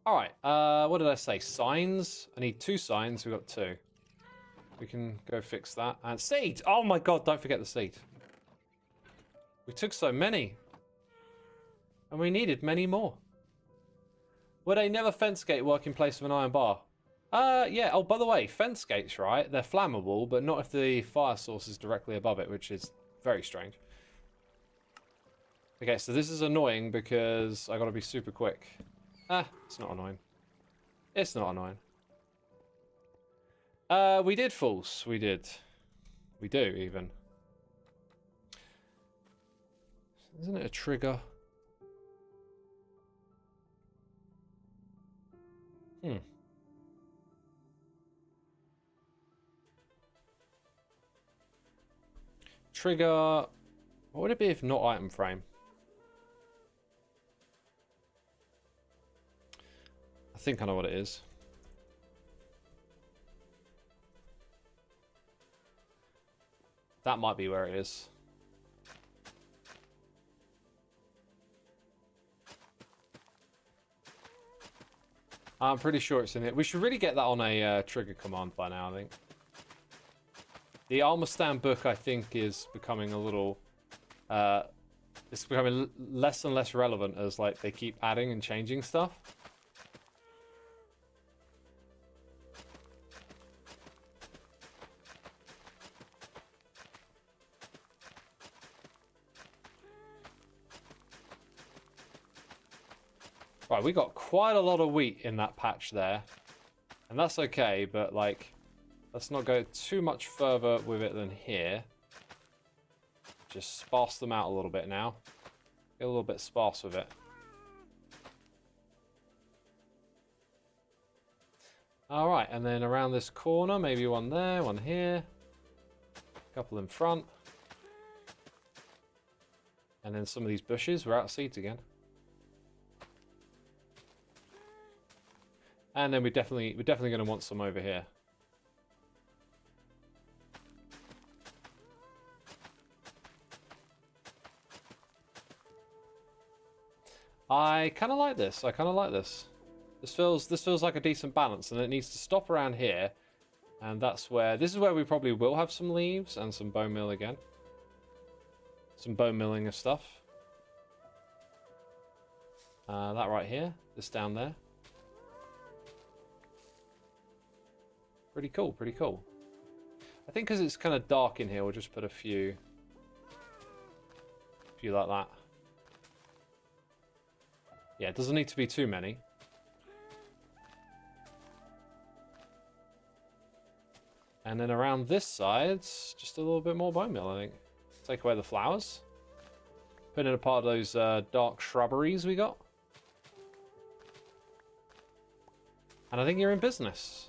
Alright, what did I say? Signs? I need 2 signs, we've got 2. We can go fix that. And seed! Oh my god, don't forget the seed. We took so many. And we needed many more. Would a never fence gate work in place of an iron bar? Yeah. Oh, by the way, fence gates, right? They're flammable, but not if the fire source is directly above it, which is very strange. Okay, so this is annoying because I gotta be super quick. It's not annoying. It's not annoying. We did false. We did. We do, even. Isn't it a trigger? Trigger. What would it be if not item frame? I think I know what it is. That might be where it is. I'm pretty sure it's in it. We should really get that on a trigger command by now, I think. The armor stand book, I think, is becoming a little... it's becoming less and less relevant as like they keep adding and changing stuff. Right, we got quite a lot of wheat in that patch there. And that's okay, but like, let's not go too much further with it than here. Just sparse them out a little bit now. Get a little bit sparse with it. Alright, and then around this corner, maybe one there, one here. A couple in front. And then some of these bushes, we're out of seeds again. And then we're definitely going to want some over here. I kind of like this. I kind of like this. This feels like a decent balance, and it needs to stop around here. And that's where this is where we probably will have some leaves and some bone meal again. Some bone milling of stuff. That right here. This down there. Pretty cool, pretty cool. I think because it's kind of dark in here, we'll just put a few like that. Yeah, it doesn't need to be too many. And then around this side, just a little bit more bone meal, I think. Take away the flowers. Put in a part of those dark shrubberies we got. And I think you're in business.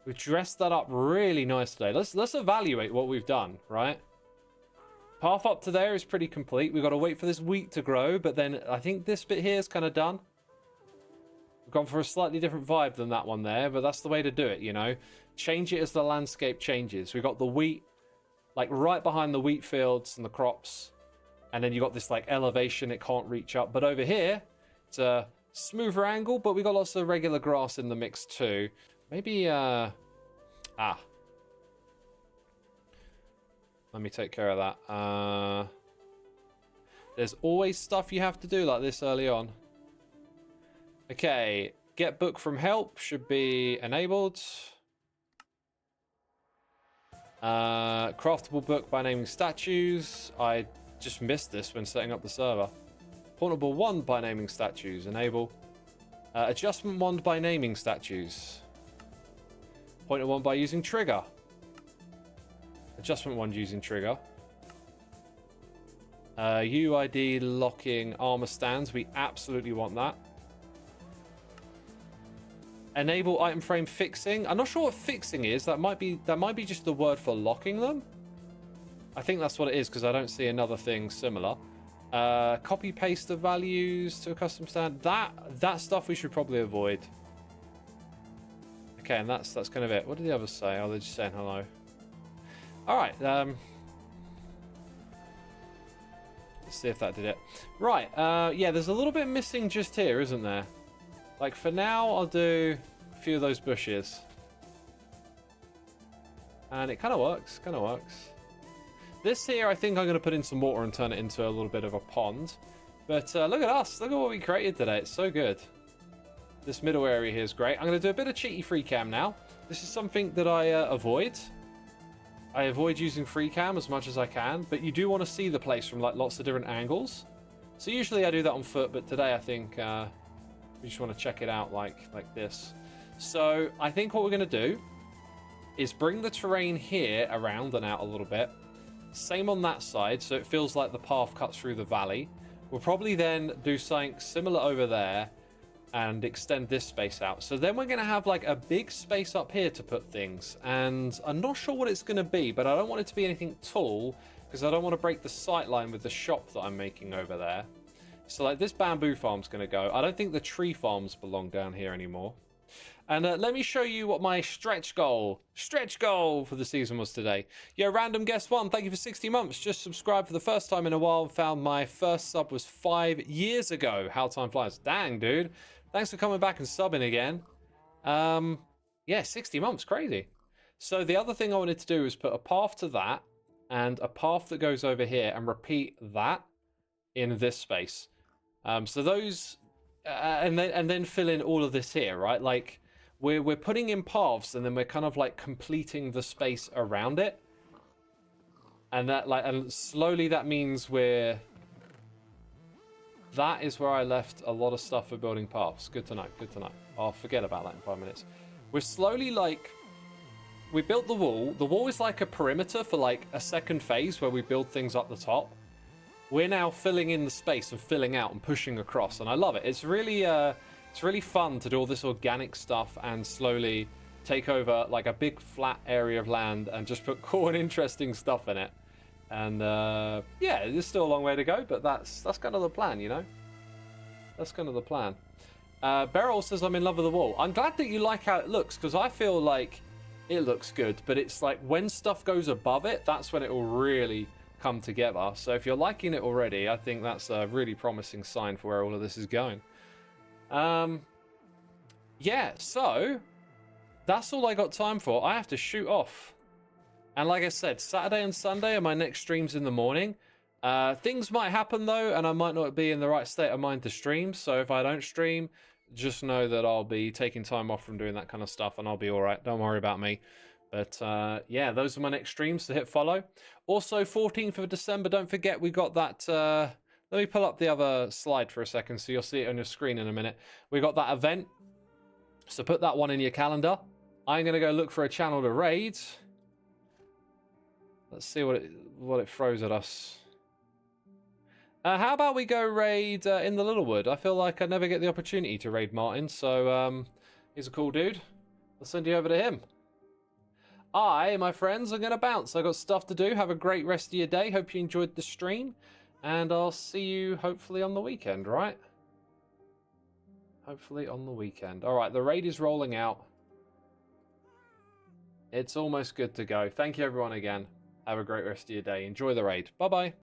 We've dressed that up really nice today. Let's evaluate what we've done, right? Path up to there is pretty complete. We've got to wait for this wheat to grow, but then I think this bit here is kind of done. We've gone for a slightly different vibe than that one there, but that's the way to do it, you know? Change it as the landscape changes. We've got the wheat, like right behind the wheat fields and the crops, and then you got this like elevation it can't reach up. But over here, it's a smoother angle, but we got lots of regular grass in the mix too. Maybe, let me take care of that. There's always stuff you have to do like this early on. Okay, get book from help should be enabled. Craftable book by naming statues. I just missed this when setting up the server. Portable wand by naming statues. Enable. Adjustment wand by naming statues. Pointer wand by using trigger. Adjustment wand using trigger. UID locking armor stands. We absolutely want that. Enable item frame fixing. I'm not sure what fixing is. That might be just the word for locking them. I think that's what it is because I don't see another thing similar. Copy paste the values to a custom stand. That stuff we should probably avoid. Okay, and that's kind of it. What did the others say? Oh, they're just saying hello. All right. Let's see if that did it. Right. Yeah, there's a little bit missing just here, isn't there? Like for now, I'll do a few of those bushes. And it kind of works, This here, I think I'm going to put in some water and turn it into a little bit of a pond. But look at us. Look at what we created today. It's so good. This middle area here is great. I'm going to do a bit of cheaty free cam now. This is something that I avoid. I avoid using free cam as much as I can. But you do want to see the place from like lots of different angles. So usually I do that on foot. But today I think we just want to check it out like this. So I think what we're going to do is bring the terrain here around and out a little bit. Same on that side, so it feels like the path cuts through the valley. We'll probably then do something similar over there and extend this space out. So then we're going to have like a big space up here to put things. And I'm not sure what it's going to be, but I don't want it to be anything tall because I don't want to break the sight line with the shop that I'm making over there. So like this bamboo farm's going to go. I don't think the tree farms belong down here anymore. And let me show you what my stretch goal for the season was today. Yo, random guest one, thank you for 60 months. Just subscribed for the first time in a while and found my first sub was 5 years ago. How time flies. Dang, dude. Thanks for coming back and subbing again. Yeah, 60 months, crazy. So the other thing I wanted to do is put a path to that and a path that goes over here and repeat that in this space. So those, and then fill in all of this here, right? Like, we're putting in paths and then we're kind of like completing the space around it. And that and slowly that means that is where I left a lot of stuff for building paths. Good to know, good to know. I'll forget about that in 5 minutes. We're slowly like, we built the wall. The wall is like a perimeter for like a second phase where we build things up the top. We're now filling in the space and filling out and pushing across, and I love it. It's really fun to do all this organic stuff and slowly take over like a big flat area of land and just put cool and interesting stuff in it. And yeah, there's still a long way to go, but that's kind of the plan, you know? That's kind of the plan. Beryl says, I'm in love with the wall. I'm glad that you like how it looks, because I feel like it looks good, but it's like when stuff goes above it, that's when it will really come together. So if you're liking it already, I think that's a really promising sign for where all of this is going. Yeah, so that's all I got time for. I have to shoot off. And like I said, Saturday and Sunday are my next streams in the morning. Things might happen though, and I might not be in the right state of mind to stream. So if I don't stream, just know that I'll be taking time off from doing that kind of stuff and I'll be all right. Don't worry about me. But yeah, those are my next streams, to hit follow. Also, 14th of December, don't forget we got that... let me pull up the other slide for a second so you'll see it on your screen in a minute. We got that event. So put that one in your calendar. I'm going to go look for a channel to raid. Let's see what it throws at us. How about we go raid in the Littlewood? I feel like I never get the opportunity to raid Martin, so he's a cool dude. I'll send you over to him. My friends, are going to bounce. I got stuff to do. Have a great rest of your day. Hope you enjoyed the stream. And I'll see you hopefully on the weekend, right? Hopefully on the weekend. All right, the raid is rolling out. It's almost good to go. Thank you everyone again. Have a great rest of your day. Enjoy the raid. Bye-bye.